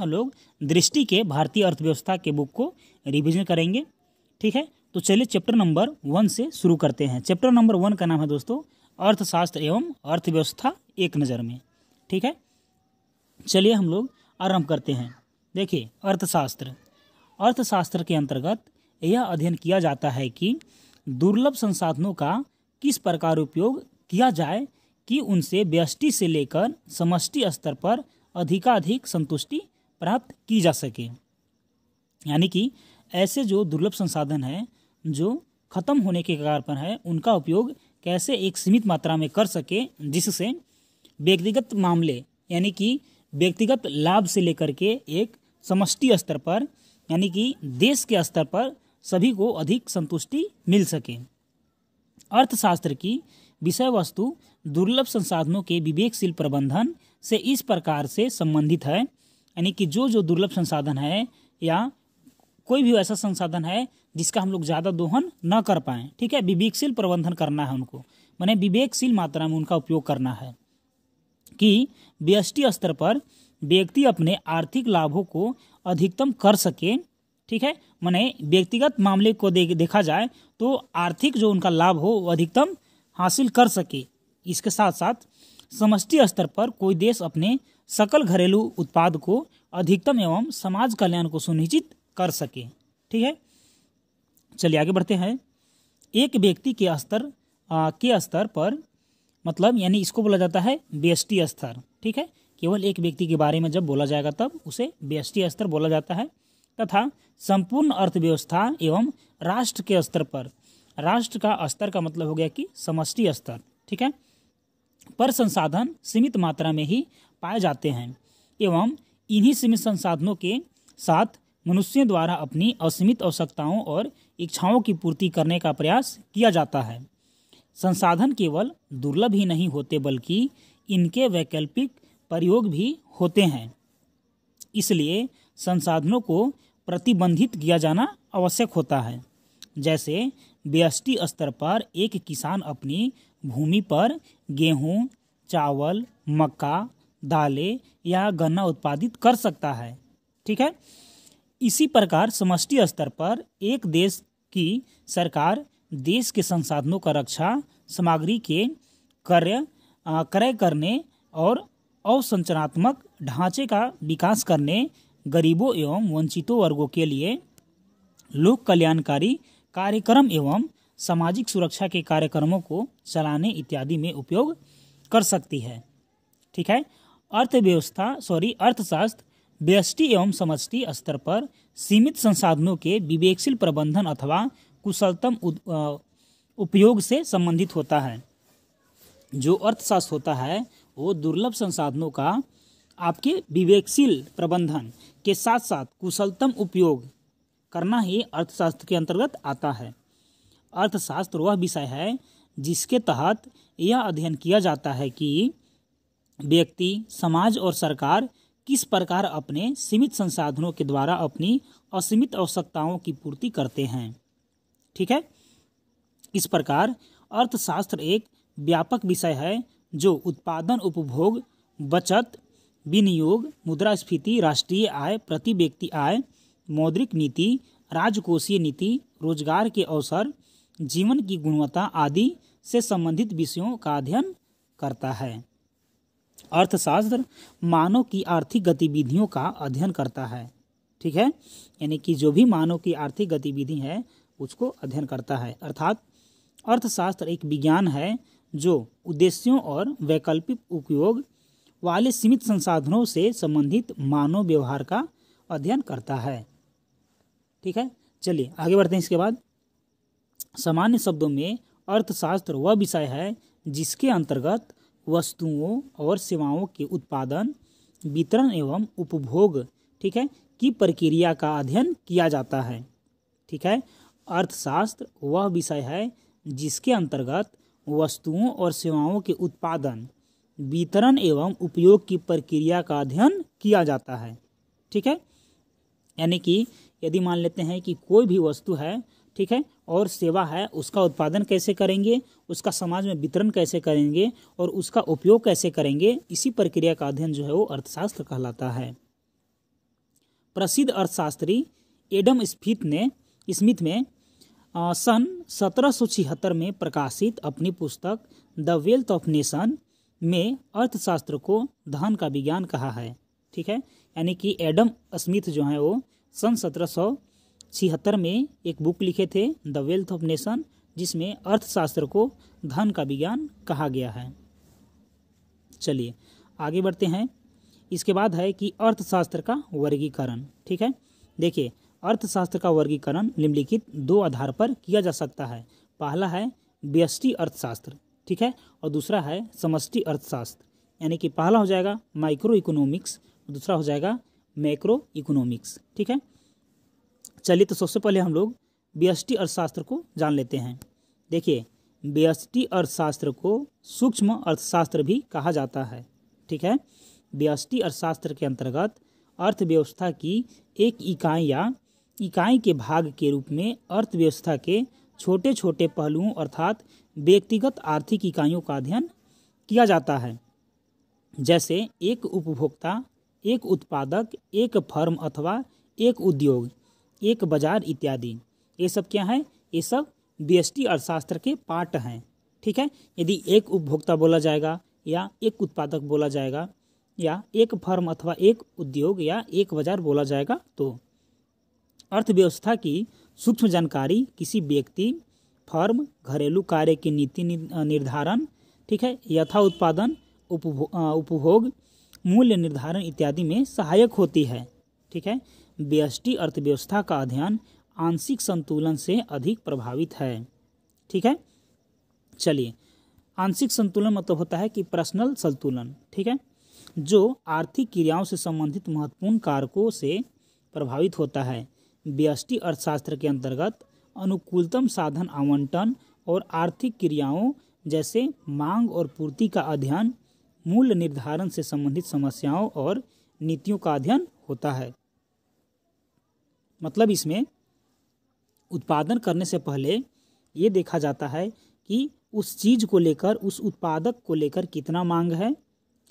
हम लोग दृष्टि के भारतीय अर्थव्यवस्था के बुक को रिवीजन करेंगे। ठीक है, तो चलिए चैप्टर नंबर 1 से शुरू करते हैं। चैप्टर नंबर 1 का नाम है दोस्तों अर्थशास्त्र एवं अर्थव्यवस्था एक नज़र में। ठीक है, चलिए हम लोग आरंभ करते हैं। देखिए, अर्थशास्त्र के अंतर्गत यह अध्ययन किया जाता है कि दुर्लभ संसाधनों का किस प्रकार उपयोग किया जाए कि उनसे व्यष्टि से लेकर समष्टि स्तर पर अधिकाधिक संतुष्टि प्राप्त की जा सके। यानी कि ऐसे जो दुर्लभ संसाधन हैं जो खत्म होने के कगार पर है, उनका उपयोग कैसे एक सीमित मात्रा में कर सके, जिससे व्यक्तिगत मामले यानी कि व्यक्तिगत लाभ से लेकर के एक समष्टि स्तर पर यानी कि देश के स्तर पर सभी को अधिक संतुष्टि मिल सके। अर्थशास्त्र की विषय वस्तु दुर्लभ संसाधनों के विवेकशील प्रबंधन से इस प्रकार से संबंधित है, यानी कि जो दुर्लभ संसाधन है या कोई भी ऐसा संसाधन है जिसका हम लोग ज़्यादा दोहन न कर पाएँ, ठीक है, विवेकशील प्रबंधन करना है उनको, माने विवेकशील मात्रा में उनका उपयोग करना है कि व्यष्टि स्तर पर व्यक्ति अपने आर्थिक लाभों को अधिकतम कर सके। ठीक है, माने व्यक्तिगत मामले को देखा जाए तो आर्थिक जो उनका लाभ हो वो अधिकतम हासिल कर सके। इसके साथ साथ समष्टि स्तर पर कोई देश अपने सकल घरेलू उत्पाद को अधिकतम एवं समाज कल्याण को सुनिश्चित कर सके। ठीक है, चलिए आगे बढ़ते हैं। एक व्यक्ति के स्तर पर मतलब यानी इसको बोला जाता है व्यष्टि स्तर। ठीक है, केवल एक व्यक्ति के बारे में जब बोला जाएगा तब उसे व्यष्टि स्तर बोला जाता है। तथा संपूर्ण अर्थव्यवस्था एवं राष्ट्र के स्तर पर, राष्ट्र का स्तर का मतलब हो गया कि समष्टि स्तर, ठीक है, पर संसाधन सीमित मात्रा में ही पाए जाते हैं एवं इन्हीं सीमित संसाधनों के साथ मनुष्यों द्वारा अपनी असीमित आवश्यकताओं और इच्छाओं की पूर्ति करने का प्रयास किया जाता है। संसाधन केवल दुर्लभ ही नहीं होते बल्कि इनके वैकल्पिक प्रयोग भी होते हैं, इसलिए संसाधनों को प्रतिबंधित किया जाना आवश्यक होता है। जैसे व्यष्टि स्तर पर एक किसान अपनी भूमि पर गेहूं, चावल, मक्का, दालें या गन्ना उत्पादित कर सकता है। ठीक है, इसी प्रकार समष्टि स्तर पर एक देश की सरकार देश के संसाधनों का रक्षा, सामग्री के क्रय करने और अवसंरचनात्मक ढांचे का विकास करने, गरीबों एवं वंचितों वर्गों के लिए लोक कल्याणकारी कार्यक्रम एवं सामाजिक सुरक्षा के कार्यक्रमों को चलाने इत्यादि में उपयोग कर सकती है। ठीक है, अर्थशास्त्र व्यष्टि एवं समष्टि स्तर पर सीमित संसाधनों के विवेकशील प्रबंधन अथवा कुशलतम उपयोग से संबंधित होता है। जो अर्थशास्त्र होता है वो दुर्लभ संसाधनों का आपके विवेकशील प्रबंधन के साथ साथ कुशलतम उपयोग करना ही अर्थशास्त्र के अंतर्गत आता है। अर्थशास्त्र वह विषय है जिसके तहत यह अध्ययन किया जाता है कि व्यक्ति, समाज और सरकार किस प्रकार अपने सीमित संसाधनों के द्वारा अपनी असीमित आवश्यकताओं की पूर्ति करते हैं। ठीक है, इस प्रकार अर्थशास्त्र एक व्यापक विषय है जो उत्पादन, उपभोग, बचत, विनियोग, मुद्रास्फीति, राष्ट्रीय आय, प्रति व्यक्ति आय, मौद्रिक नीति, राजकोषीय नीति, रोजगार के अवसर, जीवन की गुणवत्ता आदि से संबंधित विषयों का अध्ययन करता है। अर्थशास्त्र मानव की आर्थिक गतिविधियों का अध्ययन करता है। ठीक है, यानी कि जो भी मानव की आर्थिक गतिविधि है उसको अध्ययन करता है। अर्थात अर्थशास्त्र एक विज्ञान है जो उद्देश्यों और वैकल्पिक उपयोग वाले सीमित संसाधनों से संबंधित मानव व्यवहार का अध्ययन करता है। ठीक है, चलिए आगे बढ़ते हैं। इसके बाद सामान्य शब्दों में अर्थशास्त्र वह विषय है जिसके अंतर्गत वस्तुओं और सेवाओं के उत्पादन, वितरण एवं उपभोग, ठीक है, की प्रक्रिया का अध्ययन किया जाता है। ठीक है, अर्थशास्त्र वह विषय है जिसके अंतर्गत वस्तुओं और सेवाओं के उत्पादन, वितरण एवं उपयोग की प्रक्रिया का अध्ययन किया जाता है। ठीक है, यानी कि यदि मान लेते हैं कि कोई भी वस्तु है, ठीक है, और सेवा है, उसका उत्पादन कैसे करेंगे, उसका समाज में वितरण कैसे करेंगे और उसका उपयोग कैसे करेंगे, इसी प्रक्रिया का अध्ययन जो है वो अर्थशास्त्र कहलाता है। प्रसिद्ध अर्थशास्त्री एडम स्मिथ ने सन 1776 में प्रकाशित अपनी पुस्तक द वेल्थ ऑफ नेशन में अर्थशास्त्र को धन का विज्ञान कहा है। ठीक है, यानी कि एडम स्मिथ जो है वो सन 1776 में एक बुक लिखे थे द वेल्थ ऑफ नेशन, जिसमें अर्थशास्त्र को धन का विज्ञान कहा गया है। चलिए आगे बढ़ते हैं। इसके बाद है कि अर्थशास्त्र का वर्गीकरण। ठीक है, देखिए अर्थशास्त्र का वर्गीकरण निम्नलिखित दो आधार पर किया जा सकता है। पहला है व्यष्टि अर्थशास्त्र, ठीक है, और दूसरा है समष्टि अर्थशास्त्र। यानी कि पहला हो जाएगा माइक्रो इकोनॉमिक्स, दूसरा हो जाएगा मैक्रो इकोनॉमिक्स। ठीक है, चलिए तो सबसे पहले हम लोग व्यष्टि अर्थशास्त्र को जान लेते हैं। देखिए व्यष्टि अर्थशास्त्र को सूक्ष्म अर्थशास्त्र भी कहा जाता है। ठीक है, व्यष्टि अर्थशास्त्र के अंतर्गत अर्थव्यवस्था की एक इकाई या इकाई के भाग के रूप में अर्थव्यवस्था के छोटे छोटे पहलुओं अर्थात व्यक्तिगत आर्थिक इकाइयों का अध्ययन किया जाता है, जैसे एक उपभोक्ता, एक उत्पादक, एक फर्म अथवा एक उद्योग, एक बाजार इत्यादि। ये सब क्या है? ये सब व्यष्टि अर्थशास्त्र के पार्ट हैं। ठीक है, यदि एक उपभोक्ता बोला जाएगा या एक उत्पादक बोला जाएगा या एक फर्म अथवा एक उद्योग या एक बाजार बोला जाएगा तो अर्थव्यवस्था की सूक्ष्म जानकारी किसी व्यक्ति, फर्म, घरेलू कार्य की नीति निर्धारण, ठीक है, यथा उत्पादन, उपभोग, मूल्य निर्धारण इत्यादि में सहायक होती है। ठीक है, व्यष्टि अर्थव्यवस्था का अध्ययन आंशिक संतुलन से अधिक प्रभावित है। ठीक है, चलिए आंशिक संतुलन मतलब होता है कि पर्सनल संतुलन। ठीक है, जो आर्थिक क्रियाओं से संबंधित महत्वपूर्ण कारकों से प्रभावित होता है। व्यष्टि अर्थशास्त्र के अंतर्गत अनुकूलतम साधन आवंटन और आर्थिक क्रियाओं जैसे मांग और पूर्ति का अध्ययन, मूल्य निर्धारण से संबंधित समस्याओं और नीतियों का अध्ययन होता है। मतलब इसमें उत्पादन करने से पहले ये देखा जाता है कि उस चीज़ को लेकर, उस उत्पादक को लेकर कितना मांग है,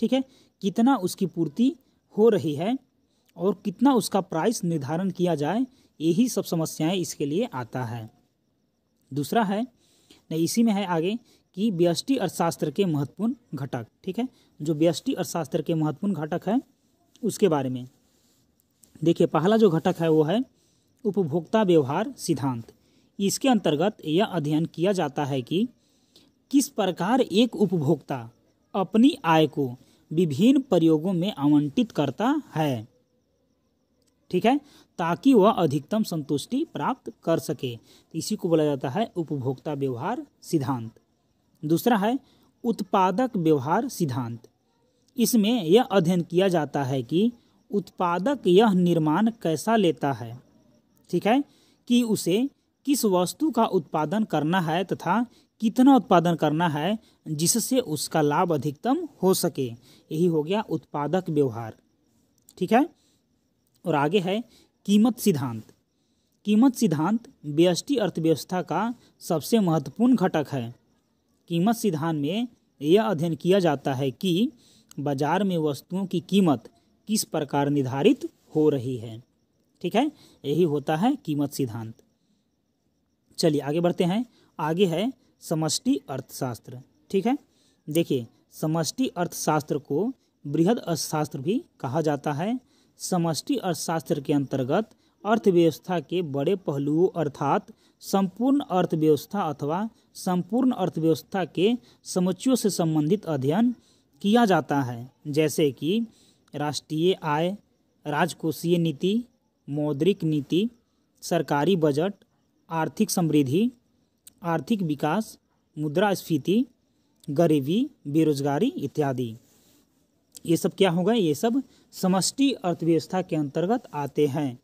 ठीक है, कितना उसकी पूर्ति हो रही है और कितना उसका प्राइस निर्धारण किया जाए, यही सब समस्याएं इसके लिए आता है। दूसरा है नहीं, इसी में है आगे कि व्यष्टि अर्थशास्त्र के महत्वपूर्ण घटक। ठीक है, जो व्यष्टि अर्थशास्त्र के महत्वपूर्ण घटक है उसके बारे में देखिए। पहला जो घटक है वो है उपभोक्ता व्यवहार सिद्धांत। इसके अंतर्गत यह अध्ययन किया जाता है कि किस प्रकार एक उपभोक्ता अपनी आय को विभिन्न प्रयोगों में आवंटित करता है, ठीक है, ताकि वह अधिकतम संतुष्टि प्राप्त कर सके। इसी को बोला जाता है उपभोक्ता व्यवहार सिद्धांत। दूसरा है उत्पादक व्यवहार सिद्धांत। इसमें यह अध्ययन किया जाता है कि उत्पादक यह निर्माण कैसा लेता है, ठीक है, कि उसे किस वस्तु का उत्पादन करना है तथा कितना उत्पादन करना है जिससे उसका लाभ अधिकतम हो सके। यही हो गया उत्पादक व्यवहार। ठीक है, और आगे है कीमत सिद्धांत। कीमत सिद्धांत व्यष्टि अर्थव्यवस्था का सबसे महत्वपूर्ण घटक है। कीमत सिद्धांत में यह अध्ययन किया जाता है कि बाजार में वस्तुओं की कीमत किस प्रकार निर्धारित हो रही है। ठीक है, यही होता है कीमत सिद्धांत। चलिए आगे बढ़ते हैं। आगे है समष्टि अर्थशास्त्र। ठीक है, देखिए समष्टि अर्थशास्त्र को बृहद अर्थशास्त्र भी कहा जाता है। समष्टि अर्थशास्त्र के अंतर्गत अर्थव्यवस्था के बड़े पहलुओं अर्थात संपूर्ण अर्थव्यवस्था अथवा संपूर्ण अर्थव्यवस्था के समुच्चयों से संबंधित अध्ययन किया जाता है, जैसे कि राष्ट्रीय आय, राजकोषीय नीति, मौद्रिक नीति, सरकारी बजट, आर्थिक समृद्धि, आर्थिक विकास, मुद्रास्फीति, गरीबी, बेरोजगारी इत्यादि। ये सब क्या होगा? ये सब समष्टि अर्थव्यवस्था के अंतर्गत आते हैं।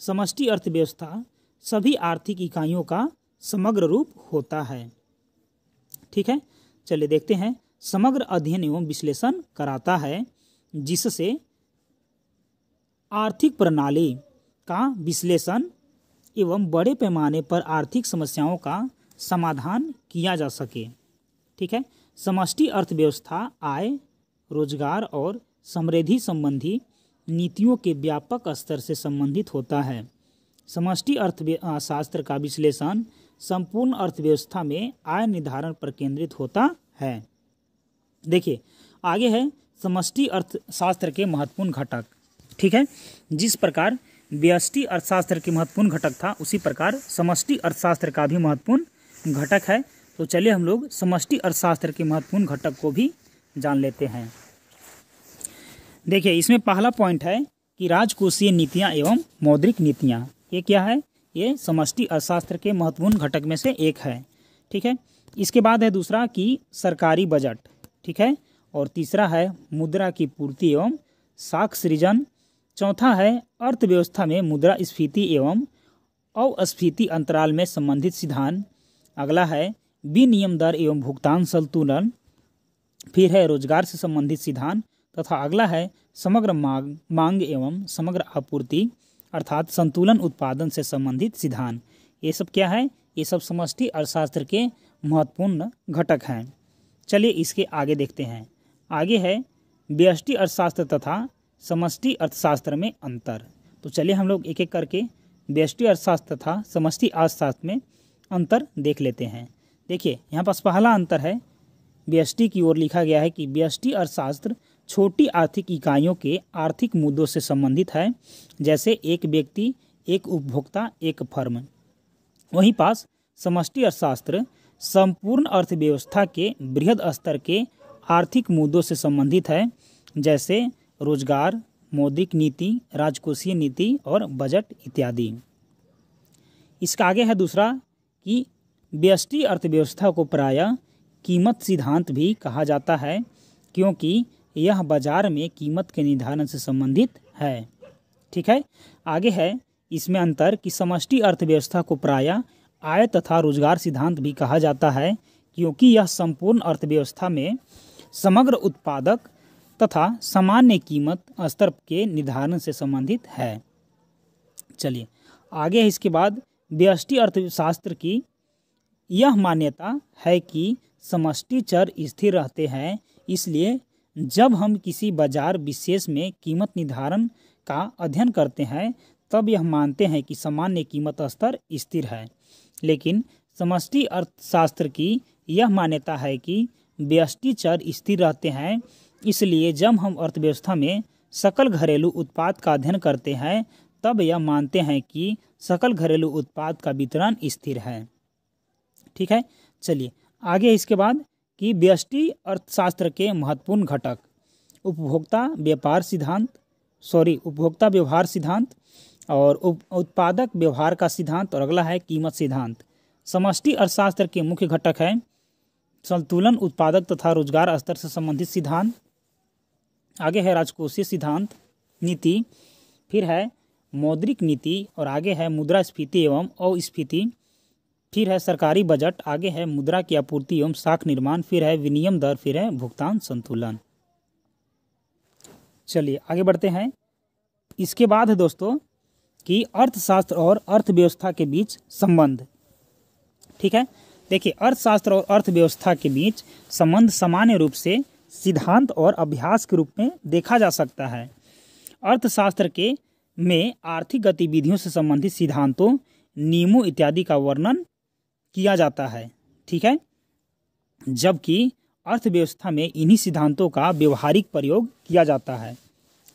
समष्टि अर्थव्यवस्था सभी आर्थिक इकाइयों का समग्र रूप होता है। ठीक है, चलिए देखते हैं। समग्र अध्ययन एवं विश्लेषण कराता है जिससे आर्थिक प्रणाली का विश्लेषण एवं बड़े पैमाने पर आर्थिक समस्याओं का समाधान किया जा सके। ठीक है, समष्टि अर्थव्यवस्था आय, रोजगार और समृद्धि संबंधी नीतियों के व्यापक स्तर से संबंधित होता है। समष्टि अर्थशास्त्र का विश्लेषण संपूर्ण अर्थव्यवस्था में आय निर्धारण पर केंद्रित होता है। देखिए आगे है समष्टि अर्थशास्त्र के महत्वपूर्ण घटक। ठीक है, जिस प्रकार व्यष्टि अर्थशास्त्र के महत्वपूर्ण घटक था उसी प्रकार समष्टि अर्थशास्त्र का भी महत्वपूर्ण घटक है। तो चलिए हम लोग समष्टि अर्थशास्त्र के महत्वपूर्ण घटक को भी जान लेते हैं। देखिए इसमें पहला पॉइंट है कि राजकोषीय नीतियाँ एवं मौद्रिक नीतियाँ। ये क्या है? ये समष्टि अर्थशास्त्र के महत्वपूर्ण घटक में से एक है। ठीक है, इसके बाद है दूसरा कि सरकारी बजट। ठीक है, और तीसरा है मुद्रा की पूर्ति एवं साख सृजन। चौथा है अर्थव्यवस्था में मुद्रास्फीति एवं अस्फीति अंतराल में संबंधित सिद्धांत। अगला है विनिमय दर एवं भुगतान संतुलन। फिर है रोजगार से संबंधित सिद्धांत तथा अगला है समग्र मांग एवं समग्र आपूर्ति अर्थात संतुलन उत्पादन से संबंधित सिद्धांत। ये सब क्या है? ये सब समष्टि अर्थशास्त्र के महत्वपूर्ण घटक हैं। चलिए इसके आगे देखते हैं। आगे है व्यष्टि अर्थशास्त्र तथा समष्टि अर्थशास्त्र में अंतर। तो चलिए हम लोग एक एक करके व्यष्टि अर्थशास्त्र तथा समष्टि अर्थशास्त्र में अंतर देख लेते हैं। देखिए यहाँ पास पहला अंतर है व्यष्टि की ओर लिखा गया है कि व्यष्टि अर्थशास्त्र छोटी आर्थिक इकाइयों के आर्थिक मुद्दों से संबंधित है, जैसे एक व्यक्ति, एक उपभोक्ता, एक फर्म। वहीं पास समष्टि अर्थशास्त्र संपूर्ण अर्थव्यवस्था के बृहद स्तर के आर्थिक मुद्दों से संबंधित है, जैसे रोजगार, मौद्रिक नीति, राजकोषीय नीति और बजट इत्यादि। इसका आगे है दूसरा कि व्यष्टि अर्थव्यवस्था को प्रायः कीमत सिद्धांत भी कहा जाता है, क्योंकि यह बाजार में कीमत के निर्धारण से संबंधित है। ठीक है, आगे है इसमें अंतर कि समष्टि अर्थव्यवस्था को प्रायः आय तथा रोजगार सिद्धांत भी कहा जाता है, क्योंकि यह संपूर्ण अर्थव्यवस्था में समग्र उत्पादक तथा सामान्य कीमत स्तर के निर्धारण से संबंधित है। चलिए आगे है इसके बाद व्यष्टि अर्थशास्त्र की यह मान्यता है कि समष्टि चर स्थिर रहते हैं, इसलिए जब हम किसी बाजार विशेष में कीमत निर्धारण का अध्ययन करते हैं तब यह मानते हैं कि सामान्य कीमत स्तर स्थिर है। लेकिन समष्टि अर्थशास्त्र की यह मान्यता है कि व्यष्टि चर स्थिर रहते हैं, इसलिए जब हम अर्थव्यवस्था में सकल घरेलू उत्पाद का अध्ययन करते हैं तब यह मानते हैं कि सकल घरेलू उत्पाद का वितरण स्थिर है। ठीक है, चलिए आगे इसके बाद कि व्यष्टि अर्थशास्त्र के महत्वपूर्ण घटक उपभोक्ता व्यवहार सिद्धांत और उत्पादक व्यवहार का सिद्धांत और अगला है कीमत सिद्धांत। समष्टि अर्थशास्त्र के मुख्य घटक हैं संतुलन उत्पादक तथा रोजगार स्तर से संबंधित सिद्धांत। आगे है राजकोषीय सिद्धांत नीति, फिर है मौद्रिक नीति और आगे है मुद्रास्फीति एवं अस्फीति, फिर है सरकारी बजट, आगे है मुद्रा की आपूर्ति एवं साख निर्माण, फिर है विनिमय दर, फिर है भुगतान संतुलन। चलिए आगे बढ़ते हैं। इसके बाद है दोस्तों कि अर्थशास्त्र और अर्थव्यवस्था के बीच संबंध। ठीक है, देखिए अर्थशास्त्र और अर्थव्यवस्था के बीच संबंध सामान्य रूप से सिद्धांत और अभ्यास के रूप में देखा जा सकता है। अर्थशास्त्र के में आर्थिक गतिविधियों से संबंधित सिद्धांतों, नियमों इत्यादि का वर्णन किया जाता है। ठीक है, जबकि अर्थव्यवस्था में इन्हीं सिद्धांतों का व्यवहारिक प्रयोग किया जाता है।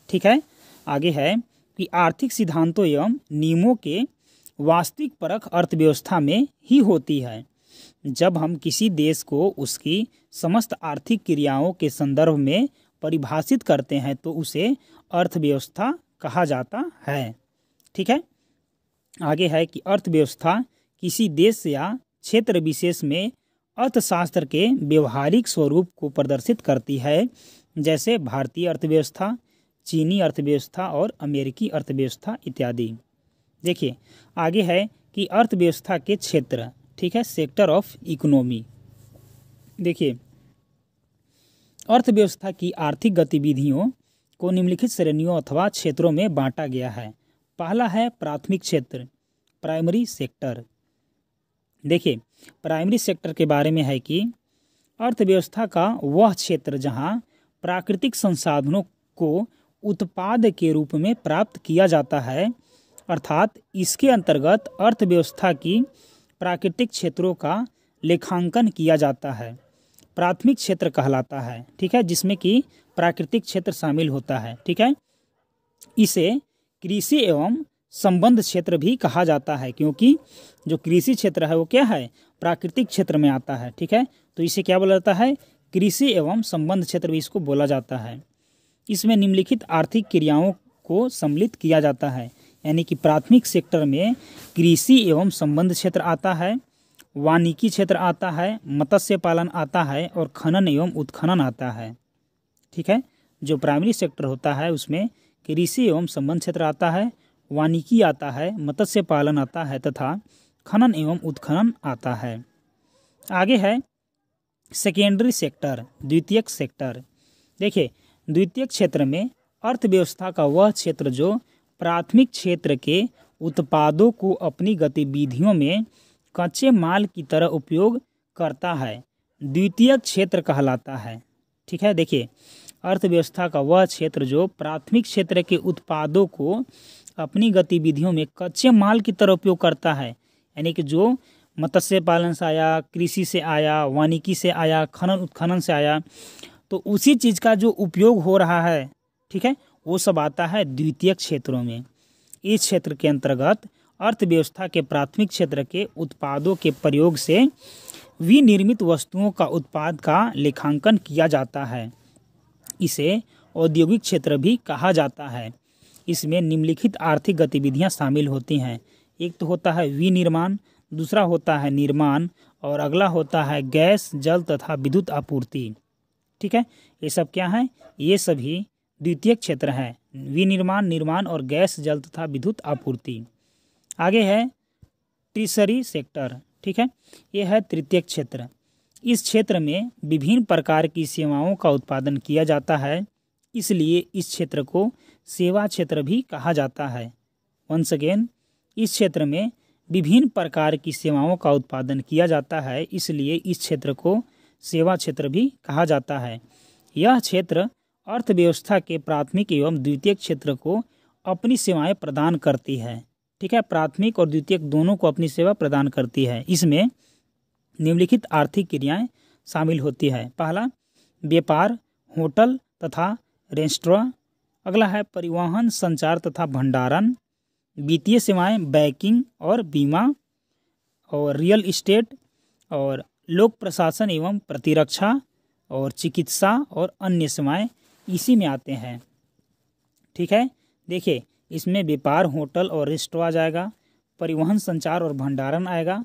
ठीक है, आगे है कि आर्थिक सिद्धांतों एवं नियमों के वास्तविक परख अर्थव्यवस्था में ही होती है। जब हम किसी देश को उसकी समस्त आर्थिक क्रियाओं के संदर्भ में परिभाषित करते हैं तो उसे अर्थव्यवस्था कहा जाता है। ठीक है, आगे है कि अर्थव्यवस्था किसी देश या क्षेत्र विशेष में अर्थशास्त्र के व्यवहारिक स्वरूप को प्रदर्शित करती है, जैसे भारतीय अर्थव्यवस्था, चीनी अर्थव्यवस्था और अमेरिकी अर्थव्यवस्था इत्यादि। देखिए आगे है कि अर्थव्यवस्था के क्षेत्र। ठीक है, सेक्टर ऑफ इकोनॉमी। देखिए अर्थव्यवस्था की आर्थिक गतिविधियों को निम्नलिखित श्रेणियों अथवा क्षेत्रों में बांटा गया है। पहला है प्राथमिक क्षेत्र, प्राइमरी सेक्टर। देखिए प्राइमरी सेक्टर के बारे में है कि अर्थव्यवस्था का वह क्षेत्र जहां प्राकृतिक संसाधनों को उत्पाद के रूप में प्राप्त किया जाता है, अर्थात इसके अंतर्गत अर्थव्यवस्था की प्राकृतिक क्षेत्रों का लेखांकन किया जाता है। प्राथमिक क्षेत्र कहलाता है, ठीक है, जिसमें कि प्राकृतिक क्षेत्र शामिल होता है, ठीक है। इसे कृषि एवं संबंध क्षेत्र भी कहा जाता है, क्योंकि जो कृषि क्षेत्र है वो क्या है, प्राकृतिक क्षेत्र में आता है, ठीक है। तो इसे क्या बोला जाता है, कृषि एवं संबंध क्षेत्र भी इसको बोला जाता है। इसमें निम्नलिखित आर्थिक क्रियाओं को सम्मिलित किया जाता है, यानी कि प्राथमिक सेक्टर में कृषि एवं संबंध क्षेत्र आता है, वानिकी क्षेत्र आता है, मत्स्य पालन आता है और खनन एवं उत्खनन आता है, ठीक है। जो प्राइमरी सेक्टर होता है उसमें कृषि एवं संबंध क्षेत्र आता है, वानिकी आता है, मत्स्य पालन आता है तथा खनन एवं उत्खनन आता है। आगे है सेकेंडरी सेक्टर, द्वितीयक सेक्टर। देखिए, द्वितीयक क्षेत्र में अर्थव्यवस्था का वह क्षेत्र जो प्राथमिक क्षेत्र के उत्पादों को अपनी गतिविधियों में कच्चे माल की तरह उपयोग करता है, द्वितीयक क्षेत्र कहलाता है, ठीक है। देखिए, अर्थव्यवस्था का वह क्षेत्र जो प्राथमिक क्षेत्र के उत्पादों को अपनी गतिविधियों में कच्चे माल की तरह उपयोग करता है, यानी कि जो मत्स्य पालन से आया, कृषि से आया, वानिकी से आया, खनन उत्खनन से आया, तो उसी चीज़ का जो उपयोग हो रहा है, ठीक है, वो सब आता है द्वितीयक क्षेत्रों में। इस क्षेत्र के अंतर्गत अर्थव्यवस्था के प्राथमिक क्षेत्र के उत्पादों के प्रयोग से विनिर्मित वस्तुओं का उत्पाद का लेखांकन किया जाता है। इसे औद्योगिक क्षेत्र भी कहा जाता है। इसमें निम्नलिखित आर्थिक गतिविधियां शामिल होती हैं। एक तो होता है विनिर्माण, दूसरा होता है निर्माण और अगला होता है गैस, जल तथा विद्युत आपूर्ति, ठीक है। ये सब क्या है, ये सभी द्वितीयक क्षेत्र हैं, विनिर्माण, निर्माण और गैस, जल तथा विद्युत आपूर्ति। आगे है टीसरी सेक्टर, ठीक है, ये है तृतीयक क्षेत्र। इस क्षेत्र में विभिन्न प्रकार की सेवाओं का उत्पादन किया जाता है, इसलिए इस क्षेत्र को सेवा क्षेत्र भी कहा जाता है। वंस अगेन, इस क्षेत्र में विभिन्न प्रकार की सेवाओं का उत्पादन किया जाता है, इसलिए इस क्षेत्र को सेवा क्षेत्र भी कहा जाता है। यह क्षेत्र अर्थव्यवस्था के प्राथमिक एवं द्वितीयक क्षेत्र को अपनी सेवाएं प्रदान करती है, ठीक है। प्राथमिक और द्वितीयक दोनों को अपनी सेवा प्रदान करती है। इसमें निम्नलिखित आर्थिक क्रियाएं शामिल होती है। पहला, व्यापार, होटल तथा रेस्टोरेंट। अगला है परिवहन, संचार तथा भंडारण। वित्तीय सेवाएं, बैंकिंग और बीमा और रियल इस्टेट और लोक प्रशासन एवं प्रतिरक्षा और चिकित्सा और अन्य सेवाएं इसी में आते हैं, ठीक है। देखिए, इसमें व्यापार, होटल और रेस्टोरेंट आ जाएगा, परिवहन, संचार और भंडारण आएगा,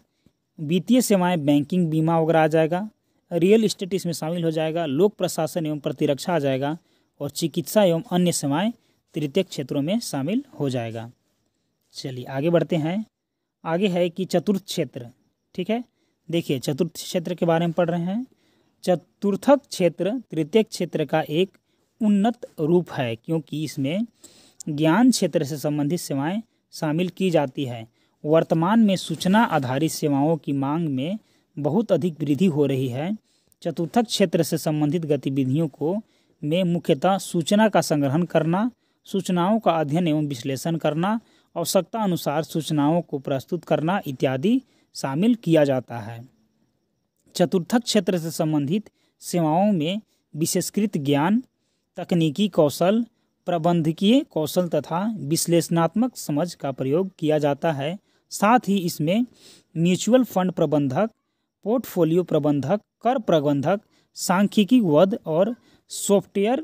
वित्तीय सेवाएं, बैंकिंग, बीमा वगैरह आ जाएगा, रियल इस्टेट इसमें शामिल हो जाएगा, लोक प्रशासन एवं प्रतिरक्षा आ जाएगा और चिकित्सा एवं अन्य सेवाएं तृतीयक क्षेत्रों में शामिल हो जाएगा। चलिए आगे बढ़ते हैं। आगे है कि चतुर्थ क्षेत्र, ठीक है। देखिए, चतुर्थ क्षेत्र के बारे में पढ़ रहे हैं। चतुर्थक क्षेत्र तृतीयक क्षेत्र का एक उन्नत रूप है, क्योंकि इसमें ज्ञान क्षेत्र से संबंधित सेवाएं शामिल की जाती है। वर्तमान में सूचना आधारित सेवाओं की मांग में बहुत अधिक वृद्धि हो रही है। चतुर्थक क्षेत्र से संबंधित गतिविधियों को में मुख्यतः सूचना का संग्रहण करना, सूचनाओं का अध्ययन एवं विश्लेषण करना, आवश्यकता अनुसार सूचनाओं को प्रस्तुत करना इत्यादि शामिल किया जाता है। चतुर्थक क्षेत्र से संबंधित सेवाओं में विशेषकृत ज्ञान, तकनीकी कौशल, प्रबंधकीय कौशल तथा विश्लेषणात्मक समझ का प्रयोग किया जाता है। साथ ही इसमें म्यूचुअल फंड प्रबंधक, पोर्टफोलियो प्रबंधक, कर प्रबंधक, सांख्यिकी वध और सॉफ्टवेयर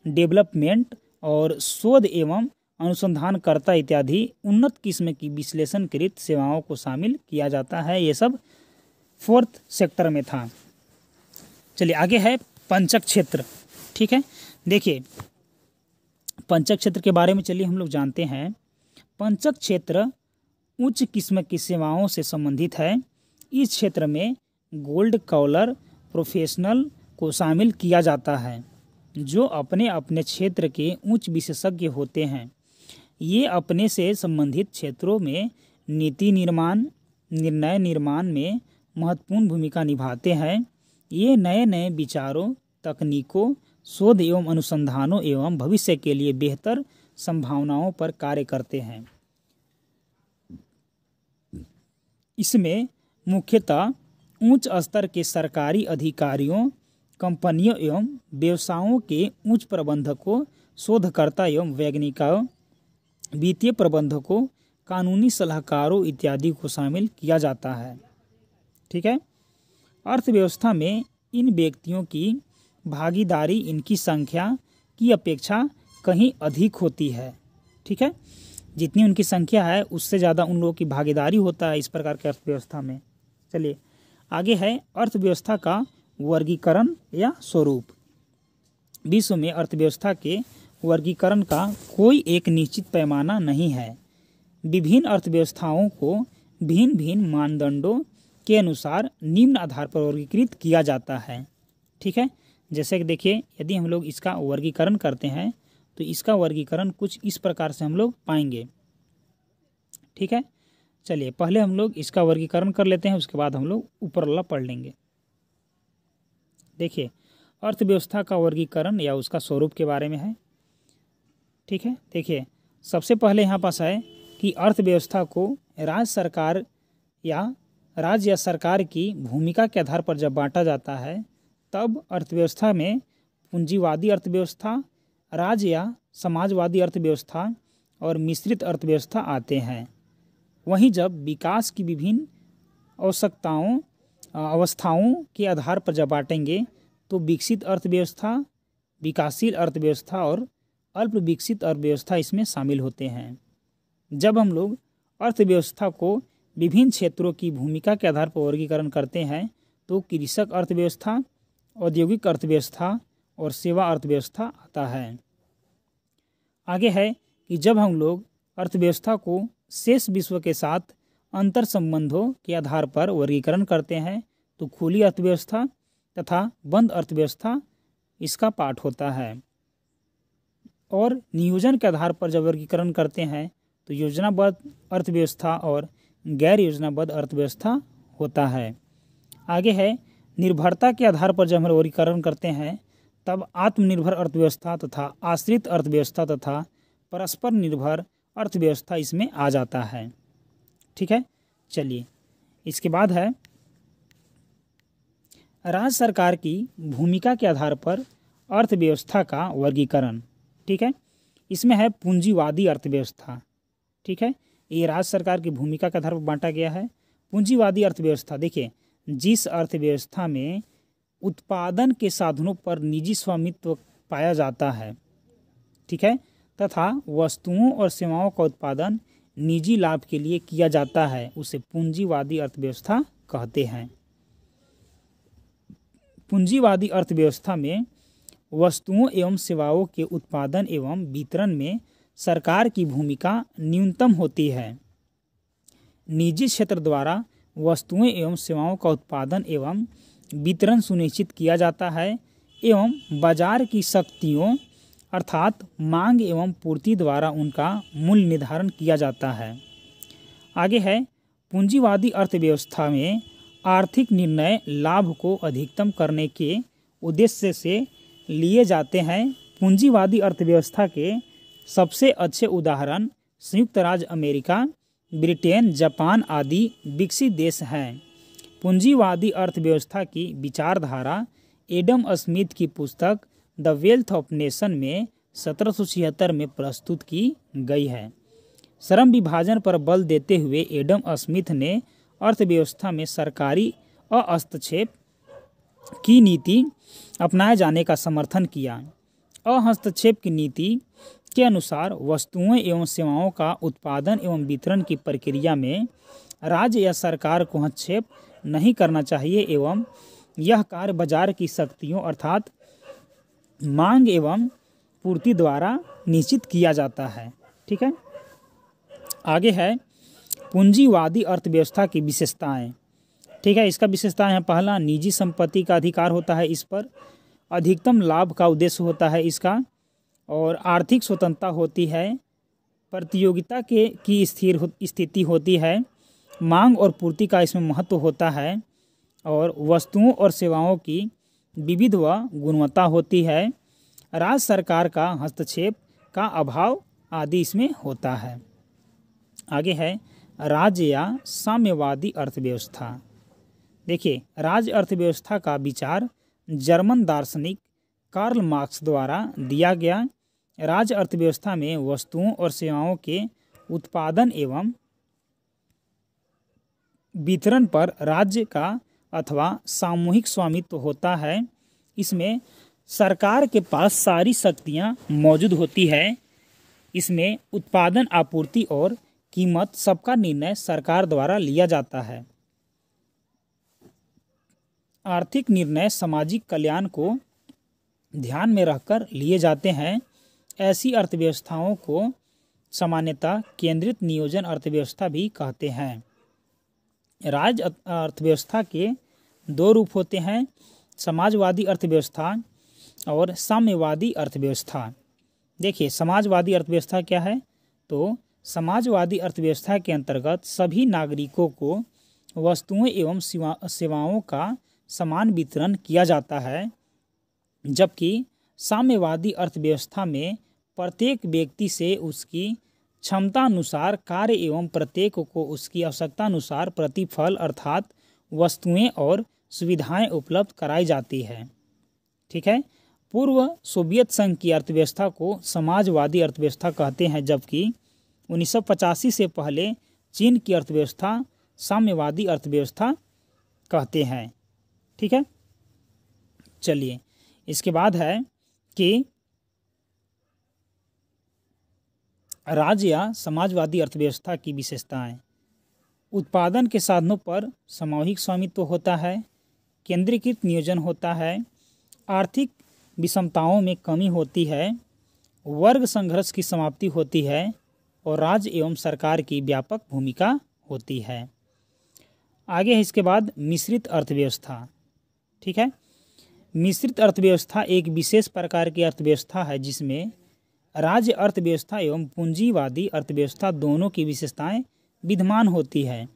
डेवलपमेंट और शोध एवं अनुसंधानकर्ता इत्यादि उन्नत किस्म की विश्लेषणकृत सेवाओं को शामिल किया जाता है। ये सब फोर्थ सेक्टर में था। चलिए आगे है पंचक क्षेत्र, ठीक है। देखिए, पंचक क्षेत्र के बारे में चलिए हम लोग जानते हैं। पंचक क्षेत्र उच्च किस्म की सेवाओं से संबंधित है। इस क्षेत्र में गोल्ड कॉलर प्रोफेशनल को शामिल किया जाता है, जो अपने अपने क्षेत्र के उच्च विशेषज्ञ होते हैं। ये अपने से संबंधित क्षेत्रों में नीति निर्माण, निर्णय निर्माण में महत्वपूर्ण भूमिका निभाते हैं। ये नए नए विचारों, तकनीकों शोध एवं अनुसंधानों एवं भविष्य के लिए बेहतर संभावनाओं पर कार्य करते हैं। इसमें मुख्यतः उच्च स्तर के सरकारी अधिकारियों, कंपनियों एवं व्यवसायों के उच्च प्रबंधकों, शोधकर्ता एवं वैज्ञानिकों, वित्तीय प्रबंधकों, कानूनी सलाहकारों इत्यादि को शामिल किया जाता है। ठीक है। अर्थव्यवस्था में इन व्यक्तियों की भागीदारी इनकी संख्या की अपेक्षा कहीं अधिक होती है। ठीक है। जितनी उनकी संख्या है उससे ज़्यादा उन लोगों की भागीदारी होता है इस प्रकार की अर्थव्यवस्था में। चलिए आगे है अर्थव्यवस्था का वर्गीकरण या स्वरूप। विश्व में अर्थव्यवस्था के वर्गीकरण का कोई एक निश्चित पैमाना नहीं है। विभिन्न अर्थव्यवस्थाओं को भिन्न भिन्न मानदंडों के अनुसार निम्न आधार पर वर्गीकृत किया जाता है। ठीक है। जैसे कि देखिए, यदि हम लोग इसका वर्गीकरण करते हैं तो इसका वर्गीकरण कुछ इस प्रकार से हम लोग पाएंगे। ठीक है। चलिए पहले हम लोग इसका वर्गीकरण कर लेते हैं, उसके बाद हम लोग ऊपर वाला पढ़ लेंगे। देखिए अर्थव्यवस्था का वर्गीकरण या उसका स्वरूप के बारे में है। ठीक है। देखिए सबसे पहले यहाँ पास है कि अर्थव्यवस्था को राज्य या सरकार की भूमिका के आधार पर जब बांटा जाता है तब अर्थव्यवस्था में पूंजीवादी अर्थव्यवस्था, राज्य या समाजवादी अर्थव्यवस्था और मिश्रित अर्थव्यवस्था आते हैं। वहीं जब विकास की विभिन्न अवस्थाओं के आधार पर जब बांटेंगे तो विकसित अर्थव्यवस्था, विकासशील अर्थव्यवस्था और अल्प विकसित अर्थव्यवस्था इसमें शामिल होते हैं। जब हम लोग अर्थव्यवस्था को विभिन्न क्षेत्रों की भूमिका के आधार पर वर्गीकरण करते हैं तो कृषक अर्थव्यवस्था, औद्योगिक अर्थव्यवस्था और सेवा अर्थव्यवस्था आता है। आगे है कि जब हम लोग अर्थव्यवस्था को शेष विश्व के साथ अंतर संबंधों के आधार पर वर्गीकरण करते हैं तो खुली अर्थव्यवस्था तथा बंद अर्थव्यवस्था इसका पाठ होता है। और नियोजन के आधार पर जब वर्गीकरण करते हैं तो योजनाबद्ध अर्थव्यवस्था और गैर योजनाबद्ध अर्थव्यवस्था होता है। आगे है निर्भरता के आधार पर जब हम वर्गीकरण करते हैं तब आत्मनिर्भर अर्थव्यवस्था तथा आश्रित अर्थव्यवस्था तथा परस्पर निर्भर अर्थव्यवस्था इसमें आ जाता है। ठीक है। चलिए इसके बाद है राज्य सरकार की भूमिका के आधार पर अर्थव्यवस्था का वर्गीकरण। ठीक है। इसमें है पूंजीवादी अर्थव्यवस्था। ठीक है। ये राज्य सरकार की भूमिका के आधार पर बांटा गया है। पूंजीवादी अर्थव्यवस्था देखिए, जिस अर्थव्यवस्था में उत्पादन के साधनों पर निजी स्वामित्व पाया जाता है, ठीक है, तथा वस्तुओं और सेवाओं का उत्पादन निजी लाभ के लिए किया जाता है, उसे पूंजीवादी अर्थव्यवस्था कहते हैं। पूंजीवादी अर्थव्यवस्था में वस्तुओं एवं सेवाओं के उत्पादन एवं वितरण में सरकार की भूमिका न्यूनतम होती है। निजी क्षेत्र द्वारा वस्तुएं एवं सेवाओं का उत्पादन एवं वितरण सुनिश्चित किया जाता है एवं बाजार की शक्तियों अर्थात मांग एवं पूर्ति द्वारा उनका मूल्य निर्धारण किया जाता है। आगे है पूंजीवादी अर्थव्यवस्था में आर्थिक निर्णय लाभ को अधिकतम करने के उद्देश्य से लिए जाते हैं। पूंजीवादी अर्थव्यवस्था के सबसे अच्छे उदाहरण संयुक्त राज्य अमेरिका, ब्रिटेन, जापान आदि विकसित देश हैं। पूंजीवादी अर्थव्यवस्था की विचारधारा एडम स्मिथ की पुस्तक द वेल्थ ऑफ नेशन में 1776 में प्रस्तुत की गई है। श्रम विभाजन पर बल देते हुए एडम स्मिथ ने अर्थव्यवस्था में सरकारी हस्तक्षेप की नीति अपनाए जाने का समर्थन किया। हस्तक्षेप की नीति के अनुसार वस्तुओं एवं सेवाओं का उत्पादन एवं वितरण की प्रक्रिया में राज्य या सरकार को हस्तक्षेप नहीं करना चाहिए एवं यह कार्य बाजार की शक्तियों अर्थात मांग एवं पूर्ति द्वारा निश्चित किया जाता है। ठीक है। आगे है पूंजीवादी अर्थव्यवस्था की विशेषताएं। ठीक है। इसका विशेषताएं है, पहला निजी संपत्ति का अधिकार होता है इस पर, अधिकतम लाभ का उद्देश्य होता है इसका, और आर्थिक स्वतंत्रता होती है, प्रतियोगिता की स्थिर स्थिति होती है, मांग और पूर्ति का इसमें महत्व होता है, और वस्तुओं और सेवाओं की विविध व गुणवत्ता होती है, राज्य सरकार का हस्तक्षेप का अभाव आदि इसमें होता है। आगे है राज्य या साम्यवादी अर्थव्यवस्था। देखिए, राज्य अर्थव्यवस्था का विचार जर्मन दार्शनिक कार्ल मार्क्स द्वारा दिया गया। राज्य अर्थव्यवस्था में वस्तुओं और सेवाओं के उत्पादन एवं वितरण पर राज्य का अथवा सामूहिक स्वामित्व होता है। इसमें सरकार के पास सारी शक्तियां मौजूद होती है। इसमें उत्पादन, आपूर्ति और कीमत सबका निर्णय सरकार द्वारा लिया जाता है। आर्थिक निर्णय सामाजिक कल्याण को ध्यान में रखकर लिए जाते हैं। ऐसी अर्थव्यवस्थाओं को सामान्यतः केंद्रित नियोजन अर्थव्यवस्था भी कहते हैं। राज्य अर्थव्यवस्था के दो रूप होते हैं, समाजवादी अर्थव्यवस्था और साम्यवादी अर्थव्यवस्था। देखिए, समाजवादी अर्थव्यवस्था क्या है? तो समाजवादी अर्थव्यवस्था के अंतर्गत सभी नागरिकों को वस्तुओं एवं सेवाओं का समान वितरण किया जाता है, जबकि साम्यवादी अर्थव्यवस्था में प्रत्येक व्यक्ति से उसकी क्षमता अनुसार कार्य एवं प्रत्येक को उसकी आवश्यकता अनुसार प्रतिफल अर्थात वस्तुएं और सुविधाएं उपलब्ध कराई जाती है। ठीक है। पूर्व सोवियत संघ की अर्थव्यवस्था को समाजवादी अर्थव्यवस्था कहते हैं, जबकि 1985 से पहले चीन की अर्थव्यवस्था साम्यवादी अर्थव्यवस्था कहते हैं। ठीक है। चलिए, इसके बाद है कि राज्य या समाजवादी अर्थव्यवस्था की विशेषताएं। उत्पादन के साधनों पर सामूहिक स्वामित्व होता है, केंद्रीकृत नियोजन होता है, आर्थिक विषमताओं में कमी होती है, वर्ग संघर्ष की समाप्ति होती है और राज्य एवं सरकार की व्यापक भूमिका होती है। आगे है इसके बाद मिश्रित अर्थव्यवस्था। ठीक है। मिश्रित अर्थव्यवस्था एक विशेष प्रकार की अर्थव्यवस्था है जिसमें राज्य अर्थव्यवस्था एवं पूंजीवादी अर्थव्यवस्था दोनों की विशेषताएं विद्यमान होती है।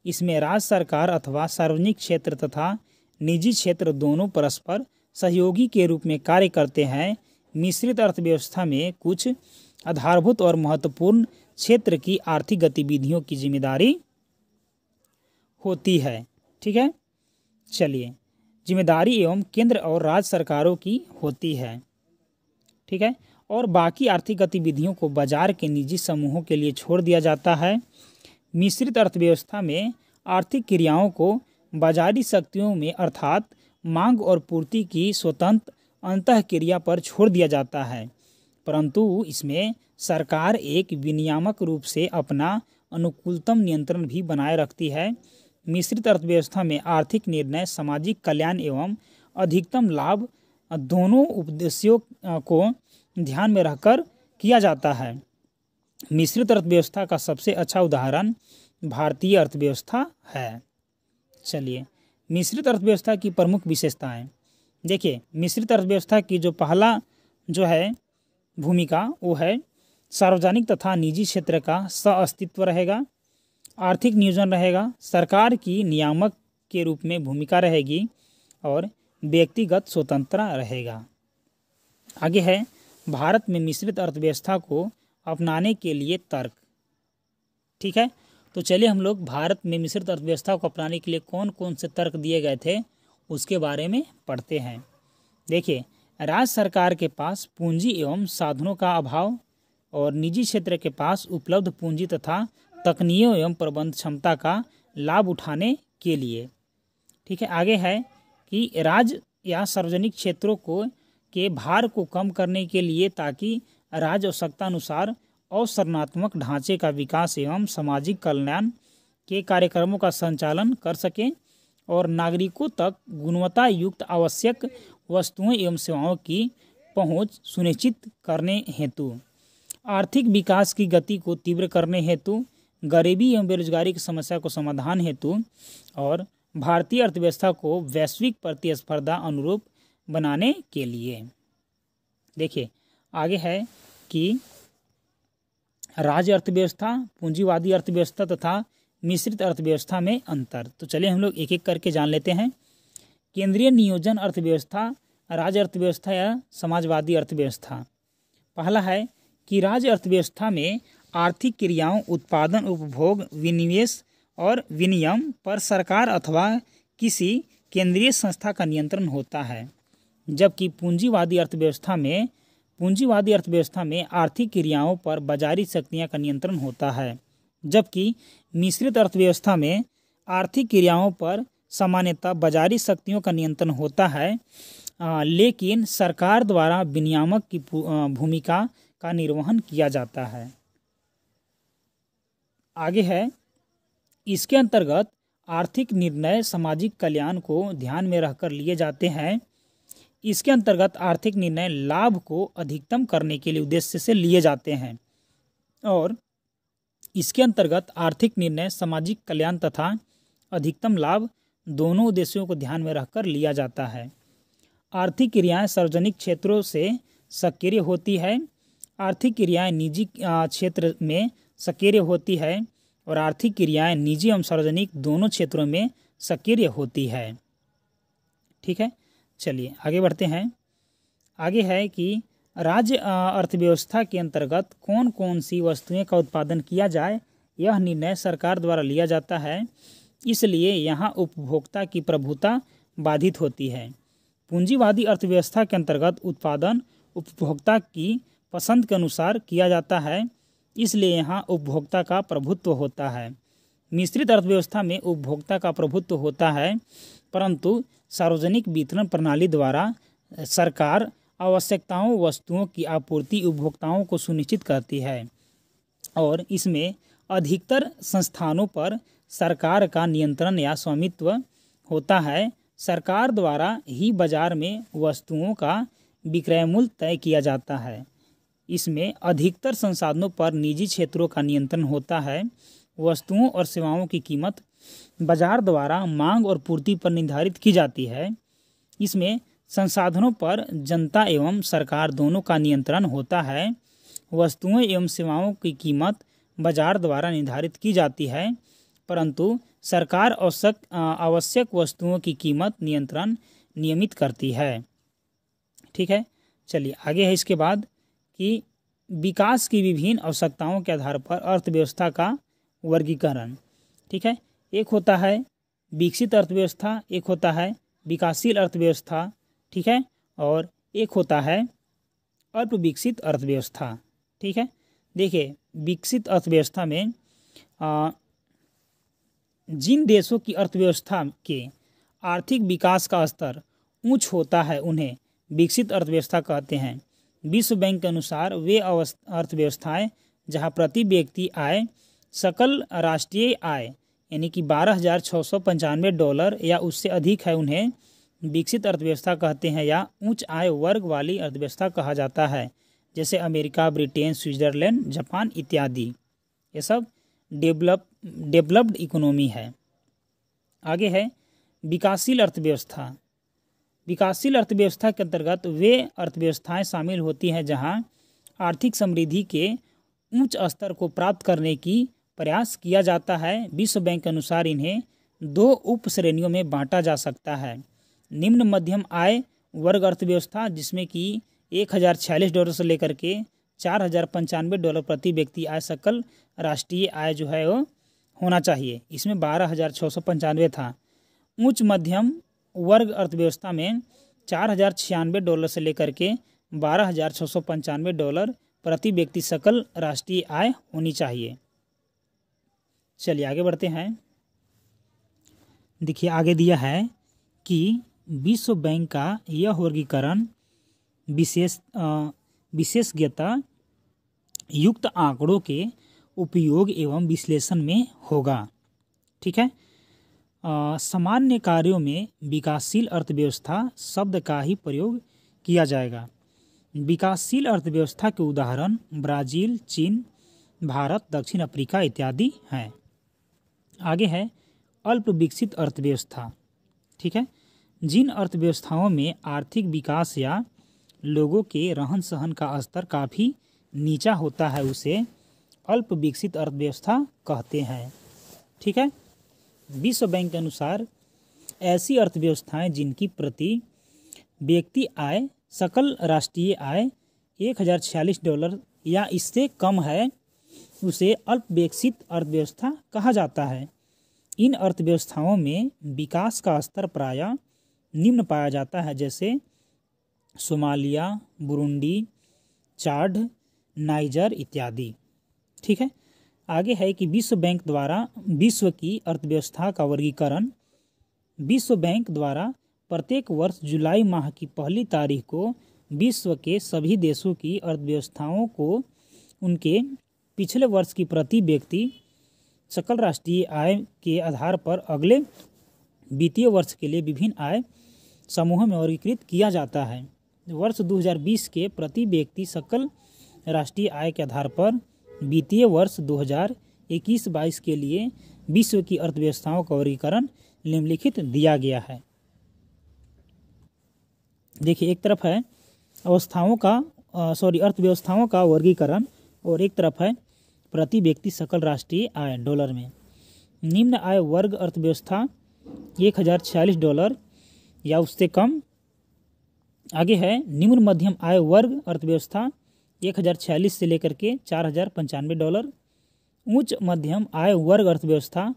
इसमें राज्य सरकार अथवा सार्वजनिक क्षेत्र तथा निजी क्षेत्र दोनों परस्पर सहयोगी के रूप में कार्य करते हैं। मिश्रित अर्थव्यवस्था में कुछ आधारभूत और महत्वपूर्ण क्षेत्र की आर्थिक गतिविधियों की जिम्मेदारी होती है। ठीक है। चलिए, जिम्मेदारी एवं केंद्र और राज्य सरकारों की होती है। ठीक है। और बाकी आर्थिक गतिविधियों को बाजार के निजी समूहों के लिए छोड़ दिया जाता है। मिश्रित अर्थव्यवस्था में आर्थिक क्रियाओं को बाजारी शक्तियों में अर्थात मांग और पूर्ति की स्वतंत्र अंतःक्रिया पर छोड़ दिया जाता है, परंतु इसमें सरकार एक विनियामक रूप से अपना अनुकूलतम नियंत्रण भी बनाए रखती है। मिश्रित अर्थव्यवस्था में आर्थिक निर्णय सामाजिक कल्याण एवं अधिकतम लाभ दोनों उद्देश्यों को ध्यान में रखकर किया जाता है। मिश्रित अर्थव्यवस्था का सबसे अच्छा उदाहरण भारतीय अर्थव्यवस्था है। चलिए, मिश्रित अर्थव्यवस्था की प्रमुख विशेषताएं। देखिए, मिश्रित अर्थव्यवस्था की जो पहला जो है भूमिका वो है सार्वजनिक तथा निजी क्षेत्र का सह-अस्तित्व रहेगा, आर्थिक नियोजन रहेगा, सरकार की नियामक के रूप में भूमिका रहेगी और व्यक्तिगत स्वतंत्रता रहेगा। आगे है भारत में मिश्रित अर्थव्यवस्था को अपनाने के लिए तर्क। ठीक है। तो चलिए हम लोग भारत में मिश्रित अर्थव्यवस्था को अपनाने के लिए कौन कौन से तर्क दिए गए थे उसके बारे में पढ़ते हैं। देखिए, राज्य सरकार के पास पूंजी एवं साधनों का अभाव और निजी क्षेत्र के पास उपलब्ध पूंजी तथा तकनीकों एवं प्रबंध क्षमता का लाभ उठाने के लिए। ठीक है। आगे है कि राज्य या सार्वजनिक क्षेत्रों को के भार को कम करने के लिए ताकि राज्य आवश्यकता अनुसार अवसरणात्मक ढांचे का विकास एवं सामाजिक कल्याण के कार्यक्रमों का संचालन कर सकें और नागरिकों तक गुणवत्ता युक्त आवश्यक वस्तुओं एवं सेवाओं की पहुंच सुनिश्चित करने हेतु, आर्थिक विकास की गति को तीव्र करने हेतु, गरीबी एवं बेरोजगारी की समस्या को समाधान हेतु और भारतीय अर्थव्यवस्था को वैश्विक प्रतिस्पर्धा अनुरूप बनाने के लिए। देखिए, आगे है कि राज्य अर्थव्यवस्था, पूंजीवादी अर्थव्यवस्था तथा मिश्रित अर्थव्यवस्था में अंतर। तो चलिए हम लोग एक एक करके जान लेते हैं। केंद्रीय नियोजन अर्थव्यवस्था राज्य अर्थव्यवस्था या समाजवादी अर्थव्यवस्था। पहला है कि राज्य अर्थव्यवस्था में आर्थिक क्रियाओं, उत्पादन, उपभोग, विनिवेश और विनियम पर सरकार अथवा किसी केंद्रीय संस्था का नियंत्रण होता है, जबकि पूंजीवादी अर्थव्यवस्था में आर्थिक क्रियाओं पर बाजारी शक्तियां का नियंत्रण होता है। जबकि मिश्रित अर्थव्यवस्था में आर्थिक क्रियाओं पर सामान्यतः बाजारी शक्तियों का नियंत्रण होता है, लेकिन सरकार द्वारा विनियामक की भूमिका का निर्वहन किया जाता है। आगे है, इसके अंतर्गत आर्थिक निर्णय सामाजिक कल्याण को ध्यान में रखकर लिए जाते हैं। इसके अंतर्गत आर्थिक निर्णय लाभ को अधिकतम करने के लिए उद्देश्य से लिए जाते हैं और इसके अंतर्गत आर्थिक निर्णय सामाजिक कल्याण तथा अधिकतम लाभ दोनों उद्देश्यों को ध्यान में रखकर लिया जाता है। आर्थिक क्रियाएं सार्वजनिक क्षेत्रों से सक्रिय होती है, आर्थिक क्रियाएं निजी क्षेत्र में सक्रिय होती है और आर्थिक क्रियाएं निजी एवं सार्वजनिक दोनों क्षेत्रों में सक्रिय होती है। ठीक है, चलिए आगे बढ़ते हैं। आगे है कि राज्य अर्थव्यवस्था के अंतर्गत कौन कौन सी वस्तुएं का उत्पादन किया जाए, यह निर्णय सरकार द्वारा लिया जाता है, इसलिए यहाँ उपभोक्ता की प्रभुता बाधित होती है। पूंजीवादी अर्थव्यवस्था के अंतर्गत उत्पादन उपभोक्ता की पसंद के अनुसार किया जाता है, इसलिए यहाँ उपभोक्ता का प्रभुत्व होता है। मिश्रित अर्थव्यवस्था में उपभोक्ता का प्रभुत्व होता है, परंतु सार्वजनिक वितरण प्रणाली द्वारा सरकार आवश्यकताओं वस्तुओं की आपूर्ति उपभोक्ताओं को सुनिश्चित करती है और इसमें अधिकतर संस्थानों पर सरकार का नियंत्रण या स्वामित्व होता है। सरकार द्वारा ही बाजार में वस्तुओं का विक्रय मूल्य तय किया जाता है। इसमें अधिकतर संसाधनों पर निजी क्षेत्रों का नियंत्रण होता है। वस्तुओं और सेवाओं की कीमत बाजार द्वारा मांग और पूर्ति पर निर्धारित की जाती है। इसमें संसाधनों पर जनता एवं सरकार दोनों का नियंत्रण होता है। वस्तुओं एवं सेवाओं की कीमत बाजार द्वारा निर्धारित की जाती है, परंतु सरकार आवश्यक वस्तुओं की कीमत नियंत्रण नियमित करती है। ठीक है, चलिए आगे है इसके बाद कि विकास की विभिन्न आवश्यकताओं के आधार पर अर्थव्यवस्था का वर्गीकरण। ठीक है, एक होता है विकसित अर्थव्यवस्था, एक होता है विकासशील अर्थव्यवस्था, ठीक है, और एक होता है अल्प विकसित अर्थव्यवस्था। ठीक है, देखिए विकसित अर्थव्यवस्था में जिन देशों की अर्थव्यवस्था के आर्थिक विकास का स्तर उच्च होता है उन्हें विकसित अर्थव्यवस्था कहते हैं। विश्व बैंक के अनुसार वे अर्थव्यवस्थाएं जहां प्रति व्यक्ति आय सकल राष्ट्रीय आय यानी कि $12,695 या उससे अधिक है उन्हें विकसित अर्थव्यवस्था कहते हैं या उच्च आय वर्ग वाली अर्थव्यवस्था कहा जाता है, जैसे अमेरिका, ब्रिटेन, स्विट्जरलैंड, जापान इत्यादि। ये सब डेवलप्ड इकोनॉमी है। आगे है विकासशील अर्थव्यवस्था। विकासशील अर्थव्यवस्था के अंतर्गत वे अर्थव्यवस्थाएं शामिल होती हैं जहां आर्थिक समृद्धि के उच्च स्तर को प्राप्त करने की प्रयास किया जाता है। विश्व बैंक के अनुसार इन्हें 2 उप श्रेणियों में बांटा जा सकता है। निम्न मध्यम आय वर्ग अर्थव्यवस्था, जिसमें कि $1,046 से लेकर के $4,095 प्रति व्यक्ति आय सकल राष्ट्रीय आय जो है वो होना चाहिए। इसमें 12,695 था। उच्च मध्यम वर्ग अर्थव्यवस्था में $4,096 से लेकर के $12,695 प्रति व्यक्ति सकल राष्ट्रीय आय होनी चाहिए। चलिए आगे बढ़ते हैं। देखिए आगे दिया है कि विश्व बैंक का यह वर्गीकरण विशेषज्ञता युक्त आंकड़ों के उपयोग एवं विश्लेषण में होगा। ठीक है, सामान्य कार्यों में विकासशील अर्थव्यवस्था शब्द का ही प्रयोग किया जाएगा। विकासशील अर्थव्यवस्था के उदाहरण ब्राज़ील, चीन, भारत, दक्षिण अफ्रीका इत्यादि हैं। आगे है अल्प विकसित अर्थव्यवस्था। ठीक है, जिन अर्थव्यवस्थाओं में आर्थिक विकास या लोगों के रहन सहन का स्तर काफ़ी नीचा होता है उसे अल्प विकसित अर्थव्यवस्था कहते हैं। ठीक है, विश्व बैंक के अनुसार ऐसी अर्थव्यवस्थाएं जिनकी प्रति व्यक्ति आय सकल राष्ट्रीय आय $1046 या इससे कम है उसे अल्प विकसित अर्थव्यवस्था कहा जाता है। इन अर्थव्यवस्थाओं में विकास का स्तर प्रायः निम्न पाया जाता है, जैसे सोमालिया, बुरुंडी, चाड, नाइजर इत्यादि। ठीक है, आगे है कि विश्व बैंक द्वारा विश्व की अर्थव्यवस्था का वर्गीकरण। विश्व बैंक द्वारा प्रत्येक वर्ष जुलाई माह की पहली तारीख को विश्व के सभी देशों की अर्थव्यवस्थाओं को उनके पिछले वर्ष की प्रति व्यक्ति सकल राष्ट्रीय आय के आधार पर अगले वित्तीय वर्ष के लिए विभिन्न आय समूहों में वर्गीकृत किया जाता है। वर्ष 2020 के प्रति व्यक्ति सकल राष्ट्रीय आय के आधार पर वित्तीय वर्ष 2021-22 के लिए विश्व की अर्थव्यवस्थाओं का वर्गीकरण निम्नलिखित दिया गया है। देखिए, एक तरफ है अर्थव्यवस्थाओं का वर्गीकरण और एक तरफ है प्रति व्यक्ति सकल राष्ट्रीय आय डॉलर में। निम्न आय वर्ग अर्थव्यवस्था $1046 या उससे कम। आगे है निम्न मध्यम आय वर्ग अर्थव्यवस्था 1046 से लेकर के $4095। उच्च मध्यम आय वर्ग अर्थव्यवस्था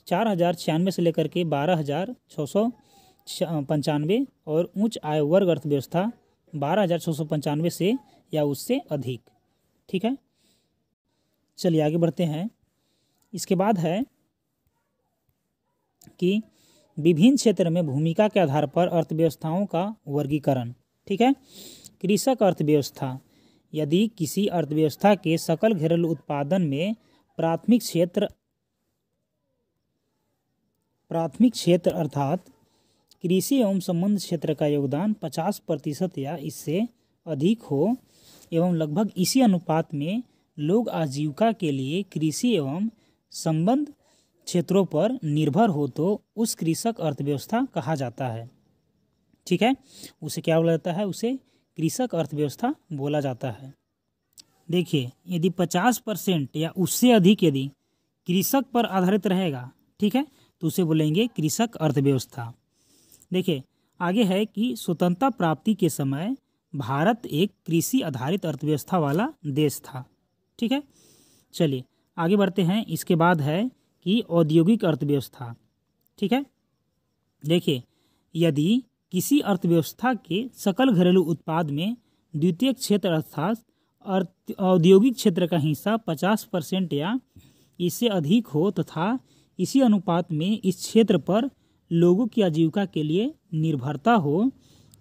4096 से लेकर के 12,695 और उच्च आय वर्ग अर्थव्यवस्था 12,695 से या उससे अधिक। ठीक है, चलिए आगे बढ़ते हैं। इसके बाद है कि विभिन्न क्षेत्र में भूमिका के आधार पर अर्थव्यवस्थाओं का वर्गीकरण। ठीक है, कृषक अर्थव्यवस्था। यदि किसी अर्थव्यवस्था के सकल घरेलू उत्पादन में प्राथमिक क्षेत्र अर्थात कृषि एवं संबंध क्षेत्र का योगदान 50% या इससे अधिक हो एवं लगभग इसी अनुपात में लोग आजीविका के लिए कृषि एवं संबंध क्षेत्रों पर निर्भर हो तो उस कृषक अर्थव्यवस्था कहा जाता है। ठीक है, उसे क्या बोला जाता है? उसे कृषक अर्थव्यवस्था बोला जाता है। देखिए, यदि 50% या उससे अधिक यदि कृषक पर आधारित रहेगा, ठीक है, तो उसे बोलेंगे कृषक अर्थव्यवस्था। देखिए, आगे है कि स्वतंत्रता प्राप्ति के समय भारत एक कृषि आधारित अर्थव्यवस्था वाला देश था। ठीक है, चलिए आगे बढ़ते हैं। इसके बाद है कि औद्योगिक अर्थव्यवस्था। ठीक है, देखिए, यदि किसी अर्थव्यवस्था के सकल घरेलू उत्पाद में द्वितीय क्षेत्र अर्थात औद्योगिक क्षेत्र का हिस्सा 50% या इससे अधिक हो तथा इसी अनुपात में इस क्षेत्र पर लोगों की आजीविका के लिए निर्भरता हो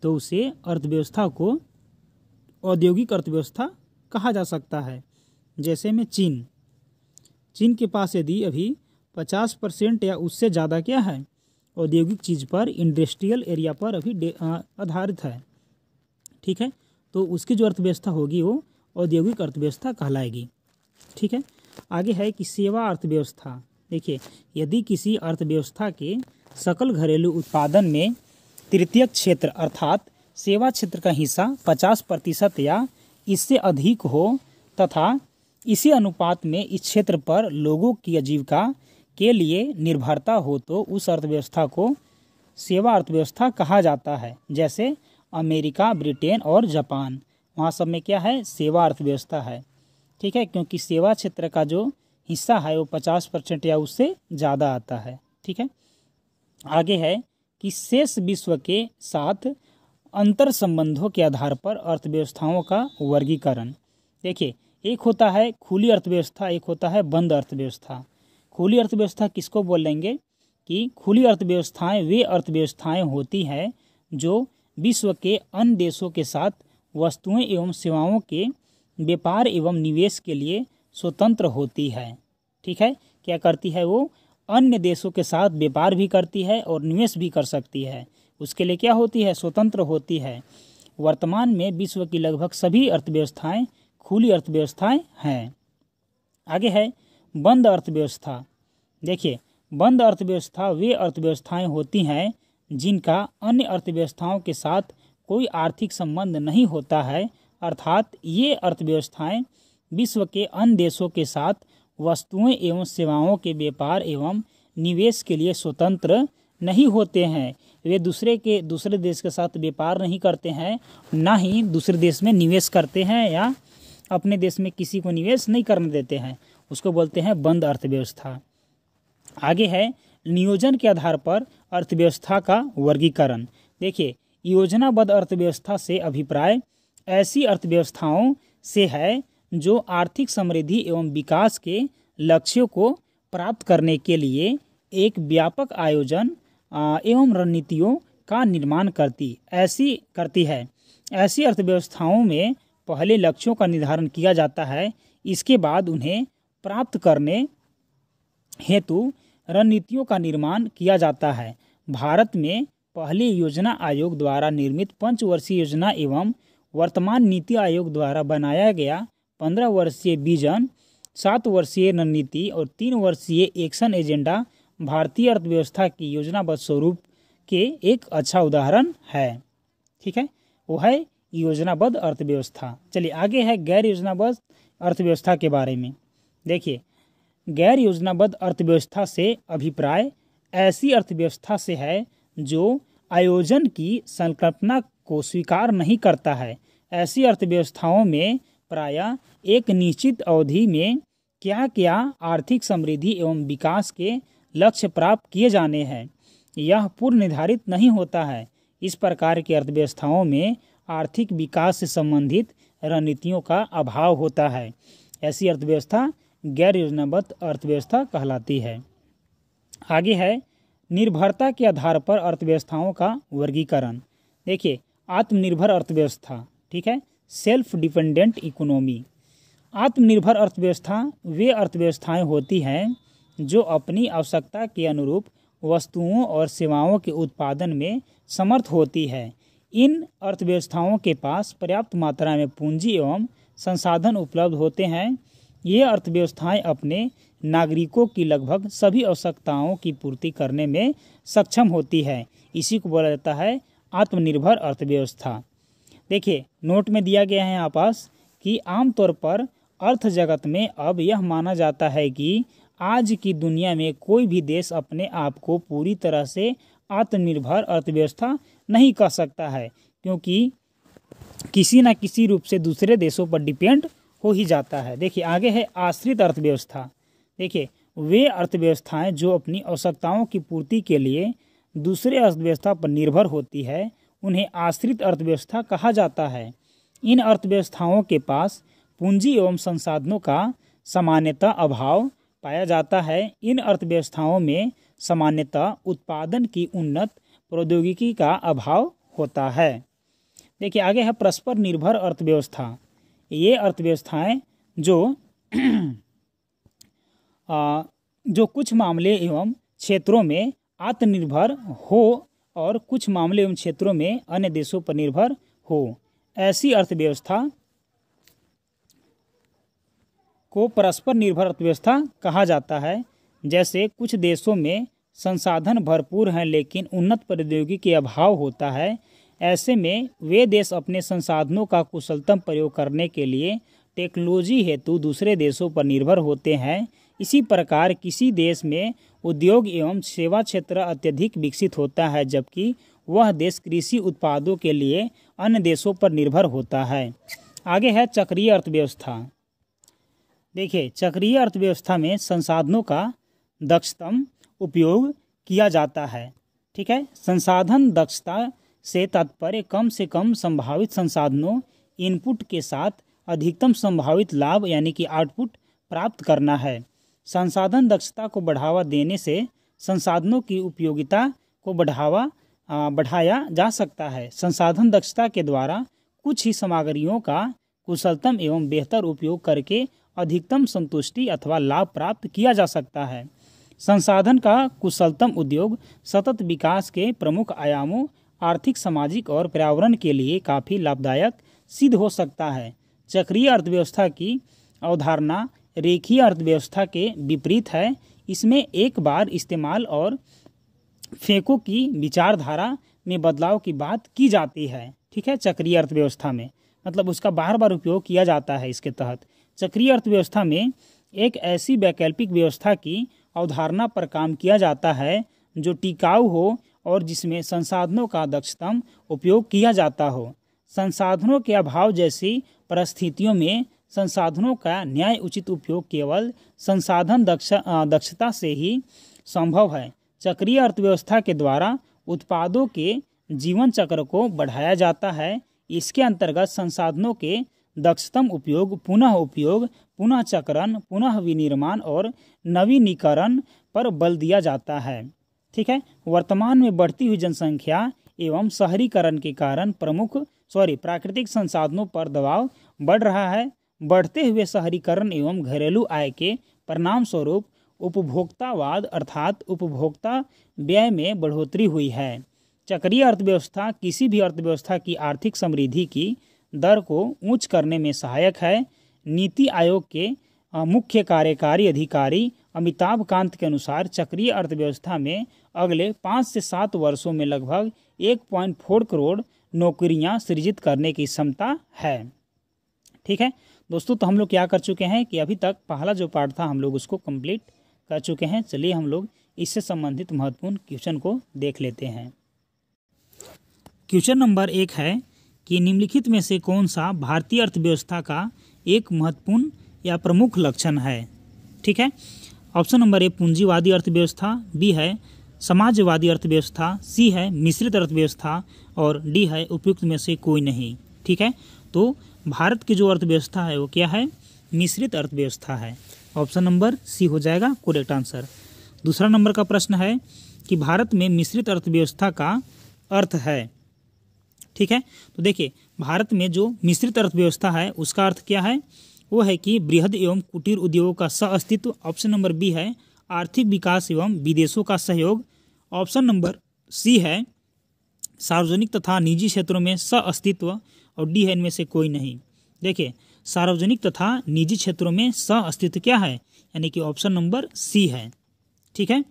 तो उसे अर्थव्यवस्था को औद्योगिक अर्थव्यवस्था कहा जा सकता है। जैसे में चीन के पास यदि अभी 50% या उससे ज़्यादा क्या है औद्योगिक चीज़ पर, इंडस्ट्रियल एरिया पर अभी आधारित है। ठीक है, तो उसकी जो अर्थव्यवस्था होगी वो औद्योगिक अर्थव्यवस्था कहलाएगी। ठीक है, आगे है कि सेवा अर्थव्यवस्था। देखिए, यदि किसी अर्थव्यवस्था के सकल घरेलू उत्पादन में तृतीय क्षेत्र अर्थात सेवा क्षेत्र का हिस्सा 50% या इससे अधिक हो तथा इसी अनुपात में इस क्षेत्र पर लोगों की आजीविका के लिए निर्भरता हो तो उस अर्थव्यवस्था को सेवा अर्थव्यवस्था कहा जाता है। जैसे अमेरिका, ब्रिटेन और जापान, वहाँ सब में क्या है? सेवा अर्थव्यवस्था है। ठीक है, क्योंकि सेवा क्षेत्र का जो हिस्सा है वो 50% या उससे ज़्यादा आता है। ठीक है, आगे है कि शेष विश्व के साथ अंतर संबंधों के आधार पर अर्थव्यवस्थाओं का वर्गीकरण। देखिए, एक होता है खुली अर्थव्यवस्था, एक होता है बंद अर्थव्यवस्था। खुली अर्थव्यवस्था किसको बोलेंगे? कि खुली अर्थव्यवस्थाएं वे अर्थव्यवस्थाएं होती हैं जो विश्व के अन्य देशों के साथ वस्तुएं एवं सेवाओं के व्यापार एवं निवेश के लिए स्वतंत्र होती है। ठीक है, क्या करती है? वो अन्य देशों के साथ व्यापार भी करती है और निवेश भी कर सकती है। उसके लिए क्या होती है? स्वतंत्र होती है। वर्तमान में विश्व की लगभग सभी अर्थव्यवस्थाएं खुली अर्थव्यवस्थाएं हैं। आगे है बंद अर्थव्यवस्था। देखिए, बंद अर्थव्यवस्था वे अर्थव्यवस्थाएं होती हैं जिनका अन्य अर्थव्यवस्थाओं के साथ कोई आर्थिक संबंध नहीं होता है, अर्थात ये अर्थव्यवस्थाएं विश्व के अन्य देशों के साथ वस्तुएं एवं सेवाओं के व्यापार एवं निवेश के लिए स्वतंत्र नहीं होते हैं। वे दूसरे देश के साथ व्यापार नहीं करते हैं, ना ही दूसरे देश में निवेश करते हैं या अपने देश में किसी को निवेश नहीं करने देते हैं। उसको बोलते हैं बंद अर्थव्यवस्था। आगे है नियोजन के आधार पर अर्थव्यवस्था का वर्गीकरण। देखिए, योजनाबद्ध अर्थव्यवस्था से अभिप्राय ऐसी अर्थव्यवस्थाओं से है जो आर्थिक समृद्धि एवं विकास के लक्ष्यों को प्राप्त करने के लिए एक व्यापक आयोजन एवं रणनीतियों का निर्माण करती है। ऐसी अर्थव्यवस्थाओं में पहले लक्ष्यों का निर्धारण किया जाता है, इसके बाद उन्हें प्राप्त करने हेतु रणनीतियों का निर्माण किया जाता है। भारत में पहले योजना आयोग द्वारा निर्मित 5 वर्षीय योजना एवं वर्तमान नीति आयोग द्वारा बनाया गया 15 वर्षीय विजन, 7 वर्षीय रणनीति और 3 वर्षीय एक्शन एजेंडा भारतीय अर्थव्यवस्था की योजनाबद्ध स्वरूप के एक अच्छा उदाहरण है। ठीक है, वो है योजनाबद्ध अर्थव्यवस्था। चलिए आगे है गैर योजनाबद्ध अर्थव्यवस्था के बारे में। देखिए, गैर योजनाबद्ध अर्थव्यवस्था से अभिप्राय ऐसी अर्थव्यवस्था से है जो आयोजन की संकल्पना को स्वीकार नहीं करता है। ऐसी अर्थव्यवस्थाओं में प्रायः एक निश्चित अवधि में क्या क्या आर्थिक समृद्धि एवं विकास के लक्ष्य प्राप्त किए जाने हैं, यह पूर्व निर्धारित नहीं होता है। इस प्रकार की अर्थव्यवस्थाओं में आर्थिक विकास से संबंधित रणनीतियों का अभाव होता है। ऐसी अर्थव्यवस्था गैर योजनाबद्ध अर्थव्यवस्था कहलाती है। आगे है निर्भरता के आधार पर अर्थव्यवस्थाओं का वर्गीकरण। देखिए, आत्मनिर्भर अर्थव्यवस्था, ठीक है, सेल्फ डिपेंडेंट इकोनॉमी। आत्मनिर्भर अर्थव्यवस्था वे अर्थव्यवस्थाएं होती हैं जो अपनी आवश्यकता के अनुरूप वस्तुओं और सेवाओं के उत्पादन में समर्थ होती है। इन अर्थव्यवस्थाओं के पास पर्याप्त मात्रा में पूंजी एवं संसाधन उपलब्ध होते हैं। ये अर्थव्यवस्थाएं अपने नागरिकों की लगभग सभी आवश्यकताओं की पूर्ति करने में सक्षम होती है। इसी को बोला जाता है आत्मनिर्भर अर्थव्यवस्था। देखिए, नोट में दिया गया है यहाँ पास कि आमतौर पर अर्थ जगत में अब यह माना जाता है कि आज की दुनिया में कोई भी देश अपने आप को पूरी तरह से आत्मनिर्भर अर्थव्यवस्था नहीं कह सकता है, क्योंकि किसी न किसी रूप से दूसरे देशों पर डिपेंड हो ही जाता है। देखिए, आगे है आश्रित अर्थव्यवस्था। देखिए, वे अर्थव्यवस्थाएं जो अपनी आवश्यकताओं की पूर्ति के लिए दूसरे अर्थव्यवस्था पर निर्भर होती है, उन्हें आश्रित अर्थव्यवस्था कहा जाता है। इन अर्थव्यवस्थाओं के पास पूंजी एवं संसाधनों का सामान्यतः अभाव पाया जाता है। इन अर्थव्यवस्थाओं में सामान्यतः उत्पादन की उन्नत प्रौद्योगिकी का अभाव होता है। देखिए, आगे है परस्पर निर्भर अर्थव्यवस्था। ये अर्थव्यवस्थाएं जो कुछ मामले एवं क्षेत्रों में आत्मनिर्भर हो और कुछ मामले एवं क्षेत्रों में अन्य देशों पर निर्भर हो। ऐसी अर्थव्यवस्था को परस्पर निर्भर अर्थव्यवस्था कहा जाता है। जैसे कुछ देशों में संसाधन भरपूर हैं लेकिन उन्नत प्रौद्योगिकी के अभाव होता है। ऐसे में वे देश अपने संसाधनों का कुशलतम प्रयोग करने के लिए टेक्नोलॉजी हेतु दूसरे देशों पर निर्भर होते हैं। इसी प्रकार किसी देश में उद्योग एवं सेवा क्षेत्र अत्यधिक विकसित होता है, जबकि वह देश कृषि उत्पादों के लिए अन्य देशों पर निर्भर होता है। आगे है चक्रीय अर्थव्यवस्था। देखिए, चक्रीय अर्थव्यवस्था में संसाधनों का दक्षतम उपयोग किया जाता है। ठीक है, संसाधन दक्षता से तात्पर्य कम से कम संभावित संसाधनों इनपुट के साथ अधिकतम संभावित लाभ यानी कि आउटपुट प्राप्त करना है। संसाधन दक्षता को बढ़ावा देने से संसाधनों की उपयोगिता को बढ़ाया जा सकता है। संसाधन दक्षता के द्वारा कुछ ही सामग्रियों का कुशलतम एवं बेहतर उपयोग करके अधिकतम संतुष्टि अथवा लाभ प्राप्त किया जा सकता है। संसाधन का कुशलतम उद्योग सतत विकास के प्रमुख आयामों आर्थिक, सामाजिक और पर्यावरण के लिए काफ़ी लाभदायक सिद्ध हो सकता है। चक्रीय अर्थव्यवस्था की अवधारणा रेखीय अर्थव्यवस्था के विपरीत है। इसमें एक बार इस्तेमाल और फेंको की विचारधारा में बदलाव की बात की जाती है। ठीक है, चक्रीय अर्थव्यवस्था में मतलब उसका बार बार उपयोग किया जाता है। इसके तहत चक्रीय अर्थव्यवस्था में एक ऐसी वैकल्पिक व्यवस्था की अवधारणा पर काम किया जाता है जो टिकाऊ हो और जिसमें संसाधनों का दक्षतम उपयोग किया जाता हो। संसाधनों के अभाव जैसी परिस्थितियों में संसाधनों का न्याय उचित उपयोग केवल संसाधन दक्षता से ही संभव है। चक्रीय अर्थव्यवस्था के द्वारा उत्पादों के जीवन चक्र को बढ़ाया जाता है। इसके अंतर्गत संसाधनों के दक्षतम उपयोग, पुनः चक्रण, पुनः विनिर्माण और नवीनीकरण पर बल दिया जाता है। ठीक है। वर्तमान में बढ़ती हुई जनसंख्या एवं शहरीकरण के कारण प्राकृतिक संसाधनों पर दबाव बढ़ रहा है। बढ़ते हुए शहरीकरण एवं घरेलू आय के परिणाम स्वरूप उपभोक्तावाद अर्थात उपभोक्ता व्यय में बढ़ोतरी हुई है। चक्रीय अर्थव्यवस्था किसी भी अर्थव्यवस्था की आर्थिक समृद्धि की दर को ऊंच करने में सहायक है। नीति आयोग के मुख्य कार्यकारी अधिकारी अमिताभ कांत के अनुसार चक्रीय अर्थव्यवस्था में अगले 5 से 7 वर्षों में लगभग 1.4 करोड़ नौकरियां सृजित करने की क्षमता है। ठीक है दोस्तों, तो हम लोग क्या कर चुके हैं कि अभी तक पहला जो पार्ट था हम लोग उसको कंप्लीट कर चुके हैं। चलिए हम लोग इससे संबंधित महत्वपूर्ण क्वेश्चन को देख लेते हैं। क्वेश्चन नंबर 1 है कि निम्नलिखित में से कौन सा भारतीय अर्थव्यवस्था का एक महत्वपूर्ण या प्रमुख लक्षण है। ठीक है। ऑप्शन नंबर ए पूंजीवादी अर्थव्यवस्था, बी है समाजवादी अर्थव्यवस्था, सी है मिश्रित अर्थव्यवस्था और डी है उपयुक्त में से कोई नहीं। ठीक है। तो भारत की जो अर्थव्यवस्था है वो क्या है, मिश्रित अर्थव्यवस्था है। ऑप्शन नंबर सी हो जाएगा करेक्ट आंसर। दूसरा नंबर का प्रश्न है कि भारत में मिश्रित अर्थव्यवस्था का अर्थ है। ठीक है। तो देखिए भारत में जो मिश्रित अर्थव्यवस्था है उसका अर्थ क्या है, वो है कि बृहद एवं कुटीर उद्योगों का सह-अस्तित्व। ऑप्शन नंबर बी है आर्थिक विकास एवं विदेशों का सहयोग। ऑप्शन नंबर सी है सार्वजनिक तथा निजी क्षेत्रों में सह-अस्तित्व और डी है इनमें से कोई नहीं। देखिए सार्वजनिक तथा निजी क्षेत्रों में सह-अस्तित्व क्या है, यानी कि ऑप्शन नंबर सी है। ठीक है।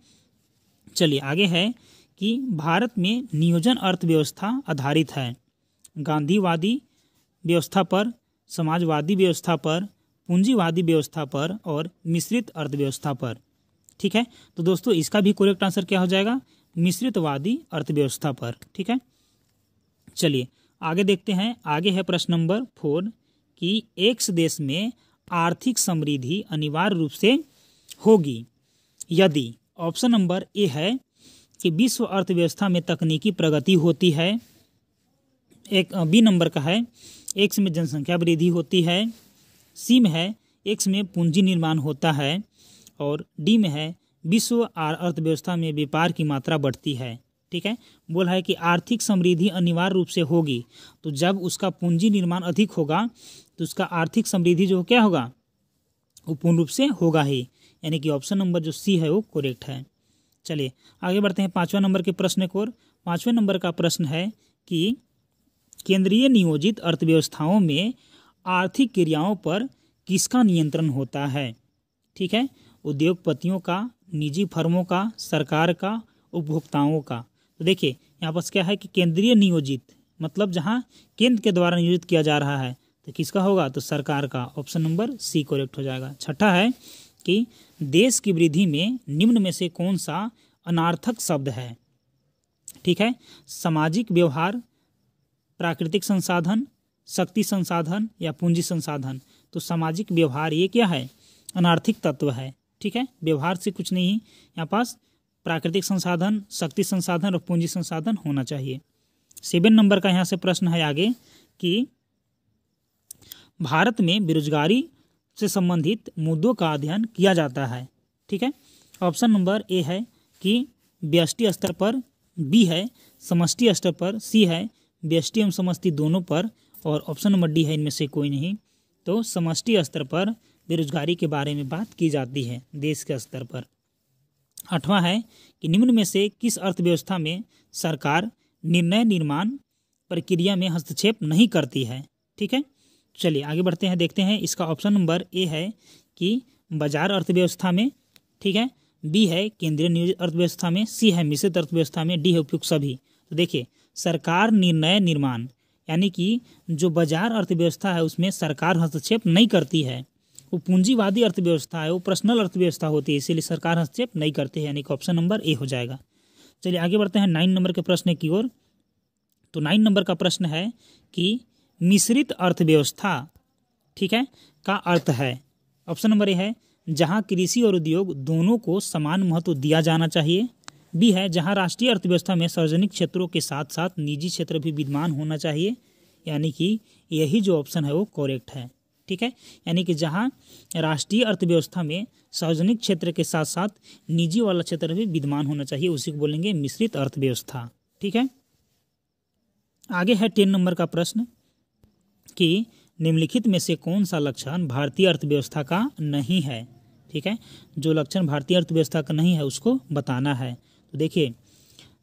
चलिए आगे है कि भारत में नियोजन अर्थव्यवस्था आधारित है गांधीवादी व्यवस्था पर, समाजवादी व्यवस्था पर, पूंजीवादी व्यवस्था पर और मिश्रित अर्थव्यवस्था पर। ठीक है। तो दोस्तों इसका भी करेक्ट आंसर क्या हो जाएगा, मिश्रितवादी अर्थव्यवस्था पर। ठीक है। चलिए आगे देखते हैं। आगे है प्रश्न नंबर 4 कि एक देश में आर्थिक समृद्धि अनिवार्य रूप से होगी यदि ऑप्शन नंबर ए है कि विश्व अर्थव्यवस्था में तकनीकी प्रगति होती है। एक बी नंबर का है एक्स में जनसंख्या वृद्धि होती है, सी में है एक्स में पूंजी निर्माण होता है और डी में है विश्व अर्थव्यवस्था में व्यापार की मात्रा बढ़ती है। ठीक है। बोला है कि आर्थिक समृद्धि अनिवार्य रूप से होगी, तो जब उसका पूंजी निर्माण अधिक होगा तो उसका आर्थिक समृद्धि जो क्या होगा वो पूर्ण रूप से होगा ही, यानी कि ऑप्शन नंबर जो सी है वो करेक्ट है। चलिए आगे बढ़ते हैं 5वां नंबर के प्रश्न को। 5वें नंबर का प्रश्न है कि केंद्रीय नियोजित अर्थव्यवस्थाओं में आर्थिक क्रियाओं पर किसका नियंत्रण होता है। ठीक है। उद्योगपतियों का, निजी फर्मों का, सरकार का, उपभोक्ताओं का। तो देखिए यहाँ पर क्या है कि केंद्रीय नियोजित मतलब जहाँ केंद्र के द्वारा नियोजित किया जा रहा है तो किसका होगा, तो सरकार का। ऑप्शन नंबर सी करेक्ट हो जाएगा। छठा है कि देश की वृद्धि में निम्न में से कौन सा अनार्थक शब्द है। ठीक है। सामाजिक व्यवहार, प्राकृतिक संसाधन, शक्ति संसाधन या पूंजी संसाधन। तो सामाजिक व्यवहार ये क्या है, अनार्थिक तत्व है। ठीक है। व्यवहार से कुछ नहीं, यहाँ पास प्राकृतिक संसाधन, शक्ति संसाधन और पूंजी संसाधन होना चाहिए। 7 नंबर का यहाँ से प्रश्न है आगे कि भारत में बेरोजगारी से संबंधित मुद्दों का अध्ययन किया जाता है। ठीक है। ऑप्शन नंबर ए है कि व्यष्टि स्तर पर, बी है समष्टि स्तर पर, सी है व्यष्टि एवं समष्टि दोनों पर और ऑप्शन नंबर डी है इनमें से कोई नहीं। तो समष्टि स्तर पर बेरोजगारी के बारे में बात की जाती है देश के स्तर पर। 8वां है कि निम्न में से किस अर्थव्यवस्था में सरकार निर्णय निर्माण प्रक्रिया में हस्तक्षेप नहीं करती है। ठीक है। चलिए आगे बढ़ते हैं, देखते हैं। इसका ऑप्शन नंबर ए है कि बाजार अर्थव्यवस्था में, ठीक है, बी है केंद्रीय नियोजित अर्थव्यवस्था में, सी है मिश्रित अर्थव्यवस्था में, डी है उपयुक्त सभी। तो देखिए सरकार निर्णय निर्माण यानी कि जो बाजार अर्थव्यवस्था है उसमें सरकार हस्तक्षेप नहीं करती है। वो पूंजीवादी अर्थव्यवस्था है, वो पर्सनल अर्थव्यवस्था होती है, इसीलिए सरकार हस्तक्षेप नहीं करती है, यानी कि ऑप्शन नंबर ए हो जाएगा। चलिए आगे बढ़ते हैं 9 नंबर के प्रश्न की ओर। तो 9 नंबर का प्रश्न है कि मिश्रित अर्थव्यवस्था, ठीक है, का अर्थ है। ऑप्शन नंबर ए है जहां कृषि और उद्योग दोनों को समान महत्व दिया जाना चाहिए। बी है जहां राष्ट्रीय अर्थव्यवस्था में सार्वजनिक क्षेत्रों के साथ साथ निजी क्षेत्र भी विद्यमान होना चाहिए, यानी कि यही जो ऑप्शन है वो करेक्ट है, ठीक है। यानी कि जहां राष्ट्रीय अर्थव्यवस्था में सार्वजनिक क्षेत्र के साथ साथ निजी वाला क्षेत्र भी विद्यमान होना चाहिए, उसी को बोलेंगे मिश्रित अर्थव्यवस्था, ठीक है। आगे है 10 नंबर का प्रश्न कि निम्नलिखित में से कौन सा लक्षण भारतीय अर्थव्यवस्था का नहीं है, ठीक है। जो लक्षण भारतीय अर्थव्यवस्था का नहीं है उसको बताना है। तो देखिए,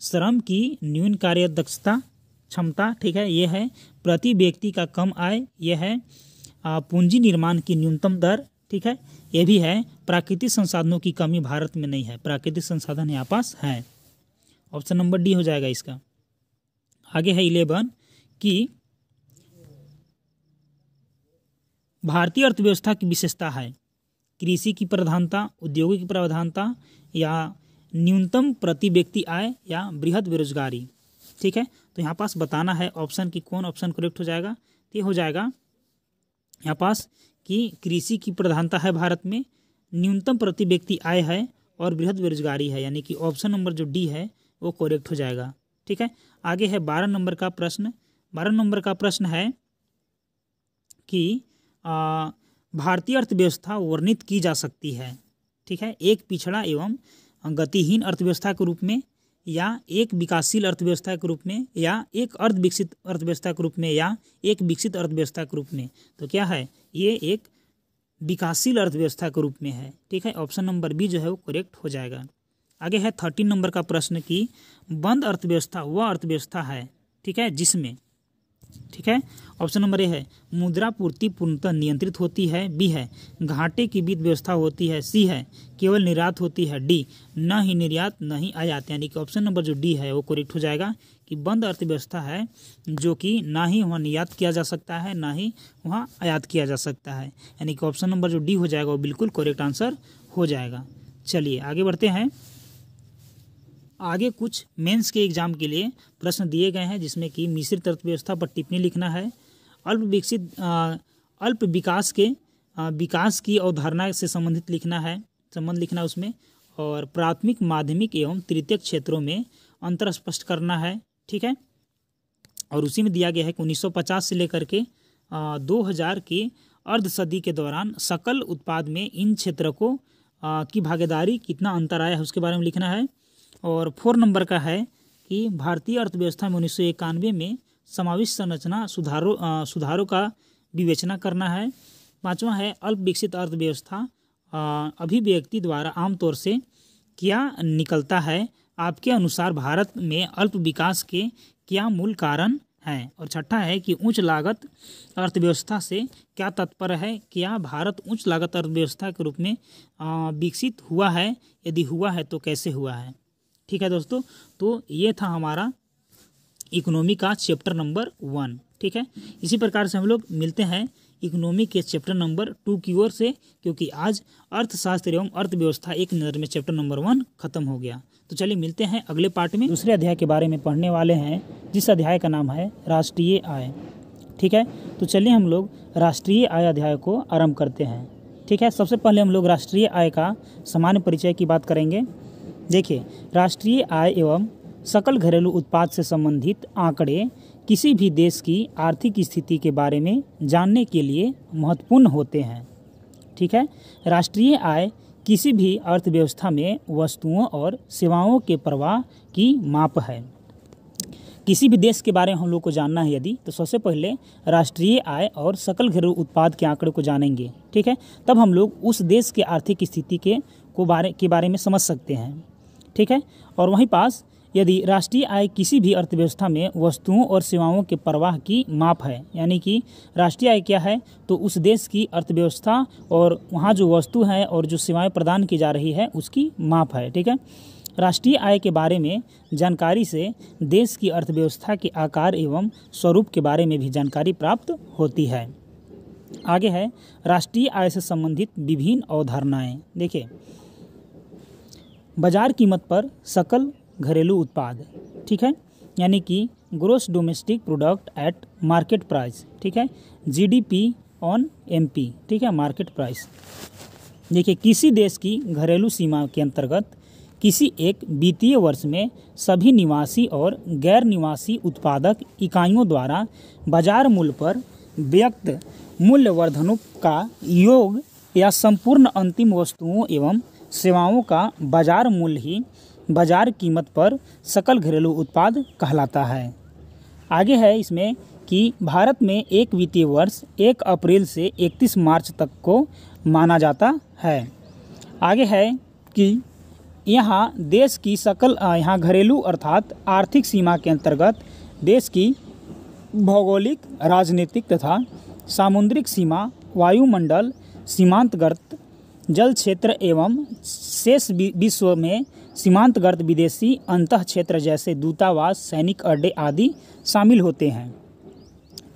श्रम की न्यून कार्य दक्षता क्षमता, ठीक है, ये है। प्रति व्यक्ति का कम आय, ये है। पूंजी निर्माण की न्यूनतम दर, ठीक है, ये भी है। प्राकृतिक संसाधनों की कमी भारत में नहीं है, प्राकृतिक संसाधन यहाँ पास है। ऑप्शन नंबर डी हो जाएगा इसका। आगे है 11 कि भारतीय अर्थव्यवस्था की विशेषता है कृषि की प्रधानता, उद्योगों की प्रधानता, या न्यूनतम प्रति व्यक्ति आय, या बृहद बेरोजगारी, ठीक है। तो यहाँ पास बताना है ऑप्शन की कौन ऑप्शन करेक्ट हो जाएगा। तो ये हो जाएगा यहाँ पास कि कृषि की प्रधानता है भारत में, न्यूनतम प्रति व्यक्ति आय है और बृहद बेरोजगारी है, यानी कि ऑप्शन नंबर जो डी है वो करेक्ट हो जाएगा, ठीक है। आगे है 12 नंबर का प्रश्न। 12 नंबर का प्रश्न है कि भारतीय अर्थव्यवस्था वर्णित की जा सकती है, ठीक है, एक पिछड़ा एवं गतिहीन अर्थव्यवस्था के रूप में, या एक विकासशील अर्थव्यवस्था के रूप में, या एक अर्ध विकसित अर्थव्यवस्था के रूप में, या एक विकसित अर्थव्यवस्था के रूप में। तो क्या है, ये एक विकासशील अर्थव्यवस्था के रूप में है, ठीक है। ऑप्शन नंबर बी जो है वो करेक्ट हो जाएगा। आगे है 13 नंबर का प्रश्न कि बंद अर्थव्यवस्था वह अर्थव्यवस्था है, ठीक है, जिसमें, ठीक है, ऑप्शन नंबर ए है मुद्रा पूर्ति पूर्णतः नियंत्रित होती है, बी है घाटे की वित्त व्यवस्था होती है, सी है केवल निर्यात होती है, डी न ही निर्यात न ही आयात, यानी कि ऑप्शन नंबर जो डी है वो करेक्ट हो जाएगा कि बंद अर्थव्यवस्था है जो कि ना ही वहाँ निर्यात किया जा सकता है ना ही वहाँ आयात किया जा सकता है, यानी कि ऑप्शन नंबर जो डी हो जाएगा वो बिल्कुल करेक्ट आंसर हो जाएगा। चलिए आगे बढ़ते हैं। आगे कुछ मेंस के एग्जाम के लिए प्रश्न दिए गए हैं, जिसमें कि मिश्रित अर्थव्यवस्था पर टिप्पणी लिखना है, अल्प विकास की अवधारणा से संबंधित लिखना है, संबंध लिखना उसमें, और प्राथमिक माध्यमिक एवं तृतीयक क्षेत्रों में अंतर स्पष्ट करना है, ठीक है। और उसी में दिया गया है कि 1950 से लेकर के 2000 की अर्ध सदी के दौरान सकल उत्पाद में इन क्षेत्रों को की भागीदारी कितना अंतर आया है उसके बारे में लिखना है। और 4 नंबर का है कि भारतीय अर्थव्यवस्था में 1991 में समावेशी संरचना सुधारों का विवेचना करना है। 5वां है अल्प विकसित अर्थव्यवस्था अभिव्यक्ति द्वारा आमतौर से क्या निकलता है, आपके अनुसार भारत में अल्प विकास के क्या मूल कारण हैं। और 6ठा है कि उच्च लागत अर्थव्यवस्था से क्या तात्पर्य है, क्या भारत उच्च लागत अर्थव्यवस्था के रूप में विकसित हुआ है, यदि हुआ है तो कैसे हुआ है। ठीक है दोस्तों, तो ये था हमारा इकोनॉमी का चैप्टर नंबर 1। ठीक है, इसी प्रकार से हम लोग मिलते हैं इकोनॉमी के चैप्टर नंबर 2 की ओर से, क्योंकि आज अर्थशास्त्र एवं अर्थव्यवस्था एक नज़र में चैप्टर नंबर 1 खत्म हो गया। तो चलिए मिलते हैं अगले पार्ट में। दूसरे अध्याय के बारे में पढ़ने वाले हैं, जिस अध्याय का नाम है राष्ट्रीय आय। ठीक है, तो चलिए हम लोग राष्ट्रीय आय अध्याय को आरंभ करते हैं। ठीक है, सबसे पहले हम लोग राष्ट्रीय आय का सामान्य परिचय की बात करेंगे। देखिए, राष्ट्रीय आय एवं सकल घरेलू उत्पाद से संबंधित आंकड़े किसी भी देश की आर्थिक स्थिति के बारे में जानने के लिए महत्वपूर्ण होते हैं। ठीक है, राष्ट्रीय आय किसी भी अर्थव्यवस्था में वस्तुओं और सेवाओं के प्रवाह की माप है। किसी भी देश के बारे में हम लोग को जानना है यदि, तो सबसे पहले राष्ट्रीय आय और सकल घरेलू उत्पाद के आंकड़े को जानेंगे। ठीक है, तब हम लोग उस देश के आर्थिक स्थिति के बारे में समझ सकते हैं। ठीक है, और वहीं पास यदि राष्ट्रीय आय किसी भी अर्थव्यवस्था में वस्तुओं और सेवाओं के प्रवाह की माप है, यानी कि राष्ट्रीय आय क्या है, तो उस देश की अर्थव्यवस्था और वहाँ जो वस्तु है और जो सेवाएं प्रदान की जा रही है उसकी माप है। ठीक है, राष्ट्रीय आय के बारे में जानकारी से देश की अर्थव्यवस्था के आकार एवं स्वरूप के बारे में भी जानकारी प्राप्त होती है। आगे है राष्ट्रीय आय से संबंधित विभिन्न अवधारणाएं। देखिए, बाजार कीमत पर सकल घरेलू उत्पाद, ठीक है, यानी कि gross domestic product at market price, ठीक है, जीडीपी ऑन एमपी, ठीक है, मार्केट प्राइस। देखिए, किसी देश की घरेलू सीमा के अंतर्गत किसी एक वित्तीय वर्ष में सभी निवासी और गैर निवासी उत्पादक इकाइयों द्वारा बाजार मूल्य पर व्यक्त मूल्यवर्धनों का योग या संपूर्ण अंतिम वस्तुओं एवं सेवाओं का बाजार मूल्य ही बाजार कीमत पर सकल घरेलू उत्पाद कहलाता है। आगे है इसमें कि भारत में एक वित्तीय वर्ष 1 अप्रैल से 31 मार्च तक को माना जाता है। आगे है कि यहाँ देश की सकल यहाँ घरेलू अर्थात आर्थिक सीमा के अंतर्गत देश की भौगोलिक, राजनीतिक तथा सामुद्रिक सीमा, वायुमंडल, सीमांतगर्त जल क्षेत्र एवं शेष विश्व में सीमांतगर्त विदेशी अंतः क्षेत्र जैसे दूतावास, सैनिक अड्डे आदि शामिल होते हैं,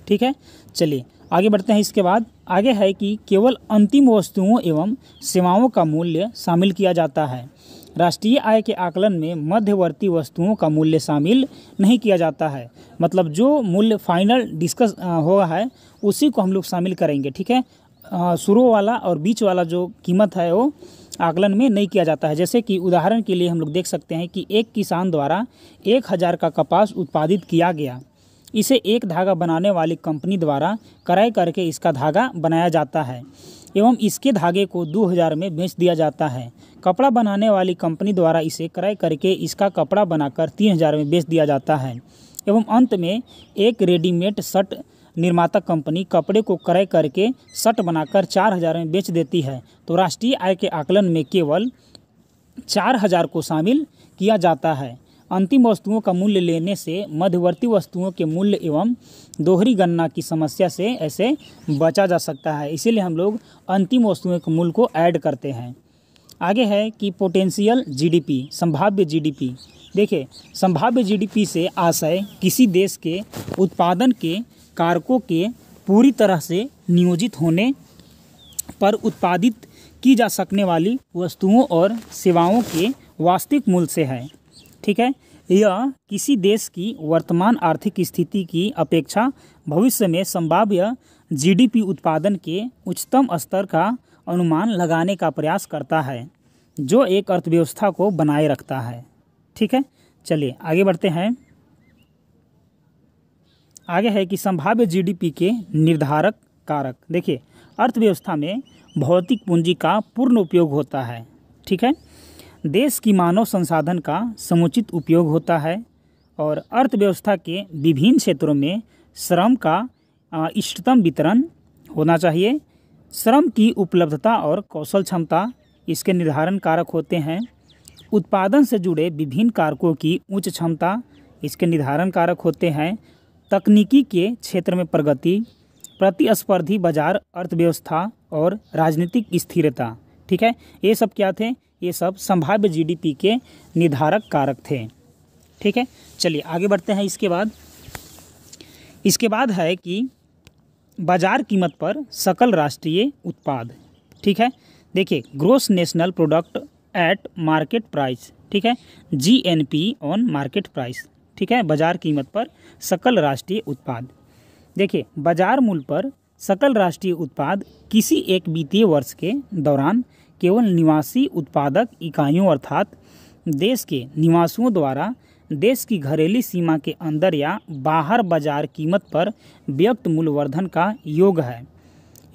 ठीक है। चलिए आगे बढ़ते हैं। इसके बाद आगे है कि केवल अंतिम वस्तुओं एवं सेवाओं का मूल्य शामिल किया जाता है। राष्ट्रीय आय के आकलन में मध्यवर्ती वस्तुओं का मूल्य शामिल नहीं किया जाता है, मतलब जो मूल्य फाइनल डिस्कस हुआ है उसी को हम लोग शामिल करेंगे, ठीक है। शुरू वाला और बीच वाला जो कीमत है वो आकलन में नहीं किया जाता है। जैसे कि उदाहरण के लिए हम लोग देख सकते हैं कि एक किसान द्वारा 1000 का कपास उत्पादित किया गया, इसे एक धागा बनाने वाली कंपनी द्वारा क्रय करके इसका धागा बनाया जाता है एवं इसके धागे को 2000 में बेच दिया जाता है। कपड़ा बनाने वाली कंपनी द्वारा इसे क्रय करके इसका कपड़ा बनाकर 3000 में बेच दिया जाता है एवं अंत में एक रेडीमेड शर्ट निर्माता कंपनी कपड़े को क्रय करके शर्ट बनाकर 4000 में बेच देती है। तो राष्ट्रीय आय के आकलन में केवल 4000 को शामिल किया जाता है। अंतिम वस्तुओं का मूल्य लेने से मध्यवर्ती वस्तुओं के मूल्य एवं दोहरी गणना की समस्या से ऐसे बचा जा सकता है, इसीलिए हम लोग अंतिम वस्तुओं के मूल्य को ऐड करते हैं। आगे है कि पोटेंशियल जीडीपी, संभाव्य जीडीपी। देखिए, संभाव्य जीडीपी से आशय किसी देश के उत्पादन के कारकों के पूरी तरह से नियोजित होने पर उत्पादित की जा सकने वाली वस्तुओं और सेवाओं के वास्तविक मूल्य से है, ठीक है। यह किसी देश की वर्तमान आर्थिक स्थिति की अपेक्षा भविष्य में संभाव्य जीडीपी उत्पादन के उच्चतम स्तर का अनुमान लगाने का प्रयास करता है, जो एक अर्थव्यवस्था को बनाए रखता है, ठीक है। चलिए आगे बढ़ते हैं। आगे है कि संभाव्य जीडीपी के निर्धारक कारक। देखिए, अर्थव्यवस्था में भौतिक पूंजी का पूर्ण उपयोग होता है, ठीक है। देश की मानव संसाधन का समुचित उपयोग होता है और अर्थव्यवस्था के विभिन्न क्षेत्रों में श्रम का इष्टतम वितरण होना चाहिए। श्रम की उपलब्धता और कौशल क्षमता इसके निर्धारण कारक होते हैं। उत्पादन से जुड़े विभिन्न कारकों की उच्च क्षमता इसके निर्धारण कारक होते हैं। तकनीकी के क्षेत्र में प्रगति, प्रतिस्पर्धी बाजार अर्थव्यवस्था और राजनीतिक स्थिरता, ठीक है। ये सब क्या थे? ये सब संभाव्य जीडीपी के निर्धारक कारक थे, ठीक है। चलिए आगे बढ़ते हैं। इसके बाद है कि बाजार कीमत पर सकल राष्ट्रीय उत्पाद, ठीक है। देखिए, gross national product at market price, ठीक है, जीएनपी ऑन मार्केट प्राइस, ठीक है, बाजार कीमत पर सकल राष्ट्रीय उत्पाद। देखिए, बाजार मूल्य पर सकल राष्ट्रीय उत्पाद किसी एक वित्तीय वर्ष के दौरान केवल निवासी उत्पादक इकाइयों अर्थात देश के निवासियों द्वारा देश की घरेलू सीमा के अंदर या बाहर बाजार कीमत पर व्यक्त मूल्यवर्धन का योग है,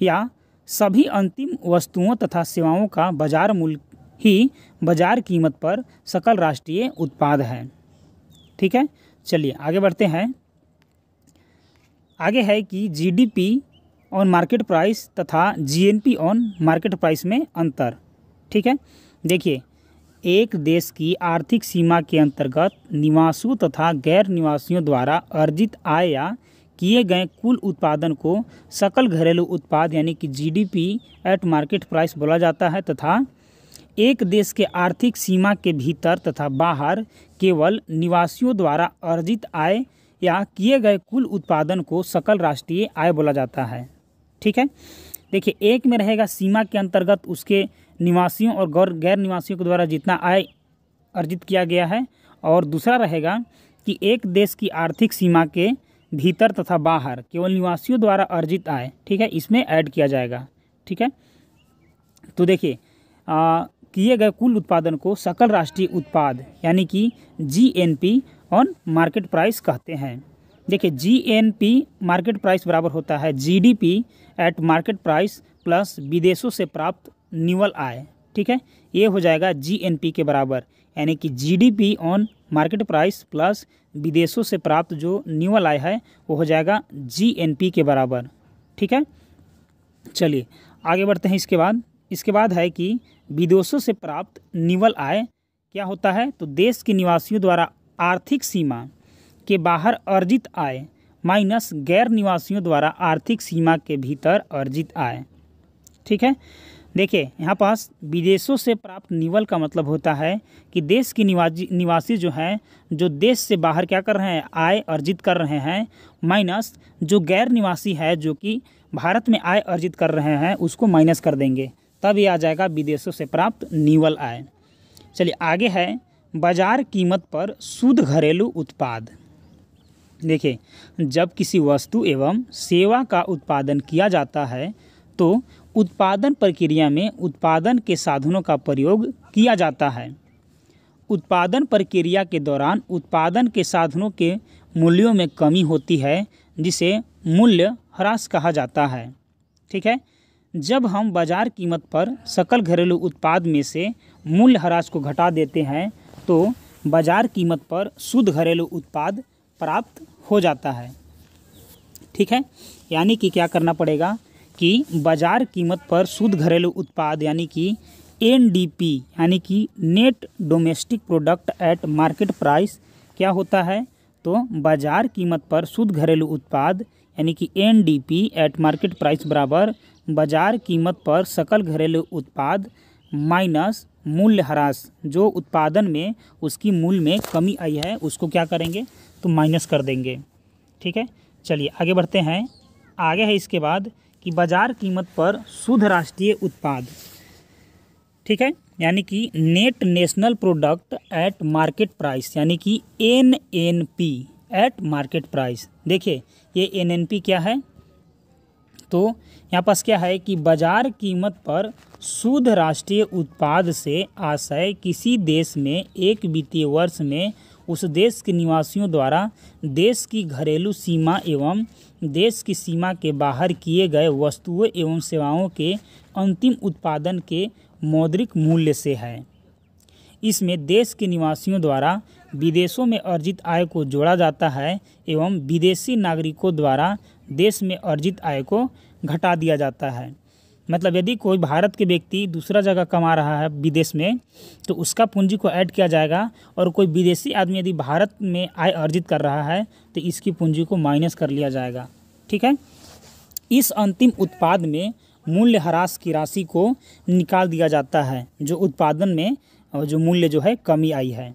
या सभी अंतिम वस्तुओं तथा सेवाओं का बाजार मूल्य ही बाजार कीमत पर सकल राष्ट्रीय उत्पाद है, ठीक है। चलिए आगे बढ़ते हैं। आगे है कि जीडीपी ऑन मार्केट प्राइस तथा जीएनपी ऑन मार्केट प्राइस में अंतर, ठीक है। देखिए, एक देश की आर्थिक सीमा के अंतर्गत निवासियों तथा गैर निवासियों द्वारा अर्जित आय या किए गए कुल उत्पादन को सकल घरेलू उत्पाद यानी कि जीडीपी एट मार्केट प्राइस बोला जाता है, तथा एक देश के आर्थिक सीमा के भीतर तथा बाहर केवल निवासियों द्वारा अर्जित आय या किए गए कुल उत्पादन को सकल राष्ट्रीय आय बोला जाता है, ठीक है। देखिए, एक में रहेगा सीमा के अंतर्गत उसके निवासियों और गैर निवासियों के द्वारा जितना आय अर्जित किया गया है, और दूसरा रहेगा कि एक देश की आर्थिक सीमा के भीतर तथा बाहर केवल निवासियों द्वारा अर्जित आय, ठीक है, इसमें ऐड किया जाएगा। ठीक है, तो देखिए किए गए कुल उत्पादन को सकल राष्ट्रीय उत्पाद यानी कि जीएनपी ऑन मार्केट प्राइस कहते हैं। देखिए जीएनपी मार्केट प्राइस बराबर होता है GDP at market price plus विदेशों से प्राप्त निवल आय। ठीक है, ये हो जाएगा जीएनपी के बराबर, यानी कि GDP on market price plus विदेशों से प्राप्त जो निवल आय है वो हो जाएगा जीएनपी के बराबर। ठीक है, चलिए आगे बढ़ते हैं। इसके बाद है कि विदेशों से प्राप्त निवल आय क्या होता है, तो देश के निवासियों द्वारा आर्थिक सीमा के बाहर अर्जित आय माइनस गैर निवासियों द्वारा आर्थिक सीमा के भीतर अर्जित आय। ठीक है, देखिए यहाँ पास विदेशों से प्राप्त निवल का मतलब होता है कि देश के निवासी जो हैं, जो देश से बाहर क्या कर रहे हैं, आय अर्जित कर रहे हैं, माइनस जो गैर निवासी है जो कि भारत में आय अर्जित कर रहे हैं उसको माइनस कर देंगे, तब ये आ जाएगा विदेशों से प्राप्त निवल आय। चलिए आगे है बाजार कीमत पर शुद्ध घरेलू उत्पाद। देखिए जब किसी वस्तु एवं सेवा का उत्पादन किया जाता है तो उत्पादन प्रक्रिया में उत्पादन के साधनों का प्रयोग किया जाता है। उत्पादन प्रक्रिया के दौरान उत्पादन के साधनों के मूल्यों में कमी होती है जिसे मूल्य ह्रास कहा जाता है। ठीक है, जब हम बाजार कीमत पर सकल घरेलू उत्पाद में से मूल्य ह्रास को घटा देते हैं तो बाजार कीमत पर शुद्ध घरेलू उत्पाद प्राप्त हो जाता है। ठीक है, यानी कि क्या करना पड़ेगा कि बाजार कीमत पर शुद्ध घरेलू उत्पाद यानी कि एनडीपी यानी कि net domestic product at market price क्या होता है, तो बाजार कीमत पर शुद्ध घरेलू उत्पाद यानी कि एनडीपी एट मार्केट प्राइस बराबर बाजार कीमत पर सकल घरेलू उत्पाद माइनस मूल्य ह्रास, जो उत्पादन में उसकी मूल्य में कमी आई है उसको क्या करेंगे, तो माइनस कर देंगे। ठीक है, चलिए आगे बढ़ते हैं। आगे है इसके बाद कि बाजार कीमत पर शुद्ध राष्ट्रीय उत्पाद, ठीक है, यानी कि net national product at market price यानी कि एनएनपी एट मार्केट प्राइस। देखिए ये एनएनपी क्या है, तो यहाँ पास क्या है कि बाजार कीमत पर शुद्ध राष्ट्रीय उत्पाद से आशय किसी देश में एक वित्तीय वर्ष में उस देश के निवासियों द्वारा देश की घरेलू सीमा एवं देश की सीमा के बाहर किए गए वस्तुओं एवं सेवाओं के अंतिम उत्पादन के मौद्रिक मूल्य से है। इसमें देश के निवासियों द्वारा विदेशों में अर्जित आय को जोड़ा जाता है एवं विदेशी नागरिकों द्वारा देश में अर्जित आय को घटा दिया जाता है। मतलब यदि कोई भारत के व्यक्ति दूसरा जगह कमा रहा है विदेश में तो उसका पूंजी को ऐड किया जाएगा, और कोई विदेशी आदमी यदि भारत में आय अर्जित कर रहा है तो इसकी पूंजी को माइनस कर लिया जाएगा। ठीक है, इस अंतिम उत्पाद में मूल्य ह्रास की राशि को निकाल दिया जाता है जो उत्पादन में जो मूल्य जो है कमी आई है।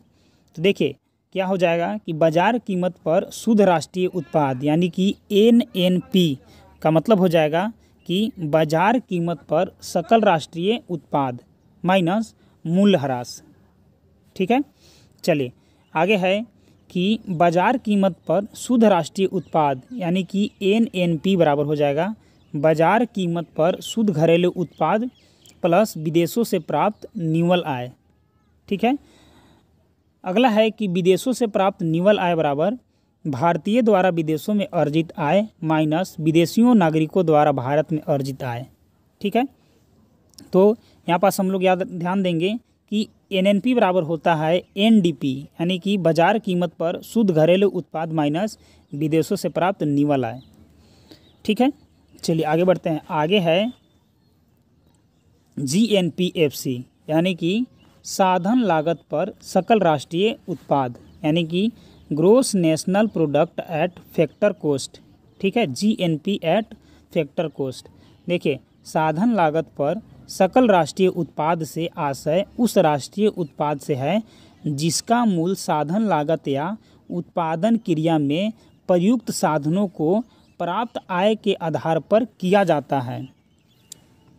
तो देखिए क्या हो जाएगा कि बाजार कीमत पर शुद्ध राष्ट्रीय उत्पाद यानी कि एनएनपी का मतलब हो जाएगा कि बाजार कीमत पर सकल राष्ट्रीय उत्पाद माइनस मूल्य ह्रास। ठीक है, चलिए आगे है कि बाजार कीमत पर शुद्ध राष्ट्रीय उत्पाद यानी कि एनएनपी बराबर हो जाएगा बाजार कीमत पर शुद्ध घरेलू उत्पाद प्लस विदेशों से प्राप्त निवल आय। ठीक है, अगला है कि विदेशों से प्राप्त निवल आय बराबर भारतीय द्वारा विदेशों में अर्जित आय माइनस विदेशियों नागरिकों द्वारा भारत में अर्जित आय। ठीक है, तो यहाँ पास हम लोग ध्यान देंगे कि एनएनपी बराबर होता है एनडीपी यानी कि बाजार कीमत पर शुद्ध घरेलू उत्पाद माइनस विदेशों से प्राप्त निवल आय। ठीक है, चलिए आगे बढ़ते हैं। आगे है जीएनपीएफसी यानी कि साधन लागत पर सकल राष्ट्रीय उत्पाद यानी कि gross national product at factor cost. ठीक है, जीएनपी एट फैक्टर कॉस्ट। देखिए साधन लागत पर सकल राष्ट्रीय उत्पाद से आशय उस राष्ट्रीय उत्पाद से है जिसका मूल साधन लागत या उत्पादन क्रिया में प्रयुक्त साधनों को प्राप्त आय के आधार पर किया जाता है।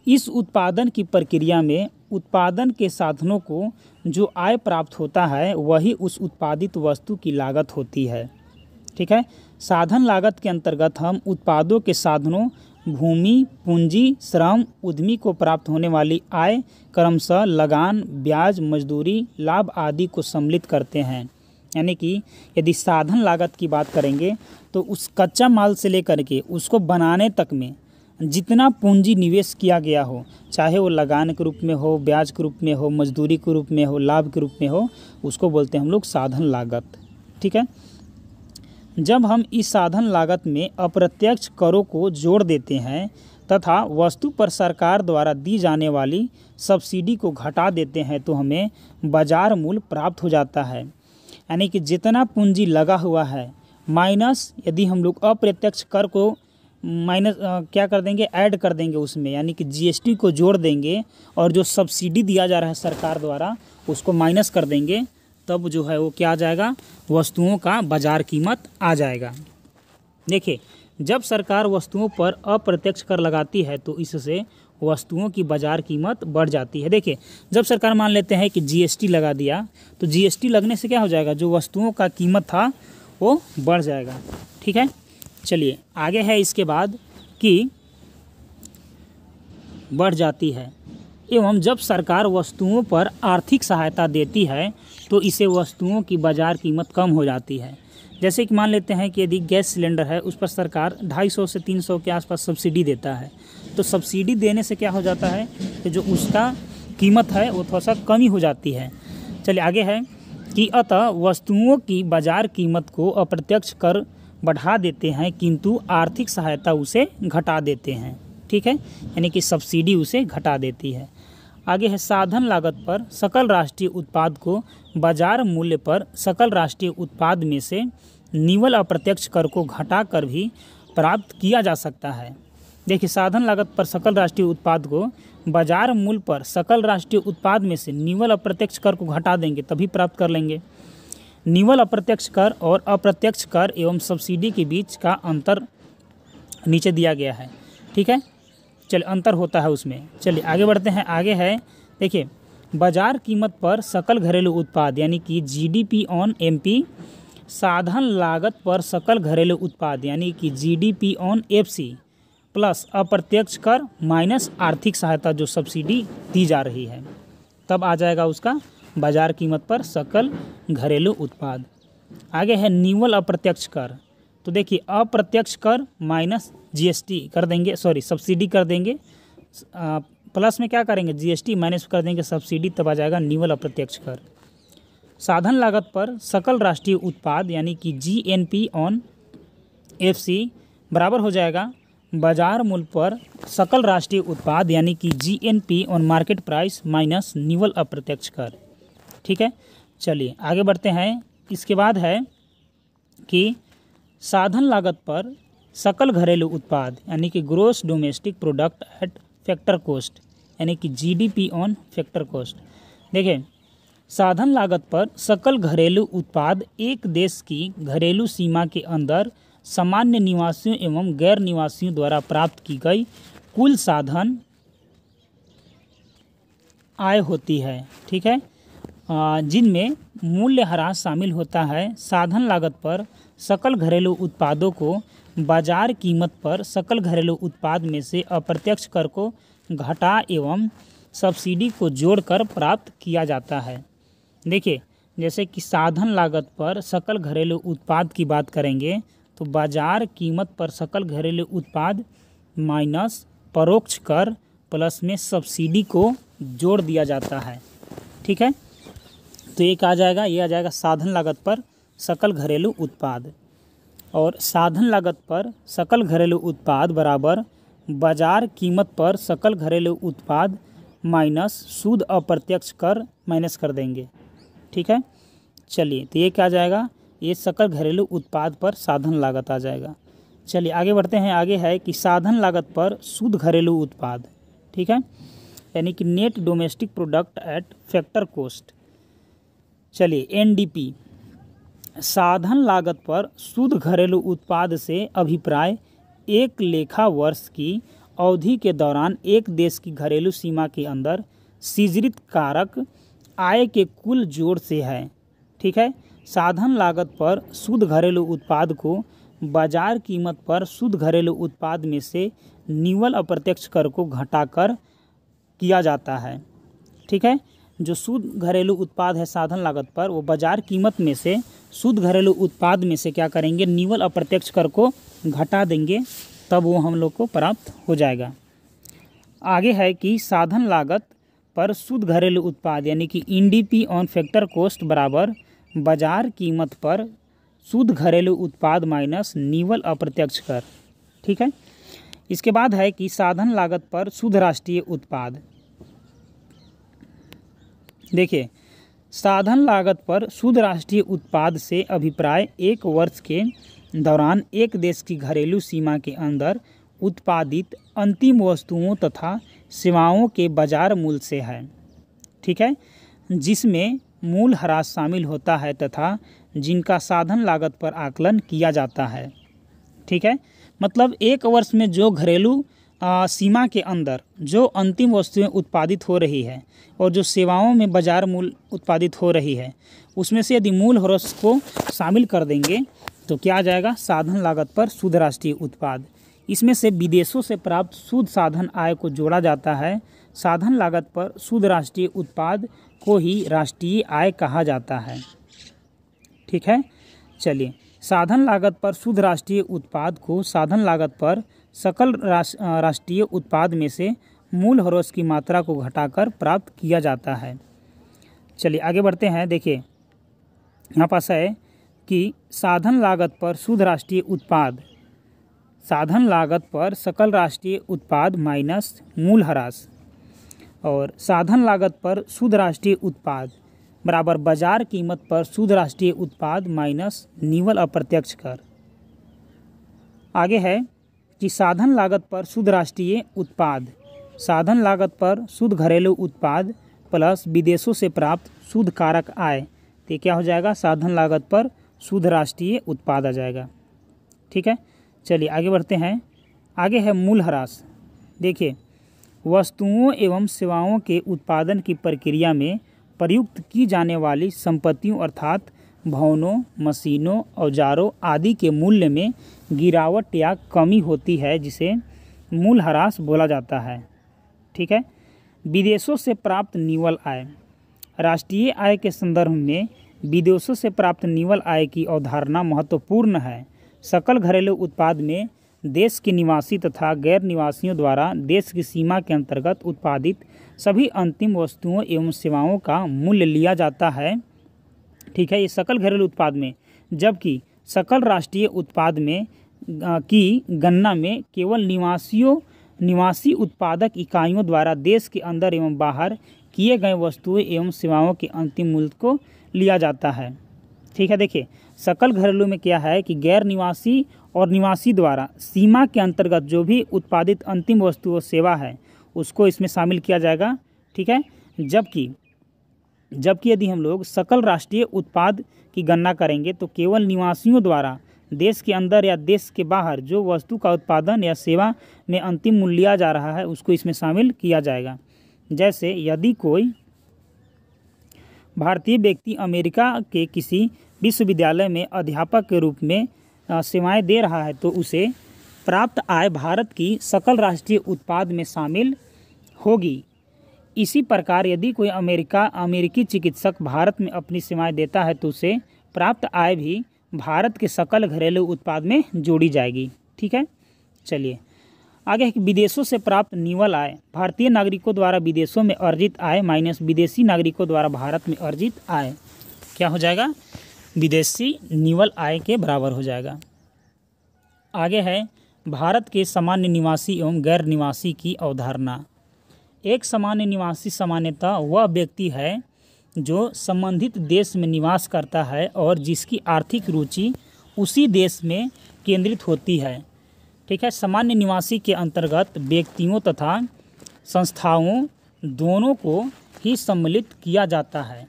इस उत्पादन की प्रक्रिया में उत्पादन के साधनों को जो आय प्राप्त होता है वही उस उत्पादित वस्तु की लागत होती है। ठीक है। साधन लागत के अंतर्गत हम उत्पादों के साधनों, भूमि, पूंजी, श्रम, उद्यमी को प्राप्त होने वाली आय, क्रमशः लगान, ब्याज, मजदूरी, लाभ आदि को सम्मिलित करते हैं। यानी कि यदि साधन लागत की बात करेंगे तो उस कच्चा माल से लेकर के उसको बनाने तक में जितना पूंजी निवेश किया गया हो, चाहे वो लगान के रूप में हो, ब्याज के रूप में हो, मजदूरी के रूप में हो, लाभ के रूप में हो, उसको बोलते हैं हम लोग साधन लागत। ठीक है। जब हम इस साधन लागत में अप्रत्यक्ष करों को जोड़ देते हैं तथा वस्तु पर सरकार द्वारा दी जाने वाली सब्सिडी को घटा देते हैं तो हमें बाजार मूल्य प्राप्त हो जाता है। यानी कि जितना पूंजी लगा हुआ है माइनस यदि हम लोग अप्रत्यक्ष कर को माइनस क्या कर देंगे, ऐड कर देंगे उसमें, यानी कि जीएसटी को जोड़ देंगे और जो सब्सिडी दिया जा रहा है सरकार द्वारा उसको माइनस कर देंगे, तब जो है वो क्या आ जाएगा, वस्तुओं का बाजार कीमत आ जाएगा। देखिए, जब सरकार वस्तुओं पर अप्रत्यक्ष कर लगाती है तो इससे वस्तुओं की बाजार कीमत बढ़ जाती है। देखिए, जब सरकार मान लेते हैं कि जीएसटी लगा दिया तो जीएसटी लगने से क्या हो जाएगा, जो वस्तुओं का कीमत था वो बढ़ जाएगा। ठीक है। चलिए आगे है इसके बाद कि बढ़ जाती है एवं जब सरकार वस्तुओं पर आर्थिक सहायता देती है तो इसे वस्तुओं की बाजार कीमत कम हो जाती है। जैसे कि मान लेते हैं कि यदि गैस सिलेंडर है उस पर सरकार 250 से 300 के आसपास सब्सिडी देता है, तो सब्सिडी देने से क्या हो जाता है कि जो उसका कीमत है वो थोड़ा सा कमी हो जाती है। चलिए आगे है कि अतः वस्तुओं की बाजार कीमत को अप्रत्यक्ष कर बढ़ा देते हैं किंतु आर्थिक सहायता उसे घटा देते हैं। ठीक है, यानी कि सब्सिडी उसे घटा देती है। आगे है साधन लागत पर सकल राष्ट्रीय उत्पाद को बाजार मूल्य पर सकल राष्ट्रीय उत्पाद में से निव्वल अप्रत्यक्ष कर को घटाकर भी प्राप्त किया जा सकता है। देखिए, साधन लागत पर सकल राष्ट्रीय उत्पाद को बाजार मूल्य पर सकल राष्ट्रीय उत्पाद में से निव्वल अप्रत्यक्ष कर को घटा देंगे तभी प्राप्त कर लेंगे। निव्वल अप्रत्यक्ष कर और अप्रत्यक्ष कर एवं सब्सिडी के बीच का अंतर नीचे दिया गया है। ठीक है, चलिए अंतर होता है उसमें। चलिए आगे बढ़ते हैं। आगे है, देखिए, बाजार कीमत पर सकल घरेलू उत्पाद यानी कि जीडीपी ऑन एमपी, साधन लागत पर सकल घरेलू उत्पाद यानी कि जीडीपी ऑन एफसी प्लस अप्रत्यक्ष कर माइनस आर्थिक सहायता जो सब्सिडी दी जा रही है, तब आ जाएगा उसका बाजार कीमत पर सकल घरेलू उत्पाद। आगे है निव्वल अप्रत्यक्ष कर। तो देखिए, अप्रत्यक्ष कर माइनस जीएसटी कर देंगे, सब्सिडी कर देंगे, प्लस में क्या करेंगे, जीएसटी माइनस कर देंगे सब्सिडी, तब आ जाएगा निव्वल अप्रत्यक्ष कर। साधन लागत पर सकल राष्ट्रीय उत्पाद यानी कि जीएनपी ऑन एफसी बराबर हो जाएगा बाजार मूल्य पर सकल राष्ट्रीय उत्पाद यानी कि GNP on market price minus निव्वल अप्रत्यक्ष कर। ठीक है, चलिए आगे बढ़ते हैं। इसके बाद है कि साधन लागत पर सकल घरेलू उत्पाद यानी कि gross domestic product at factor cost यानी कि जीडीपी ऑन फैक्टर कॉस्ट। देखिए, साधन लागत पर सकल घरेलू उत्पाद एक देश की घरेलू सीमा के अंदर सामान्य निवासियों एवं गैर निवासियों द्वारा प्राप्त की गई कुल साधन आय होती है। ठीक है, जिनमें मूल्यह्रास शामिल होता है। साधन लागत पर सकल घरेलू उत्पादों को बाजार कीमत पर सकल घरेलू उत्पाद में से अप्रत्यक्ष कर को घटा एवं सब्सिडी को जोड़कर प्राप्त किया जाता है। देखिए, जैसे कि साधन लागत पर सकल घरेलू उत्पाद की बात करेंगे तो बाजार कीमत पर सकल घरेलू उत्पाद माइनस परोक्ष कर प्लस में सब्सिडी को जोड़ दिया जाता है। ठीक है, तो ये आ जाएगा साधन लागत पर सकल घरेलू उत्पाद, और साधन लागत पर सकल घरेलू उत्पाद बराबर बाजार कीमत पर सकल घरेलू उत्पाद माइनस शुद्ध अप्रत्यक्ष कर माइनस कर देंगे। ठीक है, चलिए तो ये क्या आ जाएगा, ये सकल घरेलू उत्पाद पर साधन लागत आ जाएगा। चलिए आगे बढ़ते हैं। आगे है कि साधन लागत पर शुद्ध घरेलू उत्पाद। ठीक है, यानी कि net domestic product at factor cost. चलिए एनडीपी, साधन लागत पर शुद्ध घरेलू उत्पाद से अभिप्राय एक लेखा वर्ष की अवधि के दौरान एक देश की घरेलू सीमा के अंदर सृजित कारक आय के कुल जोड़ से है। ठीक है। साधन लागत पर शुद्ध घरेलू उत्पाद को बाजार कीमत पर शुद्ध घरेलू उत्पाद में से निव्वल अप्रत्यक्ष कर को घटाकर किया जाता है। ठीक है। जो शुद्ध घरेलू उत्पाद है साधन लागत पर, वो बाजार कीमत में से शुद्ध घरेलू उत्पाद में से क्या करेंगे, निव्वल अप्रत्यक्ष कर को घटा देंगे, तब वो हम लोग को प्राप्त हो जाएगा। आगे है कि साधन लागत पर शुद्ध घरेलू उत्पाद यानी कि NDP ऑन फैक्टर कॉस्ट बराबर बाजार कीमत पर शुद्ध घरेलू उत्पाद माइनस निव्वल अप्रत्यक्ष कर। ठीक है। इसके बाद है कि साधन लागत पर शुद्ध राष्ट्रीय उत्पाद। देखिए, साधन लागत पर शुद्ध राष्ट्रीय उत्पाद से अभिप्राय एक वर्ष के दौरान एक देश की घरेलू सीमा के अंदर उत्पादित अंतिम वस्तुओं तथा सेवाओं के बाजार मूल्य से है। ठीक है। जिसमें मूल ह्रास शामिल होता है तथा जिनका साधन लागत पर आकलन किया जाता है। ठीक है। मतलब एक वर्ष में जो घरेलू सीमा के अंदर जो अंतिम वस्तुएं उत्पादित हो रही है और जो सेवाओं में बाजार मूल्य उत्पादित हो रही है, उसमें से यदि मूल ह्रास को शामिल कर देंगे तो क्या आ जाएगा, साधन लागत पर शुद्ध राष्ट्रीय उत्पाद। इसमें से विदेशों से प्राप्त शुद्ध साधन आय को जोड़ा जाता है। साधन लागत पर शुद्ध राष्ट्रीय उत्पाद को ही राष्ट्रीय आय कहा जाता है। ठीक है। चलिए, साधन लागत पर शुद्ध राष्ट्रीय उत्पाद को साधन लागत पर सकल राष्ट्रीय उत्पाद में से मूल ह्रास की मात्रा को घटाकर प्राप्त किया जाता है। चलिए आगे बढ़ते हैं। देखिए, यहाँ पास है कि साधन लागत पर शुद्ध राष्ट्रीय उत्पाद, साधन लागत पर सकल राष्ट्रीय उत्पाद माइनस मूल ह्रास, और साधन लागत पर शुद्ध राष्ट्रीय उत्पाद बराबर बाजार कीमत पर शुद्ध राष्ट्रीय उत्पाद माइनस निव्वल अप्रत्यक्ष कर। आगे है कि साधन लागत पर शुद्ध राष्ट्रीय उत्पाद, साधन लागत पर शुद्ध घरेलू उत्पाद प्लस विदेशों से प्राप्त शुद्ध कारक आय, तो क्या हो जाएगा, साधन लागत पर शुद्ध राष्ट्रीय उत्पाद आ जाएगा। ठीक है। चलिए आगे बढ़ते हैं। आगे है मूल ह्रास। देखिए, वस्तुओं एवं सेवाओं के उत्पादन की प्रक्रिया में प्रयुक्त की जाने वाली संपत्तियों अर्थात भवनों, मशीनों, औजारों आदि के मूल्य में गिरावट या कमी होती है, जिसे मूल ह्रास बोला जाता है। ठीक है। विदेशों से प्राप्त निव्वल आय, राष्ट्रीय आय के संदर्भ में विदेशों से प्राप्त निव्वल आय की अवधारणा महत्वपूर्ण है। सकल घरेलू उत्पाद में देश के निवासी तथा गैर निवासियों द्वारा देश की सीमा के अंतर्गत उत्पादित सभी अंतिम वस्तुओं एवं सेवाओं का मूल्य लिया जाता है। ठीक है। ये सकल घरेलू उत्पाद में, जबकि सकल राष्ट्रीय उत्पाद में की गणना में केवल निवासी उत्पादक इकाइयों द्वारा देश के अंदर एवं बाहर किए गए वस्तुएं एवं सेवाओं के अंतिम मूल्य को लिया जाता है। ठीक है। देखिए, सकल घरेलू में क्या है कि गैर निवासी और निवासी द्वारा सीमा के अंतर्गत जो भी उत्पादित अंतिम वस्तु और सेवा है उसको इसमें शामिल किया जाएगा। ठीक है। जबकि यदि हम लोग सकल राष्ट्रीय उत्पाद की गणना करेंगे तो केवल निवासियों द्वारा देश के अंदर या देश के बाहर जो वस्तु का उत्पादन या सेवा में अंतिम मूल्य लिया जा रहा है उसको इसमें शामिल किया जाएगा। जैसे यदि कोई भारतीय व्यक्ति अमेरिका के किसी विश्वविद्यालय में अध्यापक के रूप में सेवाएं दे रहा है तो उसे प्राप्त आय भारत की सकल राष्ट्रीय उत्पाद में शामिल होगी। इसी प्रकार यदि कोई अमेरिकी चिकित्सक भारत में अपनी सेवाएं देता है तो उसे प्राप्त आय भी भारत के सकल घरेलू उत्पाद में जोड़ी जाएगी। ठीक है। चलिए आगे है कि विदेशों से प्राप्त निव्वल आय, भारतीय नागरिकों द्वारा विदेशों में अर्जित आय माइनस विदेशी नागरिकों द्वारा भारत में अर्जित आय क्या हो जाएगा, विदेशी निव्वल आय के बराबर हो जाएगा। आगे है भारत के सामान्य निवासी एवं गैर निवासी की अवधारणा। एक सामान्य निवासी सामान्यतः वह व्यक्ति है जो संबंधित देश में निवास करता है और जिसकी आर्थिक रुचि उसी देश में केंद्रित होती है। ठीक है। सामान्य निवासी के अंतर्गत व्यक्तियों तथा संस्थाओं दोनों को ही सम्मिलित किया जाता है।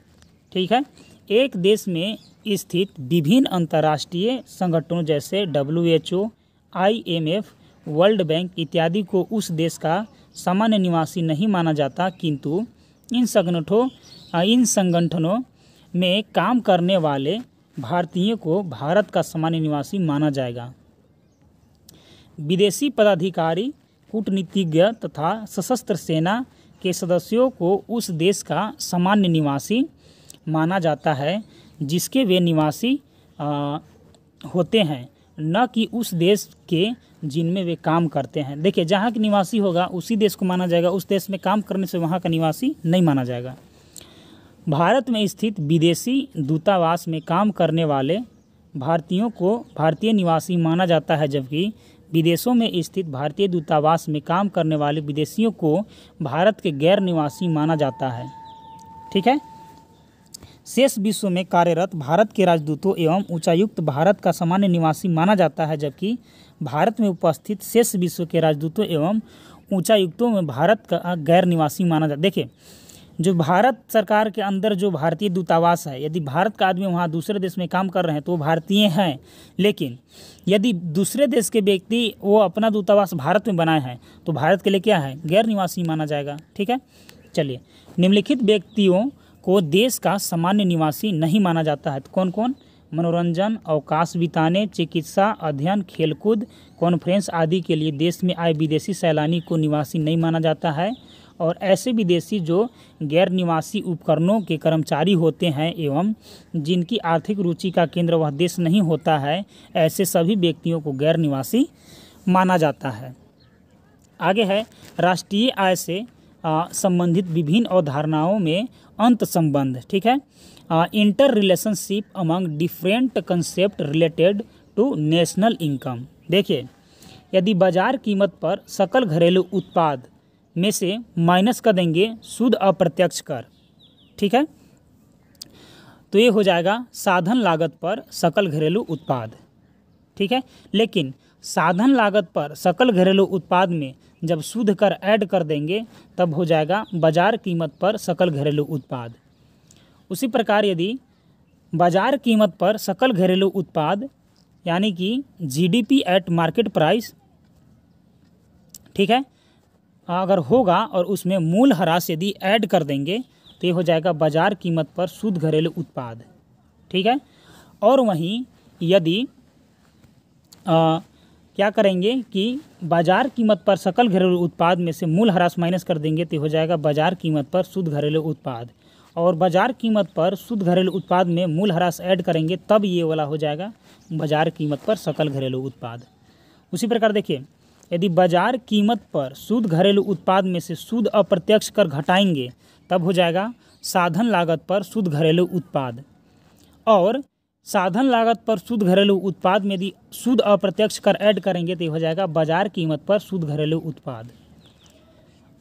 ठीक है। एक देश में स्थित विभिन्न अंतर्राष्ट्रीय संगठनों जैसे WHO, IMF वर्ल्ड बैंक इत्यादि को उस देश का सामान्य निवासी नहीं माना जाता, किंतु इन संगठनों में काम करने वाले भारतीयों को भारत का सामान्य निवासी माना जाएगा। विदेशी पदाधिकारी, कूटनीतिज्ञ तथा सशस्त्र सेना के सदस्यों को उस देश का सामान्य निवासी माना जाता है जिसके वे निवासी होते हैं, न कि उस देश के जिनमें वे काम करते हैं। देखिए, जहाँ के निवासी होगा उसी देश को माना जाएगा, उस देश में काम करने से वहाँ का निवासी नहीं माना जाएगा। भारत में स्थित विदेशी दूतावास में काम करने वाले भारतीयों को भारतीय निवासी माना जाता है, जबकि विदेशों में स्थित भारतीय दूतावास में काम करने वाले विदेशियों को भारत के गैर निवासी माना जाता है। ठीक है। शेष विश्व में कार्यरत भारत के राजदूतों एवं उच्चायुक्त भारत का सामान्य निवासी माना जाता है, जबकि भारत में उपस्थित शेष विश्व के राजदूतों एवं उच्चायुक्तों में भारत का गैर निवासी माना जाता है। देखिए, जो भारत सरकार के अंदर जो भारतीय दूतावास है, यदि भारत का आदमी वहाँ दूसरे देश में काम कर रहे हैं तो वो भारतीय हैं, लेकिन यदि दूसरे देश के व्यक्ति वो अपना दूतावास भारत में बनाए हैं तो भारत के लिए क्या है, गैर निवासी माना जाएगा। ठीक है। चलिए, निम्नलिखित व्यक्तियों को देश का सामान्य निवासी नहीं माना जाता है। तो कौन कौन? मनोरंजन, अवकाश बिताने, चिकित्सा, अध्ययन, खेलकूद, कॉन्फ्रेंस आदि के लिए देश में आए विदेशी सैलानी को निवासी नहीं माना जाता है, और ऐसे विदेशी जो गैर निवासी उपकरणों के कर्मचारी होते हैं एवं जिनकी आर्थिक रुचि का केंद्र वह देश नहीं होता है, ऐसे सभी व्यक्तियों को गैर निवासी माना जाता है। आगे है राष्ट्रीय आय से संबंधित विभिन्न अवधारणाओं में अंत संबंध। ठीक है। Inter relationship among different concept related to national income. देखिए, यदि बाजार कीमत पर सकल घरेलू उत्पाद में से माइनस कर देंगे शुद्ध अप्रत्यक्ष कर, ठीक है, तो ये हो जाएगा साधन लागत पर सकल घरेलू उत्पाद। ठीक है। लेकिन साधन लागत पर सकल घरेलू उत्पाद में जब शुद्ध कर ऐड कर देंगे तब हो जाएगा बाजार कीमत पर सकल घरेलू उत्पाद। उसी प्रकार यदि बाजार कीमत पर सकल घरेलू उत्पाद यानी कि जीडीपी एट मार्केट प्राइस, ठीक है, अगर होगा और उसमें मूल ह्रास यदि ऐड कर देंगे तो ये हो जाएगा बाजार कीमत पर शुद्ध घरेलू उत्पाद। ठीक है। और वहीं यदि क्या करेंगे कि बाजार कीमत पर सकल घरेलू उत्पाद में से मूल ह्रास माइनस कर देंगे तो हो जाएगा बाजार कीमत पर शुद्ध घरेलू उत्पाद, और बाजार कीमत पर शुद्ध घरेलू उत्पाद में मूल ह्रास ऐड करेंगे तब ये वाला हो जाएगा बाजार कीमत पर सकल घरेलू उत्पाद। उसी प्रकार देखिए, यदि बाजार कीमत पर शुद्ध घरेलू उत्पाद में से शुद्ध अप्रत्यक्ष कर घटाएंगे तब हो जाएगा साधन लागत पर शुद्ध घरेलू उत्पाद, और साधन लागत पर शुद्ध घरेलू उत्पाद में यदि शुद्ध अप्रत्यक्ष कर ऐड करेंगे तो हो जाएगा बाजार कीमत पर शुद्ध घरेलू उत्पाद।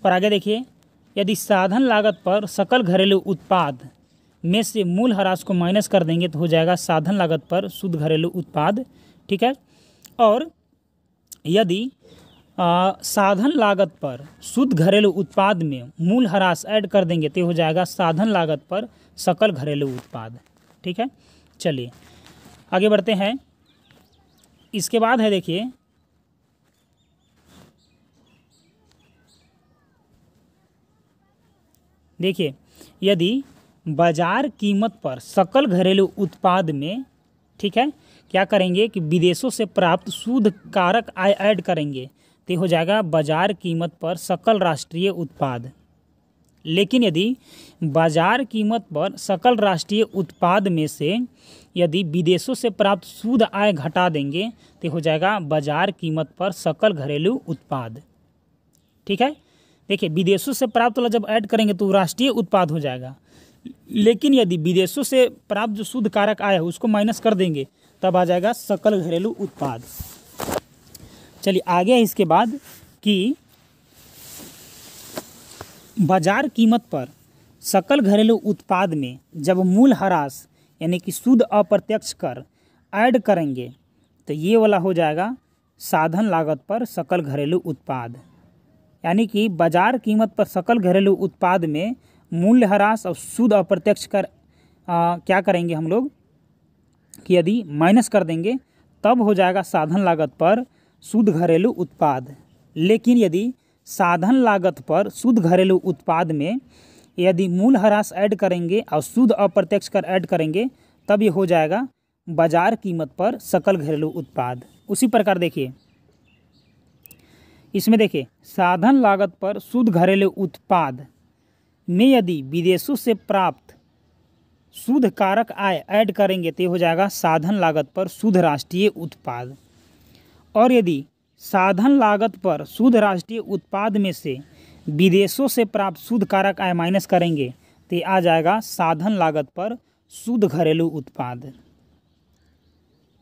और आगे देखिए, यदि साधन लागत पर सकल घरेलू उत्पाद में से मूल ह्रास को माइनस कर देंगे तो हो जाएगा साधन लागत पर शुद्ध घरेलू उत्पाद। ठीक है। और यदि साधन लागत पर शुद्ध घरेलू उत्पाद में मूल ह्रास ऐड कर देंगे तो हो जाएगा साधन लागत पर सकल घरेलू उत्पाद। ठीक है। चलिए आगे बढ़ते हैं। इसके बाद है देखिए यदि बाजार कीमत पर सकल घरेलू उत्पाद में, ठीक है, क्या करेंगे कि विदेशों से प्राप्त शुद्ध कारक आय ऐड करेंगे तो हो जाएगा बाजार कीमत पर सकल राष्ट्रीय उत्पाद। लेकिन यदि बाजार कीमत पर सकल राष्ट्रीय उत्पाद में से यदि विदेशों से प्राप्त शुद्ध आय घटा देंगे तो हो जाएगा बाजार कीमत पर सकल घरेलू उत्पाद। ठीक है। देखिए, विदेशों से प्राप्त वाला जब ऐड करेंगे तो राष्ट्रीय उत्पाद हो जाएगा, लेकिन यदि विदेशों से प्राप्त जो शुद्ध कारक आय है उसको माइनस कर देंगे तब आ जाएगा सकल घरेलू उत्पाद। चलिए आगे है इसके बाद कि बाजार कीमत पर सकल घरेलू उत्पाद में जब मूल ह्रास यानी कि शुद्ध अप्रत्यक्ष कर ऐड करेंगे तो ये वाला हो जाएगा साधन लागत पर सकल घरेलू उत्पाद। यानी कि बाजार कीमत पर सकल घरेलू उत्पाद में मूल्य ह्रास और शुद्ध अप्रत्यक्ष कर क्या करेंगे हम लोग कि यदि माइनस कर देंगे तब हो जाएगा साधन लागत पर शुद्ध घरेलू उत्पाद। लेकिन यदि साधन लागत पर शुद्ध घरेलू उत्पाद में यदि मूल्यह्रास ऐड करेंगे और शुद्ध अप्रत्यक्ष कर ऐड करेंगे तब ये हो जाएगा बाजार कीमत पर सकल घरेलू उत्पाद। उसी प्रकार देखिए इसमें देखिए साधन लागत पर शुद्ध घरेलू उत्पाद में यदि विदेशों से प्राप्त शुद्ध कारक आय ऐड करेंगे तो हो जाएगा साधन लागत पर शुद्ध राष्ट्रीय उत्पाद। और यदि साधन लागत पर शुद्ध राष्ट्रीय उत्पाद में से विदेशों से प्राप्त शुद्ध कारक आय माइनस करेंगे तो आ जाएगा साधन लागत पर शुद्ध घरेलू उत्पाद।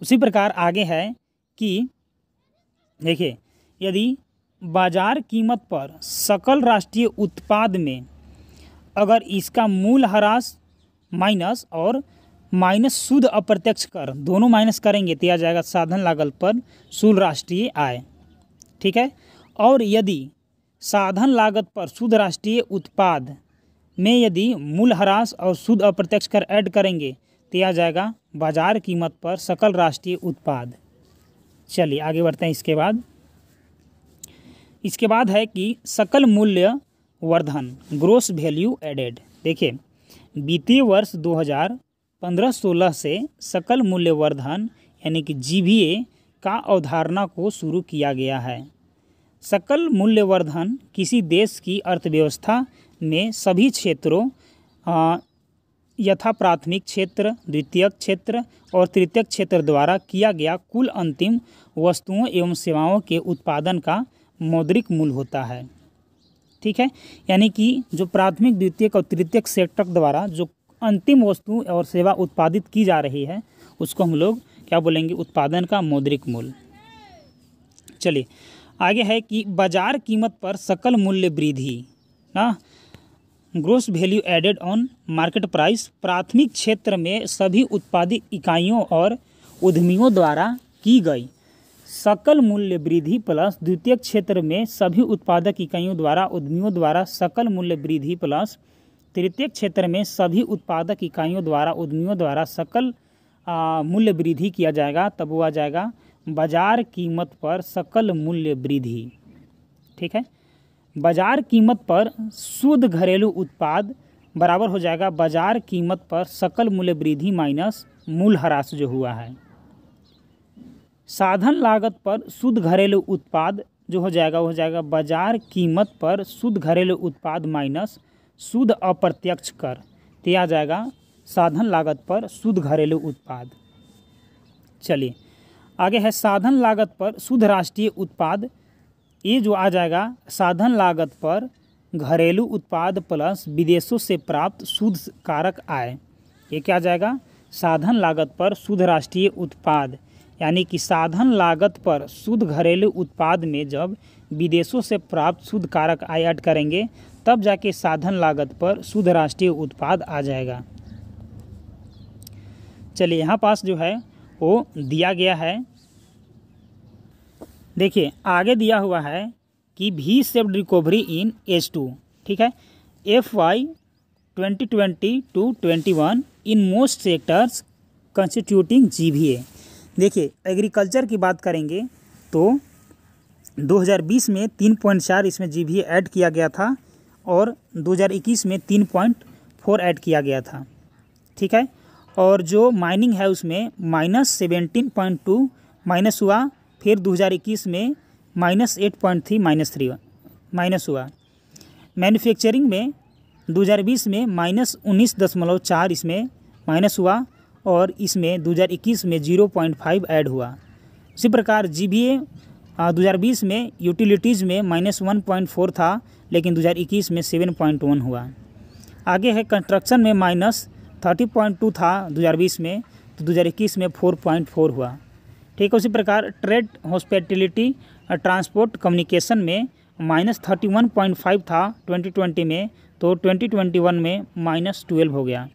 उसी प्रकार आगे है कि देखिए यदि बाजार कीमत पर सकल राष्ट्रीय उत्पाद में अगर इसका मूल्यह्रास माइनस और माइनस शुद्ध अप्रत्यक्ष कर दोनों माइनस करेंगे तो आ जाएगा साधन लागत पर शुद्ध राष्ट्रीय आय। ठीक है। और यदि साधन लागत पर शुद्ध राष्ट्रीय उत्पाद में यदि मूल्यह्रास और शुद्ध अप्रत्यक्ष कर ऐड करेंगे तो आ जाएगा बाजार कीमत पर सकल राष्ट्रीय उत्पाद। चलिए आगे बढ़ते हैं। इसके बाद है कि सकल मूल्य वर्धन ग्रोस वैल्यू एडेड। देखिए वित्तीय वर्ष 2015-16 से सकल मूल्य वर्धन यानी कि जीवीए का अवधारणा को शुरू किया गया है। सकल मूल्य वर्धन किसी देश की अर्थव्यवस्था में सभी क्षेत्रों यथा प्राथमिक क्षेत्र, द्वितीयक क्षेत्र और तृतीयक क्षेत्र द्वारा किया गया कुल अंतिम वस्तुओं एवं सेवाओं के उत्पादन का मौद्रिक मूल्य होता है। ठीक है। यानी कि जो प्राथमिक, द्वितीयक और तृतीयक सेक्टर द्वारा जो अंतिम वस्तु और सेवा उत्पादित की जा रही है उसको हम लोग क्या बोलेंगे, उत्पादन का मौद्रिक मूल्य। चलिए आगे है कि बाजार कीमत पर सकल मूल्य वृद्धि ना gross value added on market price प्राथमिक क्षेत्र में सभी उत्पादित इकाइयों और उद्यमियों द्वारा की गई सकल मूल्य वृद्धि प्लस द्वितीय क्षेत्र में सभी उत्पादक इकाइयों द्वारा उद्यमियों द्वारा सकल मूल्य वृद्धि प्लस तृतीय क्षेत्र में सभी उत्पादक इकाइयों द्वारा उद्यमियों द्वारा सकल मूल्य वृद्धि किया जाएगा, तब वो आ जाएगा बाजार कीमत पर सकल मूल्य वृद्धि। ठीक है। बाजार कीमत पर शुद्ध घरेलू उत्पाद बराबर हो जाएगा बाजार कीमत पर सकल मूल्य वृद्धि माइनस मूल्यह्रास जो हुआ है। साधन लागत पर शुद्ध घरेलू उत्पाद जो हो जाएगा वो हो जाएगा बाजार कीमत पर शुद्ध घरेलू उत्पाद माइनस शुद्ध अप्रत्यक्ष कर, तो आ जाएगा साधन लागत पर शुद्ध घरेलू उत्पाद। चलिए आगे है साधन लागत पर शुद्ध राष्ट्रीय उत्पाद। ये जो आ जाएगा साधन लागत पर घरेलू उत्पाद प्लस विदेशों से प्राप्त शुद्ध कारक आय, ये क्या आ जाएगा साधन लागत पर शुद्ध राष्ट्रीय उत्पाद। यानी कि साधन लागत पर शुद्ध घरेलू उत्पाद में जब विदेशों से प्राप्त शुद्ध कारक आय ऐड करेंगे तब जाके साधन लागत पर शुद्ध राष्ट्रीय उत्पाद आ जाएगा। चलिए यहाँ पास जो है वो दिया गया है, देखिए आगे दिया हुआ है कि V shaped recovery in H2। ठीक है। FY 2020-21 in most sectors constituting GVA। देखिए एग्रीकल्चर की बात करेंगे तो 2020 में 3.4 इसमें GVA ऐड किया गया था और 2021 में 3.4 ऐड किया गया था। ठीक है। और जो माइनिंग है उसमें -17.2 माइनस हुआ, फिर 2021 में -8.3 माइनस हुआ। मैन्युफैक्चरिंग में 2020 में -19.4 इसमें माइनस हुआ और इसमें 2021 में 0.5 ऐड हुआ। इसी प्रकार GVA 2020 में यूटिलिटीज़ में -1.4 था लेकिन 2021 में 7.1 हुआ। आगे है कंस्ट्रक्शन में -30.2 था 2020 में, तो 2021 में 4.4 हुआ। ठीक है। उसी प्रकार ट्रेड, हॉस्पिटैलिटी, ट्रांसपोर्ट, कम्युनिकेशन में -31.5 था 2020 में, तो 2021 में -12 हो गया।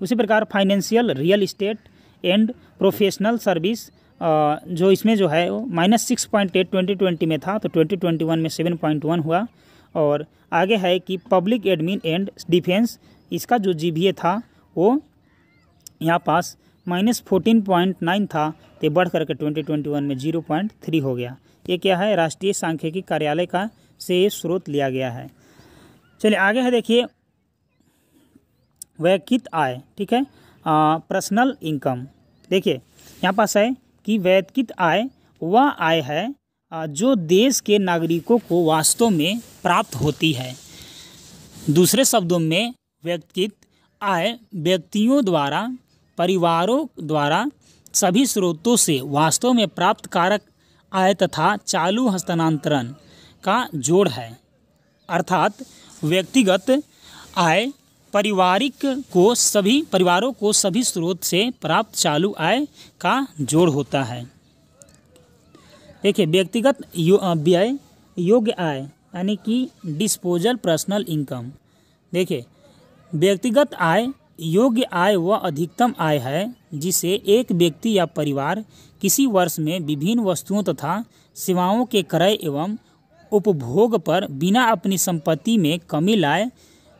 उसी प्रकार financial, real estate and professional service जो इसमें जो है वो -6.8 2020 में था, तो 2021 में 7.1 हुआ। और आगे है कि पब्लिक एडमिन एंड डिफेंस, इसका जो GVA था वो यहाँ पास -14.9 था, तो बढ़ करके 2021 में 0.3 हो गया। ये क्या है, राष्ट्रीय सांख्यिकी कार्यालय का से ये स्रोत लिया गया है। चलिए आगे है, देखिए वैयक्तिक आय, ठीक है, पर्सनल इनकम। देखिए यहाँ पास है कि वैयक्तिक आय वह आय है जो देश के नागरिकों को वास्तव में प्राप्त होती है। दूसरे शब्दों में व्यक्तिगत आय व्यक्तियों द्वारा, परिवारों द्वारा सभी स्रोतों से वास्तव में प्राप्त कारक आय तथा चालू हस्तांतरण का जोड़ है। अर्थात व्यक्तिगत आय परिवारों को सभी स्रोत से प्राप्त चालू आय का जोड़ होता है। देखिए व्यक्तिगत व्यय योग्य आय यानी कि डिस्पोजल पर्सनल इनकम। देखिए व्यक्तिगत आय योग्य आय वह अधिकतम आय है जिसे एक व्यक्ति या परिवार किसी वर्ष में विभिन्न वस्तुओं तथा सेवाओं के क्रय एवं उपभोग पर बिना अपनी संपत्ति में कमी लाए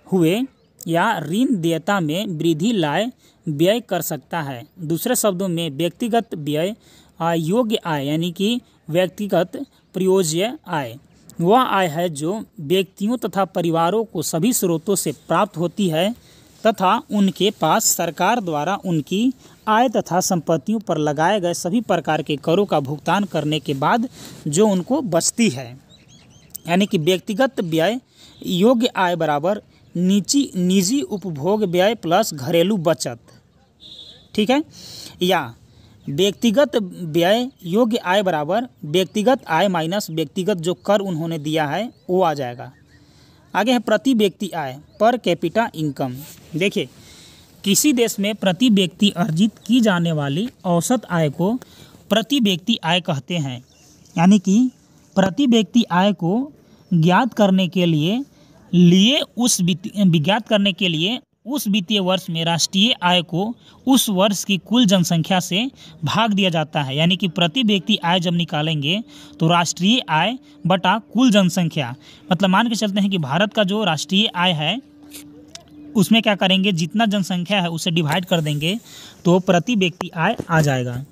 हुए या ऋण देयता में वृद्धि लाए व्यय कर सकता है। दूसरे शब्दों में व्यक्तिगत व्यय योग्य आय यानी कि व्यक्तिगत प्रयोज्य आय वह आय है जो व्यक्तियों तथा परिवारों को सभी स्रोतों से प्राप्त होती है तथा उनके पास सरकार द्वारा उनकी आय तथा संपत्तियों पर लगाए गए सभी प्रकार के करों का भुगतान करने के बाद जो उनको बचती है। यानी कि व्यक्तिगत व्यय योग्य आय बराबर निजी उपभोग व्यय प्लस घरेलू बचत, ठीक है, या व्यक्तिगत व्यय योग्य आय बराबर व्यक्तिगत आय माइनस व्यक्तिगत जो कर उन्होंने दिया है वो आ जाएगा। आगे है प्रति व्यक्ति आय, पर कैपिटा इनकम। देखिए किसी देश में प्रति व्यक्ति अर्जित की जाने वाली औसत आय को प्रति व्यक्ति आय कहते हैं। यानी कि प्रति व्यक्ति आय को ज्ञात करने के लिए उस वित्तीय वर्ष में राष्ट्रीय आय को उस वर्ष की कुल जनसंख्या से भाग दिया जाता है। यानी कि प्रति व्यक्ति आय जब निकालेंगे तो राष्ट्रीय आय बटा कुल जनसंख्या, मतलब मान के चलते हैं कि भारत का जो राष्ट्रीय आय है उसमें क्या करेंगे, जितना जनसंख्या है उसे डिवाइड कर देंगे तो प्रति व्यक्ति आय आ जाएगा।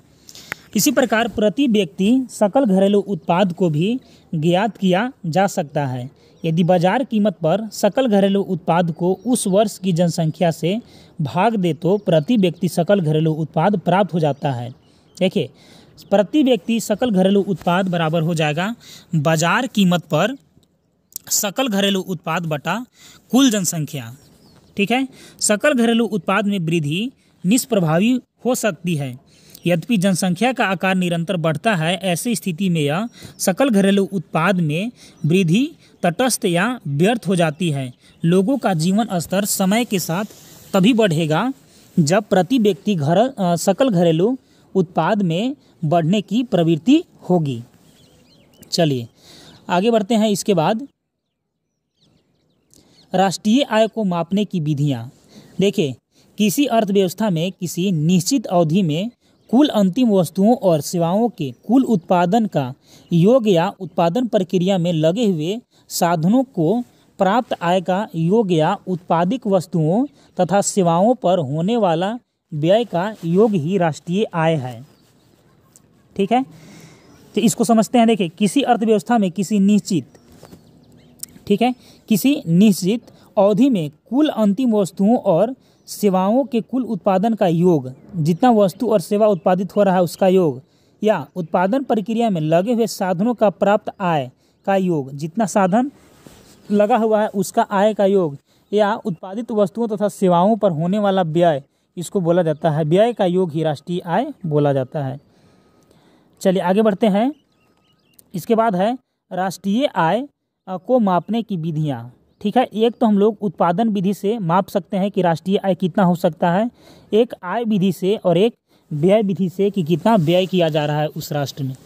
इसी प्रकार प्रति व्यक्ति सकल घरेलू उत्पाद को भी ज्ञात किया जा सकता है। यदि बाजार कीमत पर सकल घरेलू उत्पाद को उस वर्ष की जनसंख्या से भाग दे तो प्रति व्यक्ति सकल घरेलू उत्पाद प्राप्त हो जाता है। देखिए प्रति व्यक्ति सकल घरेलू उत्पाद बराबर हो जाएगा बाजार कीमत पर सकल घरेलू उत्पाद बटा कुल जनसंख्या, ठीक है। सकल घरेलू उत्पाद में वृद्धि निष्प्रभावी हो सकती है। यद्यपि जनसंख्या का आकार निरंतर बढ़ता है, ऐसी स्थिति में यह सकल घरेलू उत्पाद में वृद्धि तटस्थ या व्यर्थ हो जाती है। लोगों का जीवन स्तर समय के साथ तभी बढ़ेगा जब प्रति व्यक्ति सकल घरेलू उत्पाद में बढ़ने की प्रवृत्ति होगी। चलिए आगे बढ़ते हैं। इसके बाद राष्ट्रीय आय को मापने की विधियाँ। देखिए किसी अर्थव्यवस्था में किसी निश्चित अवधि में कुल अंतिम वस्तुओं और सेवाओं के कुल उत्पादन का योग या उत्पादन प्रक्रिया में लगे हुए साधनों को प्राप्त आय का योग या उत्पादित वस्तुओं तथा सेवाओं पर होने वाला व्यय का योग ही राष्ट्रीय आय है, ठीक है। तो इसको समझते हैं। देखिए किसी अर्थव्यवस्था में किसी निश्चित अवधि में कुल अंतिम वस्तुओं और सेवाओं के कुल उत्पादन का योग, जितना वस्तु और सेवा उत्पादित हो रहा है उसका योग, या उत्पादन प्रक्रिया में लगे हुए साधनों का प्राप्त आय का योग, जितना साधन लगा हुआ है उसका आय का योग, या उत्पादित वस्तुओं तथा सेवाओं पर होने वाला व्यय, इसको बोला जाता है व्यय का योग ही राष्ट्रीय आय बोला जाता है। चलिए आगे बढ़ते हैं। इसके बाद है राष्ट्रीय आय को मापने की विधियाँ, ठीक है। एक तो हम लोग उत्पादन विधि से माप सकते हैं कि राष्ट्रीय आय कितना हो सकता है, एक आय विधि से और एक व्यय विधि से कि कितना व्यय किया जा रहा है उस राष्ट्र में।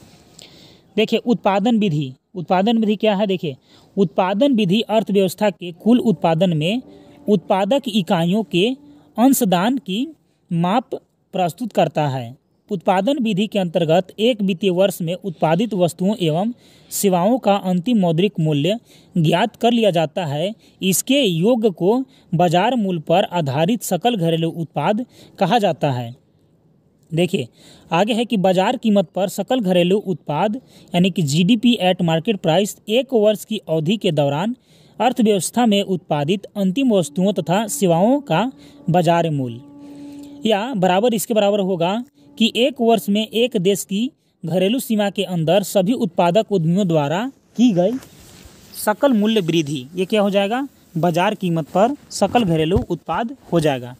देखिए उत्पादन विधि क्या है। देखिए उत्पादन विधि अर्थव्यवस्था के कुल उत्पादन में उत्पादक इकाइयों के अंशदान की माप प्रस्तुत करता है। उत्पादन विधि के अंतर्गत एक वित्तीय वर्ष में उत्पादित वस्तुओं एवं सेवाओं का अंतिम मौद्रिक मूल्य ज्ञात कर लिया जाता है। इसके योग को बाजार मूल्य पर आधारित सकल घरेलू उत्पाद कहा जाता है। देखिए आगे है कि बाजार कीमत पर सकल घरेलू उत्पाद यानी कि जीडीपी एट मार्केट प्राइस एक वर्ष की अवधि के दौरान अर्थव्यवस्था में उत्पादित अंतिम वस्तुओं तथा सेवाओं का बाजार मूल्य, या बराबर इसके बराबर होगा कि एक वर्ष में एक देश की घरेलू सीमा के अंदर सभी उत्पादक उद्यमियों द्वारा की गई सकल मूल्य वृद्धि। ये क्या हो जाएगा? बाजार कीमत पर सकल घरेलू उत्पाद हो जाएगा।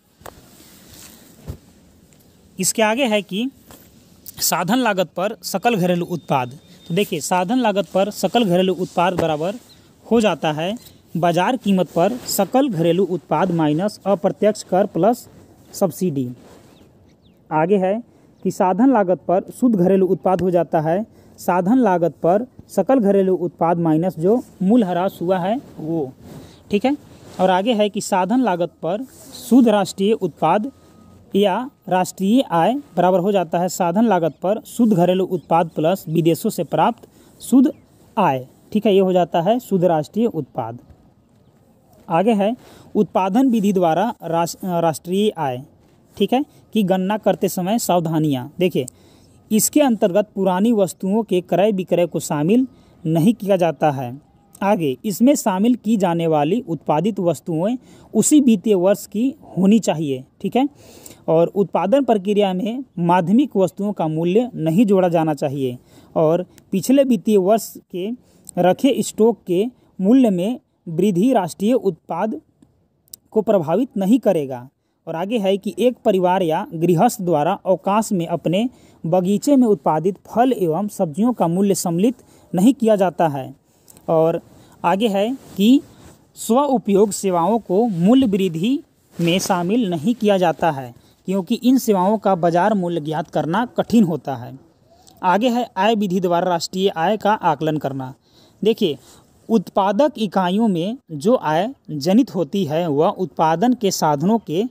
इसके आगे है कि साधन लागत पर सकल घरेलू उत्पाद। तो देखिए साधन लागत पर सकल घरेलू उत्पाद बराबर हो जाता है बाजार कीमत पर सकल घरेलू उत्पाद माइनस अप्रत्यक्ष कर प्लस सब्सिडी। आगे है कि साधन लागत पर शुद्ध घरेलू उत्पाद हो जाता है साधन लागत पर सकल घरेलू उत्पाद माइनस जो मूल ह्रास हुआ है वो, ठीक है। और आगे है कि साधन लागत पर शुद्ध राष्ट्रीय उत्पाद या राष्ट्रीय आय बराबर हो जाता है साधन लागत पर शुद्ध घरेलू उत्पाद प्लस विदेशों से प्राप्त शुद्ध आय, ठीक है। ये हो जाता है शुद्ध राष्ट्रीय उत्पाद। आगे है उत्पादन विधि द्वारा राष्ट्रीय आय, ठीक है, की गणना करते समय सावधानियाँ। देखिए इसके अंतर्गत पुरानी वस्तुओं के क्रय विक्रय को शामिल नहीं किया जाता है। आगे इसमें शामिल की जाने वाली उत्पादित वस्तुएं उसी वित्तीय वर्ष की होनी चाहिए, ठीक है। और उत्पादन प्रक्रिया में माध्यमिक वस्तुओं का मूल्य नहीं जोड़ा जाना चाहिए और पिछले वित्तीय वर्ष के रखे स्टॉक के मूल्य में वृद्धि राष्ट्रीय उत्पाद को प्रभावित नहीं करेगा। और आगे है कि एक परिवार या गृहस्थ द्वारा अवकाश में अपने बगीचे में उत्पादित फल एवं सब्जियों का मूल्य सम्मिलित नहीं किया जाता है। और आगे है कि स्व उपयोग सेवाओं को मूल्य वृद्धि में शामिल नहीं किया जाता है क्योंकि इन सेवाओं का बाजार मूल्य ज्ञात करना कठिन होता है। आगे है आय विधि द्वारा राष्ट्रीय आय का आकलन करना। देखिए उत्पादक इकाइयों में जो आय जनित होती है वह उत्पादन के साधनों के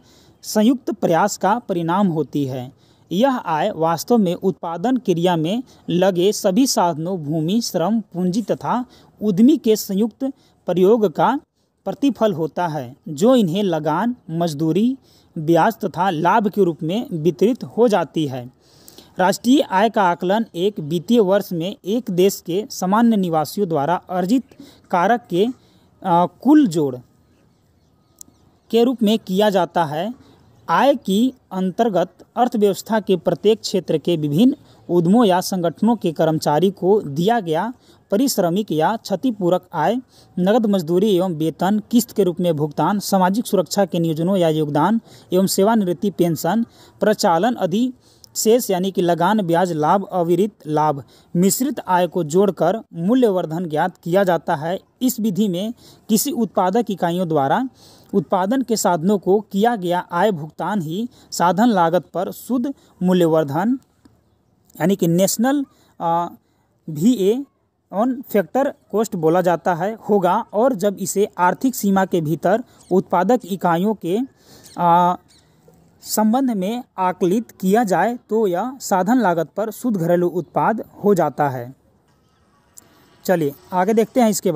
संयुक्त प्रयास का परिणाम होती है। यह आय वास्तव में उत्पादन क्रिया में लगे सभी साधनों, भूमि, श्रम, पूंजी तथा उद्यमी के संयुक्त प्रयोग का प्रतिफल होता है जो इन्हें लगान, मजदूरी, ब्याज तथा लाभ के रूप में वितरित हो जाती है। राष्ट्रीय आय का आकलन एक वित्तीय वर्ष में एक देश के सामान्य निवासियों द्वारा अर्जित कारक के कुल जोड़ के रूप में किया जाता है। आय की अंतर्गत अर्थव्यवस्था के प्रत्येक क्षेत्र के विभिन्न उद्यमों या संगठनों के कर्मचारी को दिया गया पारिश्रमिक या क्षतिपूरक आय, नगद मजदूरी एवं वेतन, किस्त के रूप में भुगतान, सामाजिक सुरक्षा के नियोजनों या योगदान एवं सेवानिवृत्ति पेंशन, प्रचालन अधिशेष यानी कि लगान, ब्याज, लाभ, अविरत लाभ, मिश्रित आय को जोड़कर मूल्यवर्धन ज्ञात किया जाता है। इस विधि में किसी उत्पादक इकाइयों द्वारा उत्पादन के साधनों को किया गया आय भुगतान ही साधन लागत पर शुद्ध मूल्यवर्धन यानी कि national VA on factor cost बोला जाता है होगा। और जब इसे आर्थिक सीमा के भीतर उत्पादक इकाइयों के संबंध में आकलित किया जाए तो यह साधन लागत पर शुद्ध घरेलू उत्पाद हो जाता है। चलिए आगे देखते हैं। इसके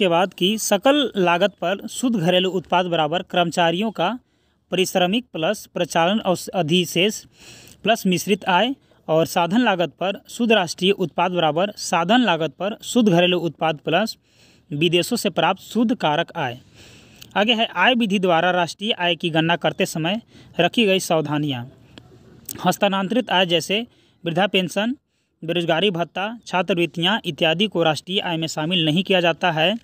बाद कि सकल लागत पर शुद्ध घरेलू उत्पाद बराबर कर्मचारियों का पारिश्रमिक प्लस प्रचालन अधिशेष प्लस मिश्रित आय, और साधन लागत पर शुद्ध राष्ट्रीय उत्पाद बराबर साधन लागत पर शुद्ध घरेलू उत्पाद प्लस विदेशों से प्राप्त शुद्ध कारक आय। आगे है आय विधि द्वारा राष्ट्रीय आय की गणना करते समय रखी गई सावधानियाँ। हस्तांतरित आय जैसे वृद्धा पेंशन, बेरोजगारी भत्ता, छात्रवृत्तियाँ इत्यादि को राष्ट्रीय आय में शामिल नहीं किया जाता है।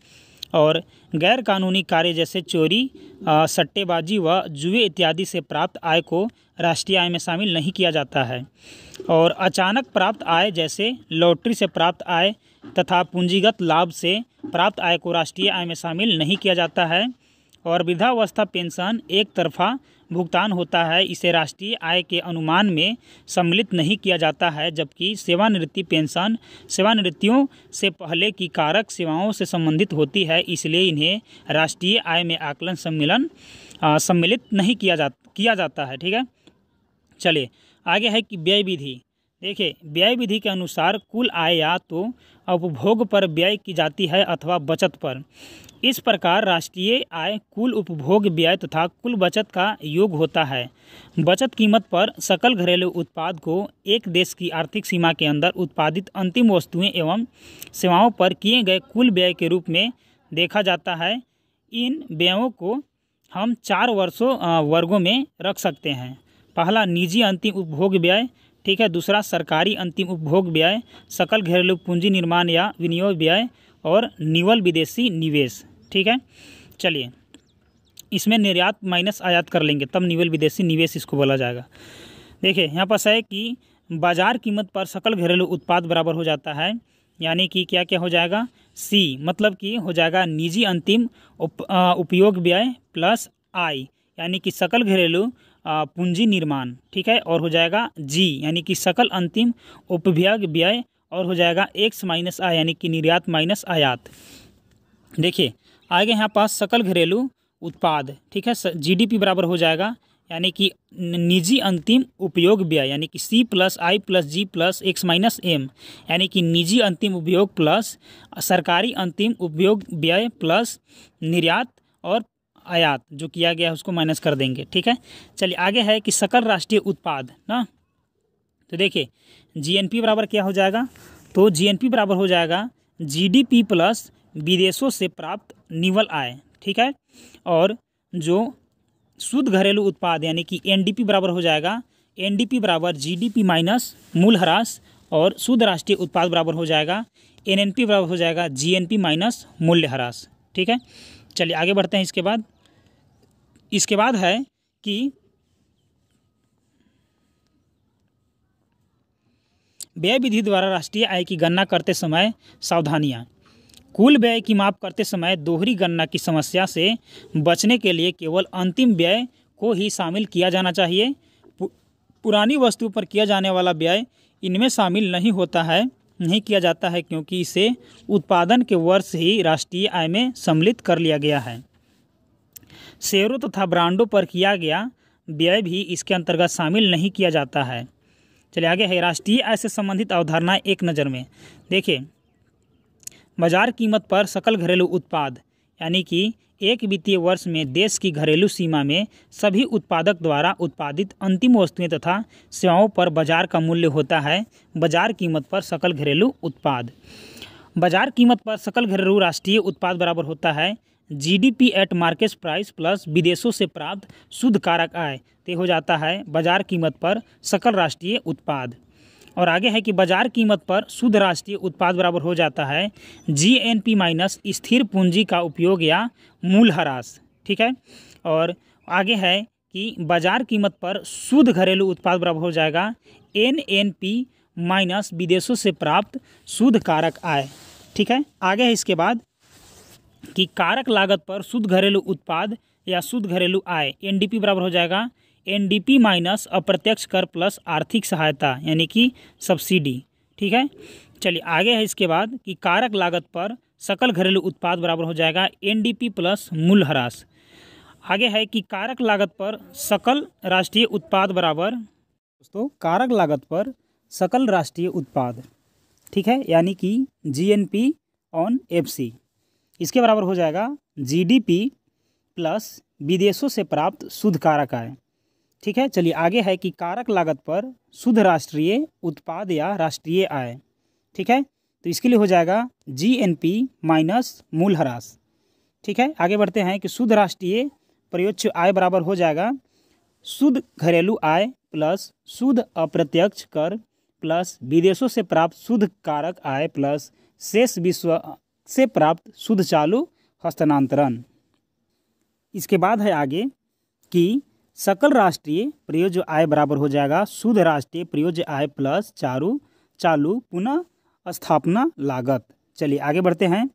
और गैर कानूनी कार्य जैसे चोरी, सट्टेबाजी व जुए इत्यादि से प्राप्त आय को राष्ट्रीय आय में शामिल नहीं किया जाता है। और अचानक प्राप्त आय जैसे लॉटरी से प्राप्त आय तथा पूंजीगत लाभ से प्राप्त आय को राष्ट्रीय आय में शामिल नहीं किया जाता है। और वृद्धावस्था पेंशन एक तरफा भुगतान होता है, इसे राष्ट्रीय आय के अनुमान में सम्मिलित नहीं किया जाता है। जबकि सेवानिवृत्ति पेंशन सेवानिवृत्तियों से पहले की कारक सेवाओं से संबंधित होती है, इसलिए इन्हें राष्ट्रीय आय में आकलन सम्मिलित नहीं किया जाता है। ठीक है, चलिए आगे है कि व्यय विधि। देखिए, व्यय विधि के अनुसार कुल आय या तो उपभोग पर व्यय की जाती है अथवा बचत पर। इस प्रकार राष्ट्रीय आय कुल उपभोग व्यय तथा कुल बचत का योग होता है। बचत कीमत पर सकल घरेलू उत्पाद को एक देश की आर्थिक सीमा के अंदर उत्पादित अंतिम वस्तुएं एवं सेवाओं पर किए गए कुल व्यय के रूप में देखा जाता है। इन व्ययों को हम 4 वर्गों में रख सकते हैं। पहला निजी अंतिम उपभोग व्यय, ठीक है। दूसरा सरकारी अंतिम उपभोग व्यय, सकल घरेलू पूंजी निर्माण या विनियोग व्यय और निवल विदेशी निवेश, ठीक है। चलिए, इसमें निर्यात माइनस आयात कर लेंगे तब निवल विदेशी निवेश इसको बोला जाएगा। देखिए, यहाँ पास है कि बाजार कीमत पर सकल घरेलू उत्पाद बराबर हो जाता है, यानी कि क्या क्या हो जाएगा, सी मतलब कि हो जाएगा निजी अंतिम उपयोग व्यय प्लस आई यानी कि सकल घरेलू पूंजी निर्माण, ठीक है। और हो जाएगा जी यानी कि सकल अंतिम उपभोग व्यय और हो जाएगा एक्स माइनस आई यानी कि निर्यात माइनस आयात। देखिए आगे यहाँ पास सकल घरेलू उत्पाद, ठीक है, जीडीपी बराबर हो जाएगा यानी कि निजी अंतिम उपयोग व्यय यानी कि सी प्लस आई प्लस जी प्लस एक्स माइनस एम यानी कि निजी अंतिम उपयोग प्लस सरकारी अंतिम उपयोग व्यय प्लस निर्यात और आयात जो किया गया है उसको माइनस कर देंगे, ठीक है। चलिए आगे है कि सकल राष्ट्रीय उत्पाद ना, तो देखिए जीएनपी बराबर क्या हो जाएगा, तो जीएनपी बराबर हो जाएगा जीडीपी प्लस विदेशों से प्राप्त निवल आय, ठीक है। और जो शुद्ध घरेलू उत्पाद यानी कि एनडीपी बराबर हो जाएगा एनडीपी बराबर जीडीपी माइनस मूल्यह्रास और शुद्ध राष्ट्रीय उत्पाद बराबर हो जाएगा एनएनपी बराबर हो जाएगा जीएनपी माइनस मूल्यह्रास, ठीक है। चलिए आगे बढ़ते हैं। इसके बाद है कि व्यय विधि द्वारा राष्ट्रीय आय की गणना करते समय सावधानियां। कुल व्यय की माप करते समय दोहरी गणना की समस्या से बचने के लिए केवल अंतिम व्यय को ही शामिल किया जाना चाहिए। पुरानी वस्तु पर किया जाने वाला व्यय इनमें शामिल नहीं किया जाता है क्योंकि इसे उत्पादन के वर्ष ही राष्ट्रीय आय में सम्मिलित कर लिया गया है। शेयरों तथा ब्रांडों पर किया गया व्यय भी इसके अंतर्गत शामिल नहीं किया जाता है। चलिए आगे है राष्ट्रीय आय से संबंधित अवधारणा एक नज़र में। देखिए, बाजार कीमत पर सकल घरेलू उत्पाद यानी कि एक वित्तीय वर्ष में देश की घरेलू सीमा में सभी उत्पादक द्वारा उत्पादित अंतिम वस्तुएं तथा सेवाओं पर बाजार का मूल्य होता है। बाजार कीमत पर सकल घरेलू उत्पाद, बाजार कीमत पर सकल घरेलू राष्ट्रीय उत्पाद बराबर होता है GDP at market price plus विदेशों से प्राप्त शुद्ध कारक आय, तो हो जाता है बाजार कीमत पर सकल राष्ट्रीय उत्पाद। और आगे है कि बाजार कीमत पर शुद्ध राष्ट्रीय उत्पाद बराबर हो जाता है जीएनपी माइनस स्थिर पूंजी का उपयोग या मूल्यह्रास, ठीक है। और आगे है कि बाजार कीमत पर शुद्ध घरेलू उत्पाद बराबर हो जाएगा एनएनपी माइनस विदेशों से प्राप्त शुद्ध कारक आय, ठीक है। आगे है इसके बाद कि कारक लागत पर शुद्ध घरेलू उत्पाद या शुद्ध घरेलू आय एनडीपी बराबर हो जाएगा एनडीपी माइनस अप्रत्यक्ष कर प्लस आर्थिक सहायता यानी कि सब्सिडी, ठीक है। चलिए आगे है इसके बाद कि कारक लागत पर सकल घरेलू उत्पाद बराबर हो जाएगा एनडीपी प्लस मूल्यह्रास। आगे है कि कारक लागत पर सकल राष्ट्रीय उत्पाद बराबर दोस्तों कारक लागत पर सकल राष्ट्रीय उत्पाद, ठीक है, यानी कि जीएनपी ऑन एफसी, इसके बराबर हो जाएगा जीडीपी प्लस विदेशों से प्राप्त शुद्ध कारक आय, ठीक है। चलिए आगे है कि कारक लागत पर शुद्ध राष्ट्रीय उत्पाद या राष्ट्रीय आय, ठीक है, तो इसके लिए हो जाएगा जीएनपी माइनस मूल्यह्रास, ठीक है। आगे बढ़ते हैं कि शुद्ध राष्ट्रीय प्रत्यक्ष आय बराबर हो जाएगा शुद्ध घरेलू आय प्लस शुद्ध अप्रत्यक्ष कर प्लस विदेशों से प्राप्त शुद्ध कारक आय प्लस शेष विश्व से प्राप्त शुद्ध चालू हस्तांतरण। इसके बाद है आगे कि सकल राष्ट्रीय प्रयोज्य आय बराबर हो जाएगा शुद्ध राष्ट्रीय प्रयोज्य आय प्लस चालू पुनः स्थापना लागत। चलिए आगे बढ़ते हैं।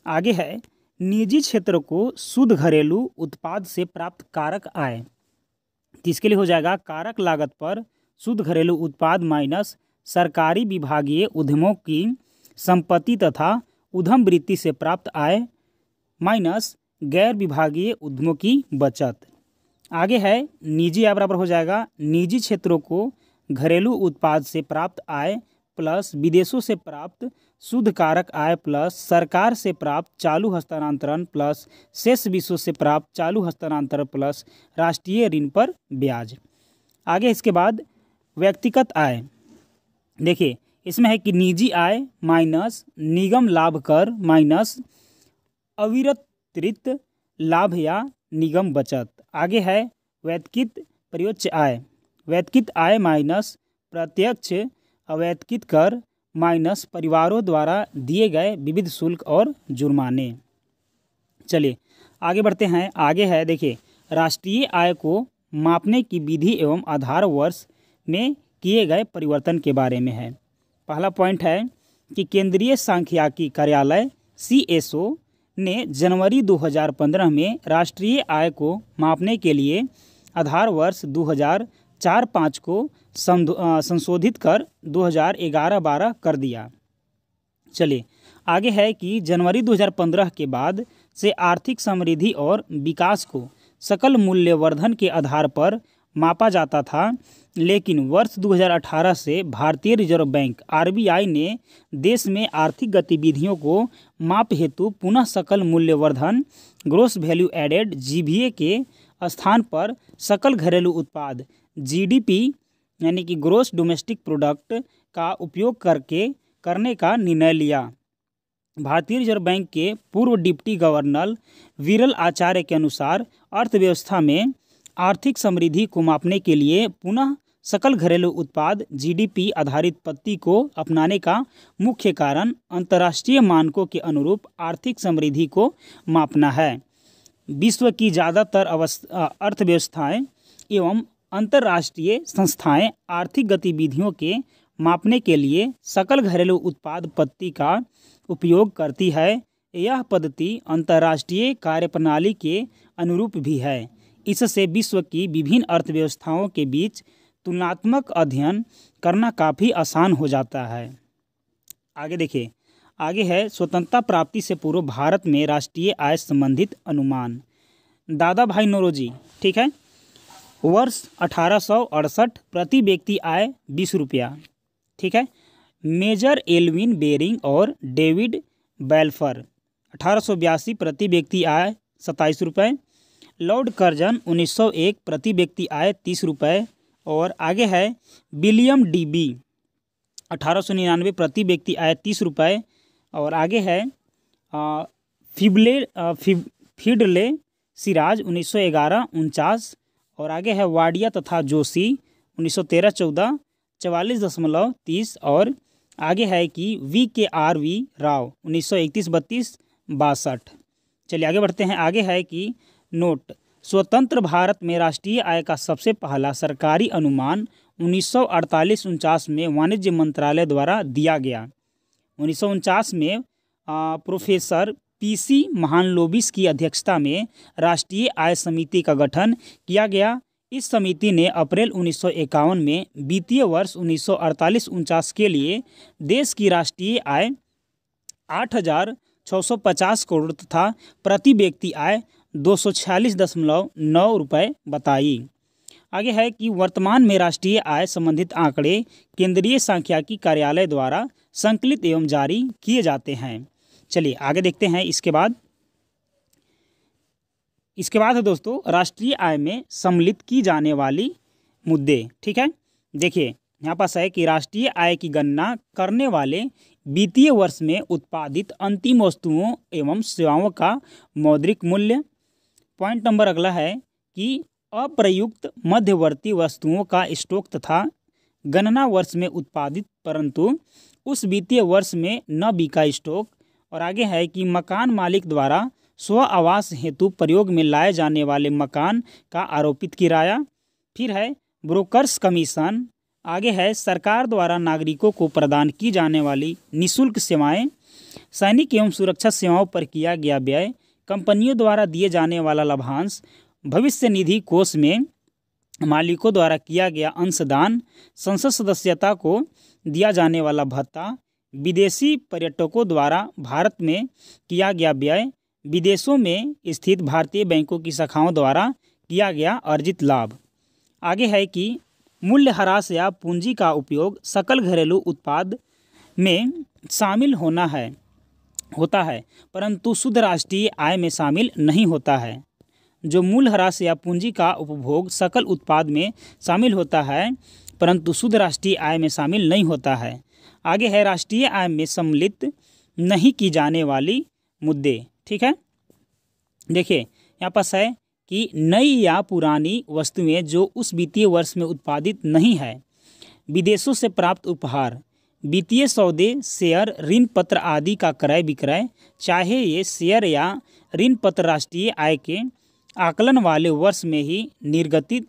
आगे है निजी क्षेत्र को शुद्ध घरेलू उत्पाद से प्राप्त कारक आय, इसके लिए हो जाएगा कारक लागत पर शुद्ध घरेलू उत्पाद माइनस सरकारी विभागीय उद्यमों की संपत्ति तथा उद्यम वृत्ति से प्राप्त आय माइनस गैर विभागीय उद्यमों की बचत। आगे है निजी आय बराबर हो जाएगा निजी क्षेत्रों को घरेलू उत्पाद से प्राप्त आय प्लस विदेशों से प्राप्त शुद्ध कारक आय प्लस सरकार से प्राप्त चालू हस्तांतरण प्लस शेष विश्व से प्राप्त चालू हस्तांतरण प्लस राष्ट्रीय ऋण पर ब्याज। आगे इसके बाद व्यक्तिगत आय, देखिए इसमें है कि निजी आय माइनस निगम लाभ कर माइनस अविरतिरिक्त लाभ या निगम बचत। आगे है व्यक्तिगत प्रत्यक्ष आय, व्यक्तिगत आय माइनस प्रत्यक्ष अवैतनिक कर माइनस परिवारों द्वारा दिए गए विविध शुल्क और जुर्माने। चलिए आगे बढ़ते हैं। आगे है देखिए राष्ट्रीय आय को मापने की विधि एवं आधार वर्ष में किए गए परिवर्तन के बारे में है। पहला पॉइंट है कि केंद्रीय सांख्यिकी कार्यालय CSO ने जनवरी 2015 में राष्ट्रीय आय को मापने के लिए आधार वर्ष 2004-05 को संशोधित कर 2011-12 कर दिया। चलिए आगे है कि जनवरी 2015 के बाद से आर्थिक समृद्धि और विकास को सकल मूल्यवर्धन के आधार पर मापा जाता था, लेकिन वर्ष 2018 से भारतीय रिजर्व बैंक RBI ने देश में आर्थिक गतिविधियों को माप हेतु पुनः सकल मूल्यवर्धन ग्रोस वैल्यू एडेड GVA के स्थान पर सकल घरेलू उत्पाद GDP यानी कि ग्रोस डोमेस्टिक प्रोडक्ट का उपयोग करने का निर्णय लिया। भारतीय रिजर्व बैंक के पूर्व डिप्टी गवर्नर विरल आचार्य के अनुसार अर्थव्यवस्था में आर्थिक समृद्धि को मापने के लिए पुनः सकल घरेलू उत्पाद GDP आधारित पद्धति को अपनाने का मुख्य कारण अंतर्राष्ट्रीय मानकों के अनुरूप आर्थिक समृद्धि को मापना है। विश्व की ज़्यादातर अर्थव्यवस्थाएं एवं अंतर्राष्ट्रीय संस्थाएं आर्थिक गतिविधियों के मापने के लिए सकल घरेलू उत्पाद पद्धति का उपयोग करती है। यह पद्धति अंतर्राष्ट्रीय कार्यप्रणाली के अनुरूप भी है। इससे विश्व की विभिन्न अर्थव्यवस्थाओं के बीच तुलनात्मक अध्ययन करना काफ़ी आसान हो जाता है। आगे देखिए, आगे है स्वतंत्रता प्राप्ति से पूर्व भारत में राष्ट्रीय आय संबंधित अनुमान। दादा भाई नौरोजी, ठीक है, वर्ष 1868 प्रति व्यक्ति आय 20 रुपया, ठीक है। मेजर एल्विन बेरिंग और डेविड बेल्फर 1882 प्रति व्यक्ति आय 27 रुपये। लॉर्ड कर्जन 1901 प्रति व्यक्ति आय 30 रुपये। और आगे है विलियम DB 1899 प्रति व्यक्ति आय 30 रुपये। और आगे है फिडले सिराज 1911 49। और आगे है वाडिया तथा जोशी 1913-14 44.30। और आगे है कि VKRV राव 1931-32 62। चलिए आगे बढ़ते हैं। आगे है कि नोट, स्वतंत्र भारत में राष्ट्रीय आय का सबसे पहला सरकारी अनुमान 1948-49 में वाणिज्य मंत्रालय द्वारा दिया गया। 1949 में प्रोफेसर PC महालनोबिस की अध्यक्षता में राष्ट्रीय आय समिति का गठन किया गया। इस समिति ने अप्रैल 1951 में वित्तीय वर्ष 1948-49 के लिए देश की राष्ट्रीय आय 8,650 करोड़ तथा प्रति व्यक्ति आय 246.9 रुपये बताई। आगे है कि वर्तमान में राष्ट्रीय आय संबंधित आंकड़े केंद्रीय सांख्यिकी कार्यालय द्वारा संकलित एवं जारी किए जाते हैं। चलिए आगे देखते हैं। इसके बाद है दोस्तों राष्ट्रीय आय में सम्मिलित की जाने वाली मुद्दे, ठीक है। देखिए यहाँ पास है कि राष्ट्रीय आय की गणना करने वाले वित्तीय वर्ष में उत्पादित अंतिम वस्तुओं एवं सेवाओं का मौद्रिक मूल्य। पॉइंट नंबर अगला है कि अप्रयुक्त मध्यवर्ती वस्तुओं का स्टॉक तथा गणना वर्ष में उत्पादित परंतु उस वित्तीय वर्ष में न बिका स्टॉक। और आगे है कि मकान मालिक द्वारा स्व आवास हेतु प्रयोग में लाए जाने वाले मकान का आरोपित किराया। फिर है ब्रोकर्स कमीशन। आगे है सरकार द्वारा नागरिकों को प्रदान की जाने वाली निःशुल्क सेवाएं, सैनिक एवं सुरक्षा सेवाओं पर किया गया व्यय, कंपनियों द्वारा दिए जाने वाला लाभांश, भविष्य निधि कोष में मालिकों द्वारा किया गया अंशदान, संसद सदस्यता को दिया जाने वाला भत्ता, विदेशी पर्यटकों द्वारा भारत में किया गया व्यय, विदेशों में स्थित भारतीय बैंकों की शाखाओं द्वारा किया गया अर्जित लाभ। आगे है कि मूल्यह्रास या पूंजी का उपयोग सकल घरेलू उत्पाद में शामिल होता है परंतु शुद्ध राष्ट्रीय आय में शामिल नहीं होता है। जो मूल्यह्रास या पूंजी का उपभोग सकल उत्पाद में शामिल होता है परंतु शुद्ध राष्ट्रीय आय में शामिल नहीं होता है। आगे है राष्ट्रीय आय में सम्मिलित नहीं की जाने वाली मुद्दे। ठीक है, देखिए यहाँ पास है कि नई या पुरानी वस्तुएं जो उस वित्तीय वर्ष में उत्पादित नहीं है, विदेशों से प्राप्त उपहार, वित्तीय सौदे, शेयर, ऋण पत्र आदि का क्रय विक्रय, चाहे ये शेयर या ऋण पत्र राष्ट्रीय आय के आकलन वाले वर्ष में ही निर्गमित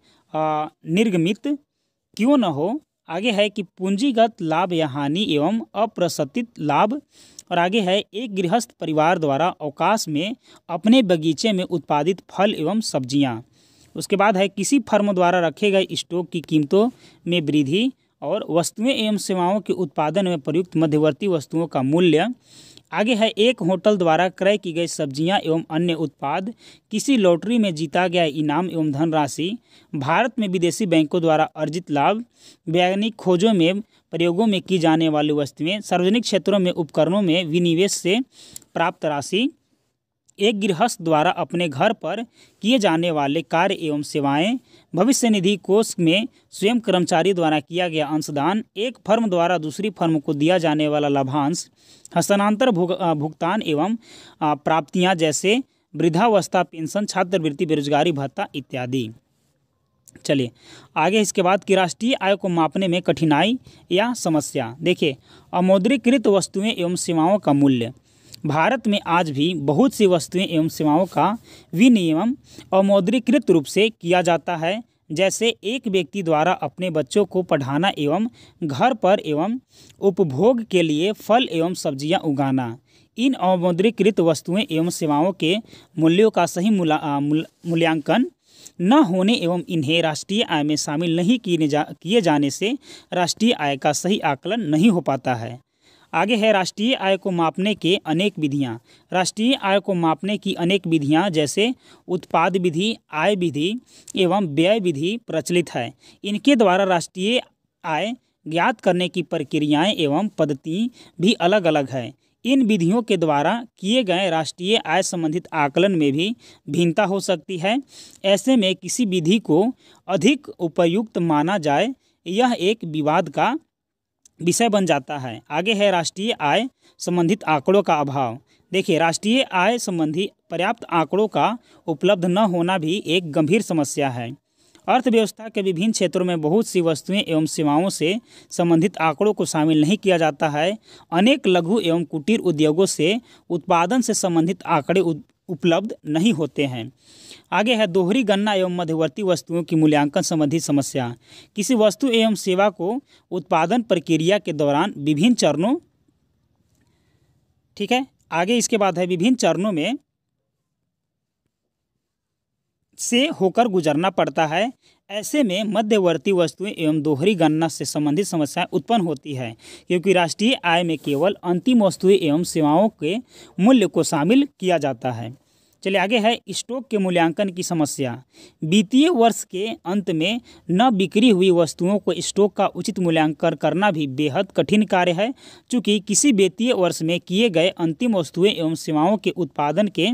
क्यों न हो। आगे है कि पूंजीगत लाभ या हानि एवं अप्रसतित लाभ। और आगे है एक गृहस्थ परिवार द्वारा अवकाश में अपने बगीचे में उत्पादित फल एवं सब्जियां। उसके बाद है किसी फर्म द्वारा रखे गए स्टॉक की कीमतों में वृद्धि और वस्तुएं एवं सेवाओं के उत्पादन में प्रयुक्त मध्यवर्ती वस्तुओं का मूल्य। आगे है एक होटल द्वारा क्रय की गई सब्जियां एवं अन्य उत्पाद, किसी लॉटरी में जीता गया इनाम एवं धनराशि, भारत में विदेशी बैंकों द्वारा अर्जित लाभ, वैज्ञानिक खोजों में प्रयोगों में की जाने वाली वस्तुएं, सार्वजनिक क्षेत्रों में उपकरणों में विनिवेश से प्राप्त राशि, एक गृहस्थ द्वारा अपने घर पर किए जाने वाले कार्य एवं सेवाएं, भविष्य निधि कोष में स्वयं कर्मचारी द्वारा किया गया अंशदान, एक फर्म द्वारा दूसरी फर्म को दिया जाने वाला लाभांश, हस्तांतर भुगतान एवं प्राप्तियां जैसे वृद्धावस्था पेंशन, छात्रवृत्ति, बेरोजगारी भत्ता इत्यादि। चलिए आगे इसके बाद कि राष्ट्रीय आय को मापने में कठिनाई या समस्या। देखिए अमौद्रीकृत वस्तुएं एवं सेवाओं का मूल्य। भारत में आज भी बहुत सी वस्तुएं एवं सेवाओं का विनियमन अमौद्रीकृत रूप से किया जाता है, जैसे एक व्यक्ति द्वारा अपने बच्चों को पढ़ाना एवं घर पर एवं उपभोग के लिए फल एवं सब्जियां उगाना। इन अमौद्रीकृत वस्तुएं एवं सेवाओं के मूल्यों का सही मूल्यांकन न होने एवं इन्हें राष्ट्रीय आय में शामिल नहीं किए जाने से राष्ट्रीय आय का सही आकलन नहीं हो पाता है। आगे है राष्ट्रीय आय को मापने के अनेक विधियां। राष्ट्रीय आय को मापने की अनेक विधियां जैसे उत्पाद विधि, आय विधि एवं व्यय विधि प्रचलित है। इनके द्वारा राष्ट्रीय आय ज्ञात करने की प्रक्रियाएं एवं पद्धति भी अलग अलग है। इन विधियों के द्वारा किए गए राष्ट्रीय आय संबंधित आकलन में भी भिन्नता हो सकती है। ऐसे में किसी विधि को अधिक उपयुक्त माना जाए यह एक विवाद का विषय बन जाता है। आगे है राष्ट्रीय आय संबंधित आंकड़ों का अभाव। देखिए राष्ट्रीय आय संबंधी पर्याप्त आंकड़ों का उपलब्ध न होना भी एक गंभीर समस्या है। अर्थव्यवस्था के विभिन्न क्षेत्रों में बहुत सी वस्तुएं एवं सेवाओं से संबंधित आंकड़ों को शामिल नहीं किया जाता है। अनेक लघु एवं कुटीर उद्योगों से उत्पादन से संबंधित आंकड़े उपलब्ध नहीं होते हैं। आगे है दोहरी गणना एवं मध्यवर्ती वस्तुओं की मूल्यांकन संबंधी समस्या। किसी वस्तु एवं सेवा को उत्पादन प्रक्रिया के दौरान विभिन्न चरणों, ठीक है, आगे इसके बाद है विभिन्न चरणों में से होकर गुजरना पड़ता है। ऐसे में मध्यवर्ती वस्तुएं एवं दोहरी गणना से संबंधित समस्याएं उत्पन्न होती है, क्योंकि राष्ट्रीय आय में केवल अंतिम वस्तुएं एवं सेवाओं के मूल्य को शामिल किया जाता है। चलिए आगे है स्टॉक के मूल्यांकन की समस्या। वित्तीय वर्ष के अंत में न बिक्री हुई वस्तुओं को स्टॉक का उचित मूल्यांकन करना भी बेहद कठिन कार्य है, चूँकि किसी वित्तीय वर्ष में किए गए अंतिम वस्तुएं एवं सेवाओं के उत्पादन के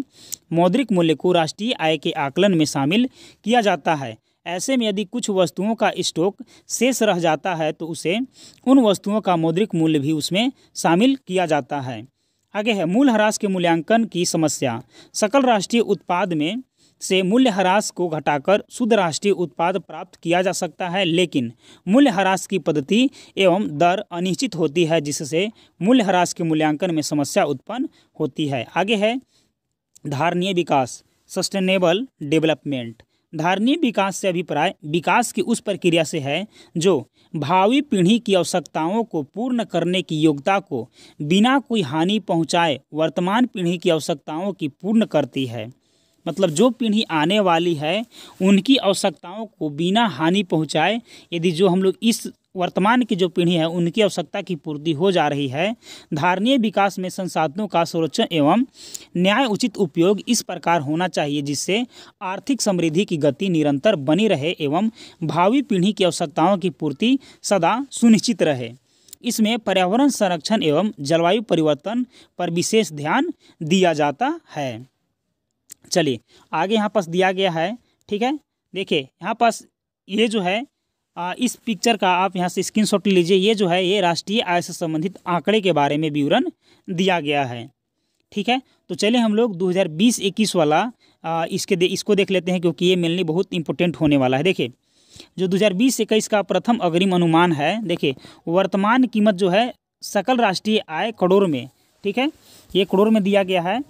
मौद्रिक मूल्य को राष्ट्रीय आय के आकलन में शामिल किया जाता है। ऐसे में यदि कुछ वस्तुओं का स्टॉक शेष रह जाता है तो उसे उन वस्तुओं का मौद्रिक मूल्य भी उसमें शामिल किया जाता है। आगे है मूल्यह्रास के मूल्यांकन की समस्या। सकल राष्ट्रीय उत्पाद में से मूल्यह्रास को घटाकर शुद्ध राष्ट्रीय उत्पाद प्राप्त किया जा सकता है, लेकिन मूल्यह्रास की पद्धति एवं दर अनिश्चित होती है, जिससे मूल्यह्रास के मूल्यांकन में समस्या उत्पन्न होती है। आगे है धारणीय विकास, सस्टेनेबल डेवलपमेंट। धारणीय विकास से अभिप्राय विकास की उस प्रक्रिया से है जो भावी पीढ़ी की आवश्यकताओं को पूर्ण करने की योग्यता को बिना कोई हानि पहुंचाए वर्तमान पीढ़ी की आवश्यकताओं की पूर्ण करती है। मतलब जो पीढ़ी आने वाली है उनकी आवश्यकताओं को बिना हानि पहुंचाए, यदि जो हम लोग इस वर्तमान की जो पीढ़ी है उनकी आवश्यकता की पूर्ति हो जा रही है, धारणीय विकास में संसाधनों का संरक्षण एवं न्याय उचित उपयोग इस प्रकार होना चाहिए जिससे आर्थिक समृद्धि की गति निरंतर बनी रहे एवं भावी पीढ़ी की आवश्यकताओं की पूर्ति सदा सुनिश्चित रहे। इसमें पर्यावरण संरक्षण एवं जलवायु परिवर्तन पर विशेष ध्यान दिया जाता है। चलिए आगे यहाँ पास दिया गया है, ठीक है। देखिए यहाँ पास ये जो है इस पिक्चर का आप यहाँ से स्क्रीनशॉट लीजिए। ये जो है ये राष्ट्रीय आय से संबंधित आंकड़े के बारे में विवरण दिया गया है, ठीक है। तो चलिए हम लोग 2020-21 वाला इसको देख लेते हैं, क्योंकि ये मेनली बहुत इंपॉर्टेंट होने वाला है। देखिए जो 2020-21 का प्रथम अग्रिम अनुमान है, देखिए वर्तमान कीमत जो है सकल राष्ट्रीय आय करोड़ में, ठीक है, ये करोड़ में दिया गया है।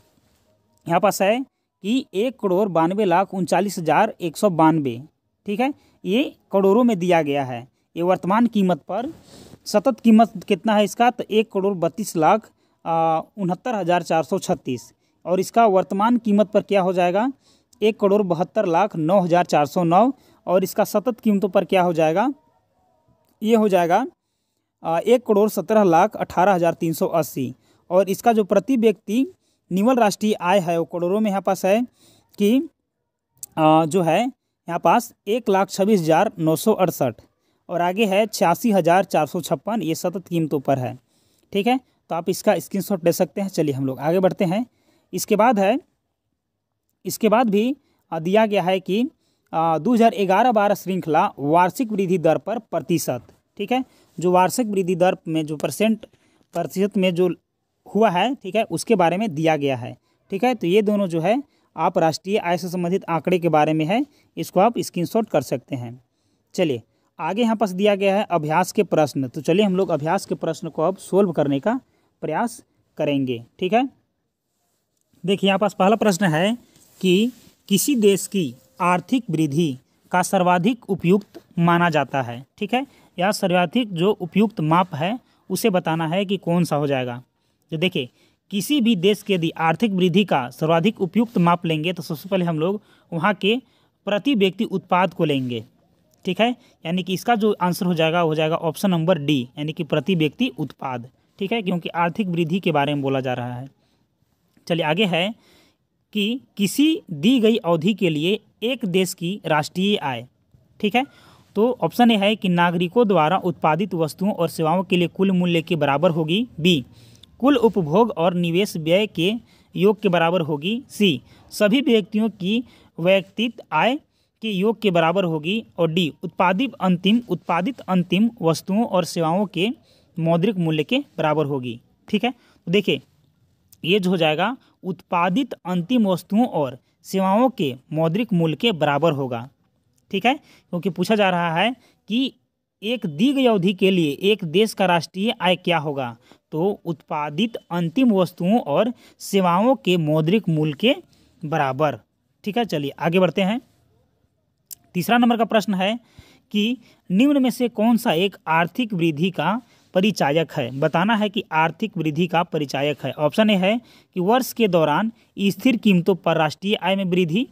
यहाँ पास है कि 1,92,39,192, ठीक है, ये करोड़ों में दिया गया है। ये वर्तमान कीमत पर सतत कीमत कितना है इसका, तो 1,32,69,436, और इसका वर्तमान कीमत पर क्या हो जाएगा 1,72,09,409, और इसका सतत कीमतों पर क्या हो जाएगा, ये हो जाएगा 1,17,18,380, और इसका जो प्रति व्यक्ति निवल राष्ट्रीय आय है वो करोड़ों में यहाँ पास है कि जो है यहाँ पास 1,26,968, और आगे है 86,456, ये सतत कीमतों पर है, ठीक है। तो आप इसका स्क्रीनशॉट ले सकते हैं। चलिए हम लोग आगे बढ़ते हैं। इसके बाद भी दिया गया है कि 2011-12 श्रृंखला वार्षिक वृद्धि दर पर प्रतिशत, ठीक है, जो वार्षिक वृद्धि दर में जो प्रतिशत में जो हुआ है, ठीक है, उसके बारे में दिया गया है, ठीक है। तो ये दोनों जो है आप राष्ट्रीय आय से संबंधित आंकड़े के बारे में है, इसको आप स्क्रीनशॉट कर सकते हैं। चलिए आगे यहाँ पास दिया गया है अभ्यास के प्रश्न। तो चलिए हम लोग अभ्यास के प्रश्न को अब सोल्व करने का प्रयास करेंगे, ठीक है। देखिए यहाँ पास पहला प्रश्न है कि किसी देश की आर्थिक वृद्धि का सर्वाधिक उपयुक्त माना जाता है, ठीक है, या सर्वाधिक जो उपयुक्त माप है उसे बताना है कि कौन सा हो जाएगा। तो देखिए किसी भी देश के यदि आर्थिक वृद्धि का सर्वाधिक उपयुक्त माप लेंगे तो सबसे पहले हम लोग वहाँ के प्रति व्यक्ति उत्पाद को लेंगे, ठीक है, यानी कि इसका जो आंसर हो जाएगा ऑप्शन नंबर डी, यानी कि प्रति व्यक्ति उत्पाद, ठीक है, क्योंकि आर्थिक वृद्धि के बारे में बोला जा रहा है। चलिए आगे है कि किसी दी गई अवधि के लिए एक देश की राष्ट्रीय आय, ठीक है, तो ऑप्शन ए है कि नागरिकों द्वारा उत्पादित वस्तुओं और सेवाओं के लिए कुल मूल्य के बराबर होगी, बी कुल उपभोग और निवेश व्यय के योग के बराबर होगी, सी सभी व्यक्तियों की व्यक्तिगत आय के योग के बराबर होगी, और डी उत्पादित अंतिम वस्तुओं और सेवाओं के मौद्रिक मूल्य के बराबर होगी, ठीक है। तो देखिए ये जो हो जाएगा उत्पादित अंतिम वस्तुओं और सेवाओं के मौद्रिक मूल्य के बराबर होगा, ठीक है, क्योंकि पूछा जा रहा है कि एक दी गई अवधि के लिए एक देश का राष्ट्रीय आय क्या होगा, तो उत्पादित अंतिम वस्तुओं और सेवाओं के मौद्रिक मूल्य के बराबर, ठीक है। चलिए आगे बढ़ते हैं। तीसरा नंबर का प्रश्न है कि निम्न में से कौन सा एक आर्थिक वृद्धि का परिचायक है, बताना है कि आर्थिक वृद्धि का परिचायक है। ऑप्शन ए है कि वर्ष के दौरान स्थिर कीमतों पर राष्ट्रीय आय में वृद्धि,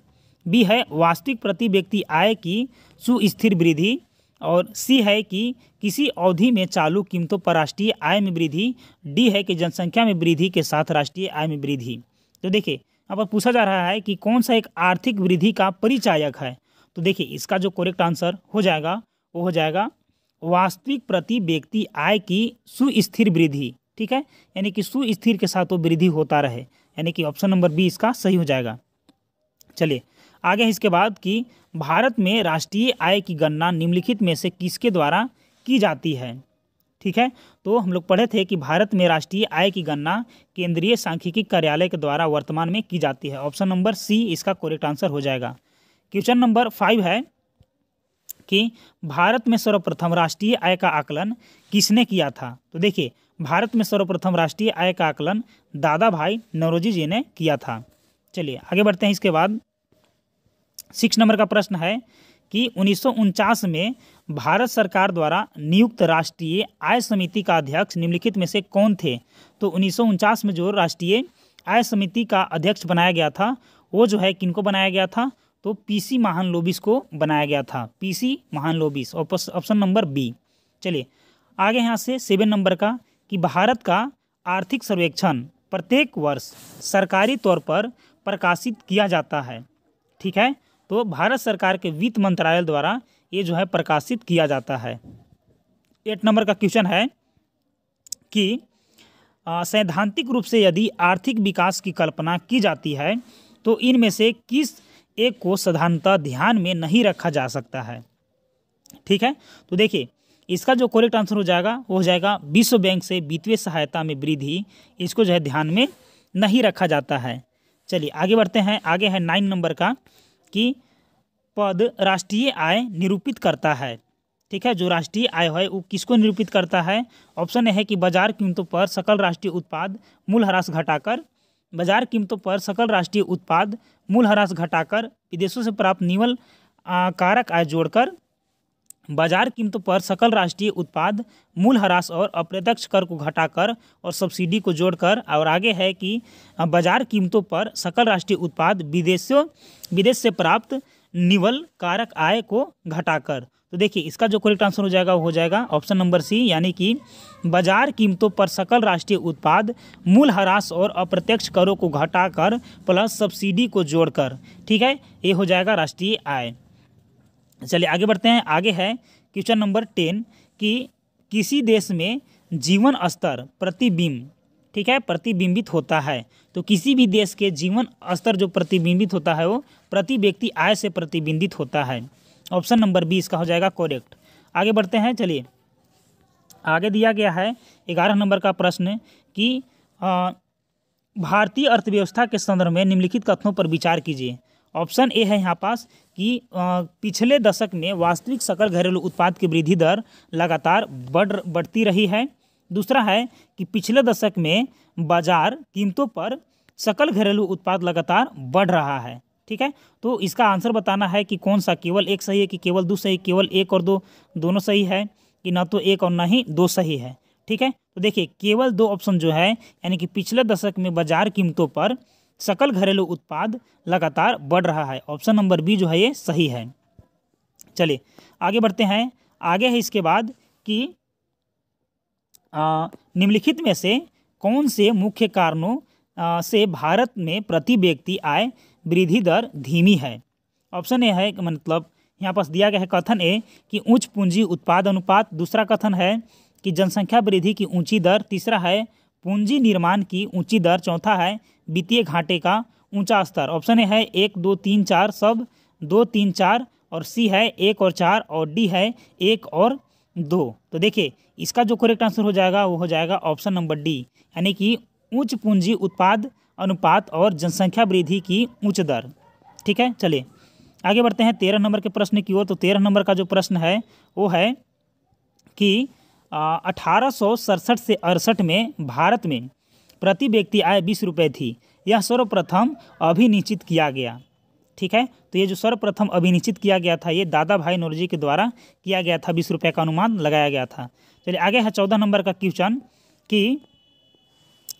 बी है वास्तविक प्रति व्यक्ति आय की सुस्थिर वृद्धि, और सी है कि किसी अवधि में चालू कीमतों पर राष्ट्रीय आय में वृद्धि, डी है कि जनसंख्या में वृद्धि के साथ राष्ट्रीय आय में वृद्धि। तो देखिए यहाँ पर पूछा जा रहा है कि कौन सा एक आर्थिक वृद्धि का परिचायक है, तो देखिए इसका जो करेक्ट आंसर हो जाएगा वो हो जाएगा वास्तविक प्रति व्यक्ति आय की सुस्थिर वृद्धि, ठीक है, यानी कि सुस्थिर के साथ वो वृद्धि होता रहे, यानी कि ऑप्शन नंबर बी इसका सही हो जाएगा। चलिए आगे इसके बाद कि भारत में राष्ट्रीय आय की गणना निम्नलिखित में से किसके द्वारा की जाती है, ठीक है। तो हम लोग पढ़े थे कि भारत में राष्ट्रीय आय की गणना केंद्रीय सांख्यिकी कार्यालय के द्वारा वर्तमान में की जाती है। ऑप्शन नंबर सी इसका करेक्ट आंसर हो जाएगा। क्वेश्चन नंबर 5 है कि भारत में सर्वप्रथम राष्ट्रीय आय का आकलन किसने किया था, तो देखिए भारत में सर्वप्रथम राष्ट्रीय आय का आकलन दादा भाई नौरोजी जी ने किया था। चलिए आगे बढ़ते हैं। इसके बाद 6 नंबर का प्रश्न है कि 1949 में भारत सरकार द्वारा नियुक्त राष्ट्रीय आय समिति का अध्यक्ष निम्नलिखित में से कौन थे, तो 1949 में जो राष्ट्रीय आय समिति का अध्यक्ष बनाया गया था वो जो है किनको बनाया गया था, तो पीसी महालनोबिस को बनाया गया था, PC Mahalanobis, option number B. चलिए आगे यहाँ से 7 नंबर का कि भारत का आर्थिक सर्वेक्षण प्रत्येक वर्ष सरकारी तौर पर प्रकाशित किया जाता है। ठीक है, तो भारत सरकार के वित्त मंत्रालय द्वारा ये जो है प्रकाशित किया जाता है। 8 नंबर का क्वेश्चन है कि सैद्धांतिक रूप से यदि आर्थिक विकास की कल्पना की जाती है तो इनमें से किस एक को साधारणतः ध्यान में नहीं रखा जा सकता है। ठीक है, तो देखिए इसका जो करेक्ट आंसर हो जाएगा वो हो जाएगा विश्व बैंक से वित्तीय सहायता में वृद्धि, इसको जो है ध्यान में नहीं रखा जाता है। चलिए आगे बढ़ते हैं। आगे है 9 नंबर का कि पद राष्ट्रीय आय निरूपित करता है। ठीक है, जो राष्ट्रीय आय है वो किसको निरूपित करता है। ऑप्शन ए है कि बाजार कीमतों पर सकल राष्ट्रीय उत्पाद मूल्यह्रास घटाकर, बाजार कीमतों पर सकल राष्ट्रीय उत्पाद मूल्यह्रास घटाकर, विदेशों से प्राप्त निवल कारक आय जोड़कर, बाजार कीमतों पर सकल राष्ट्रीय उत्पाद मूल्यह्रास और अप्रत्यक्ष कर को घटाकर और सब्सिडी को जोड़कर, और आगे है कि बाजार कीमतों पर सकल राष्ट्रीय उत्पाद विदेश से प्राप्त निवल कारक आय को घटाकर। तो देखिए इसका जो करेक्ट आंसर हो जाएगा वो हो जाएगा ऑप्शन नंबर सी, यानी कि बाजार कीमतों पर सकल राष्ट्रीय उत्पाद मूल्यह्रास और अप्रत्यक्ष करों को घटाकर प्लस सब्सिडी को जोड़कर। ठीक है, ये हो जाएगा राष्ट्रीय आय। चलिए आगे बढ़ते हैं। आगे है क्वेश्चन नंबर 10 कि किसी देश में जीवन स्तर प्रतिबिंब, ठीक है, प्रतिबिंबित होता है। तो किसी भी देश के जीवन स्तर जो प्रतिबिंबित होता है वो प्रति व्यक्ति आय से प्रतिबिंबित होता है। ऑप्शन नंबर बी इसका हो जाएगा करेक्ट। आगे बढ़ते हैं। चलिए आगे दिया गया है 11 नंबर का प्रश्न कि भारतीय अर्थव्यवस्था के संदर्भ में निम्नलिखित कथनों पर विचार कीजिए। ऑप्शन ए है यहाँ पास कि पिछले दशक में वास्तविक सकल घरेलू उत्पाद की वृद्धि दर लगातार बढ़ती रही है। दूसरा है कि पिछले दशक में बाजार कीमतों पर सकल घरेलू उत्पाद लगातार बढ़ रहा है। ठीक है, तो इसका आंसर बताना है कि कौन सा, केवल एक सही है कि केवल दो सही, केवल एक और दो दोनों सही है, कि ना तो एक और ना ही दो सही है। ठीक है, तो देखिए केवल दो ऑप्शन जो है, यानी कि पिछले दशक में बाजार कीमतों पर सकल घरेलू उत्पाद लगातार बढ़ रहा है, ऑप्शन नंबर बी जो है ये सही है। चलिए आगे बढ़ते हैं। आगे है इसके बाद कि निम्नलिखित में से कौन से मुख्य कारणों से भारत में प्रति व्यक्ति आय वृद्धि दर धीमी है। ऑप्शन ए है, मतलब यहाँ पास दिया गया है कथन ए कि उच्च पूंजी उत्पाद अनुपात, दूसरा कथन है कि जनसंख्या वृद्धि की ऊंची दर, तीसरा है पूंजी निर्माण की ऊंची दर, चौथा है वित्तीय घाटे का ऊंचा स्तर। ऑप्शन ए है 1 2 3 4 सब 2 3 4, और सी है 1 और 4, और डी है 1 और 2। तो देखिए इसका जो करेक्ट आंसर हो जाएगा वो हो जाएगा ऑप्शन नंबर डी, यानी कि उच्च पूंजी उत्पाद अनुपात और जनसंख्या वृद्धि की उच्च दर। ठीक है, चलिए आगे बढ़ते हैं 13 नंबर के प्रश्न की ओर। तो 13 नंबर का जो प्रश्न है वो है कि 1867 से 68 में भारत में प्रति व्यक्ति आय 20 रुपये थी। यह सर्वप्रथम अभिनिश्चित किया गया। ठीक है, तो ये जो सर्वप्रथम अभिनिश्चित किया गया था ये दादा भाई नौरोजी के द्वारा किया गया था, 20 रुपये का अनुमान लगाया गया था। चलिए आगे है 14 नंबर का क्वेश्चन कि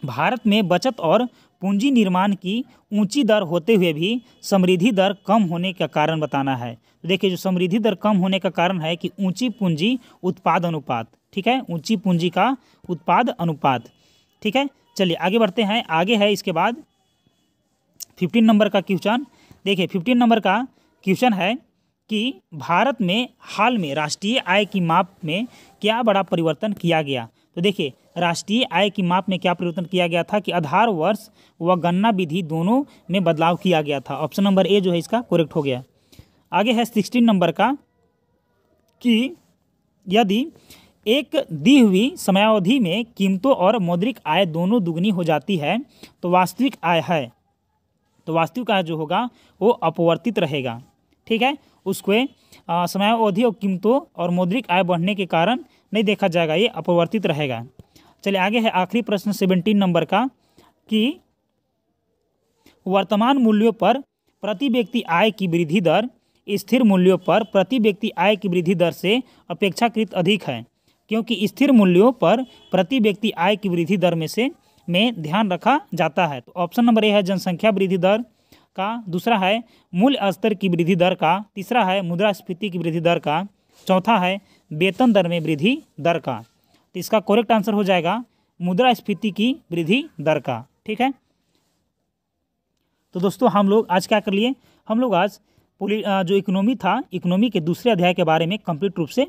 भारत में बचत और पूंजी निर्माण की ऊंची दर होते हुए भी समृद्धि दर कम होने का कारण बताना है। तो देखिए जो समृद्धि दर कम होने का कारण है कि ऊंची पूंजी उत्पाद अनुपात। ठीक है, ऊंची पूंजी का उत्पाद अनुपात। ठीक है, चलिए आगे बढ़ते हैं। आगे है इसके बाद 15 नंबर का क्वेश्चन। देखिए 15 नंबर का क्वेश्चन है कि भारत में हाल में राष्ट्रीय आय की माप में क्या बड़ा परिवर्तन किया गया। तो देखिए राष्ट्रीय आय की माप में क्या परिवर्तन किया गया था कि आधार वर्ष व गणना विधि दोनों में बदलाव किया गया था। ऑप्शन नंबर ए जो है इसका करेक्ट हो गया। आगे है 16 नंबर का कि यदि एक दी हुई समयावधि में कीमतों और मौद्रिक आय दोनों दुगनी हो जाती है तो वास्तविक आय है, तो वास्तविक आय जो होगा वो अपवर्तित रहेगा। ठीक है, उसको समयावधि और कीमतों और मौद्रिक आय बढ़ने के कारण नहीं देखा जाएगा, ये अपवर्तित रहेगा। चलिए आगे है आखिरी प्रश्न 17 नंबर का कि वर्तमान मूल्यों पर प्रति व्यक्ति आय की वृद्धि दर स्थिर मूल्यों पर प्रति व्यक्ति आय की वृद्धि दर से अपेक्षाकृत अधिक है, क्योंकि स्थिर मूल्यों पर प्रति व्यक्ति आय की वृद्धि दर में ध्यान रखा जाता है। तो ऑप्शन नंबर ए है जनसंख्या वृद्धि दर, का, दूसरा है मूल्य स्तर की वृद्धि दर का, तीसरा है मुद्रास्फीति की वृद्धि दर का, चौथा है वेतन दर में वृद्धि दर का। तो इसका करेक्ट आंसर हो जाएगा मुद्रास्फीति की वृद्धि दर का। ठीक है, तो दोस्तों हम लोग आज क्या कर लिए, हम लोग आज जो इकोनॉमी था, इकोनॉमी के दूसरे अध्याय के बारे में कंप्लीट रूप से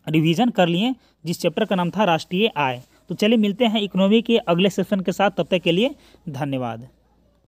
रिवीजन कर लिए, जिस चैप्टर का नाम था राष्ट्रीय आय। तो चलिए मिलते हैं इकोनॉमी के अगले सेशन के साथ, तब तक के लिए धन्यवाद।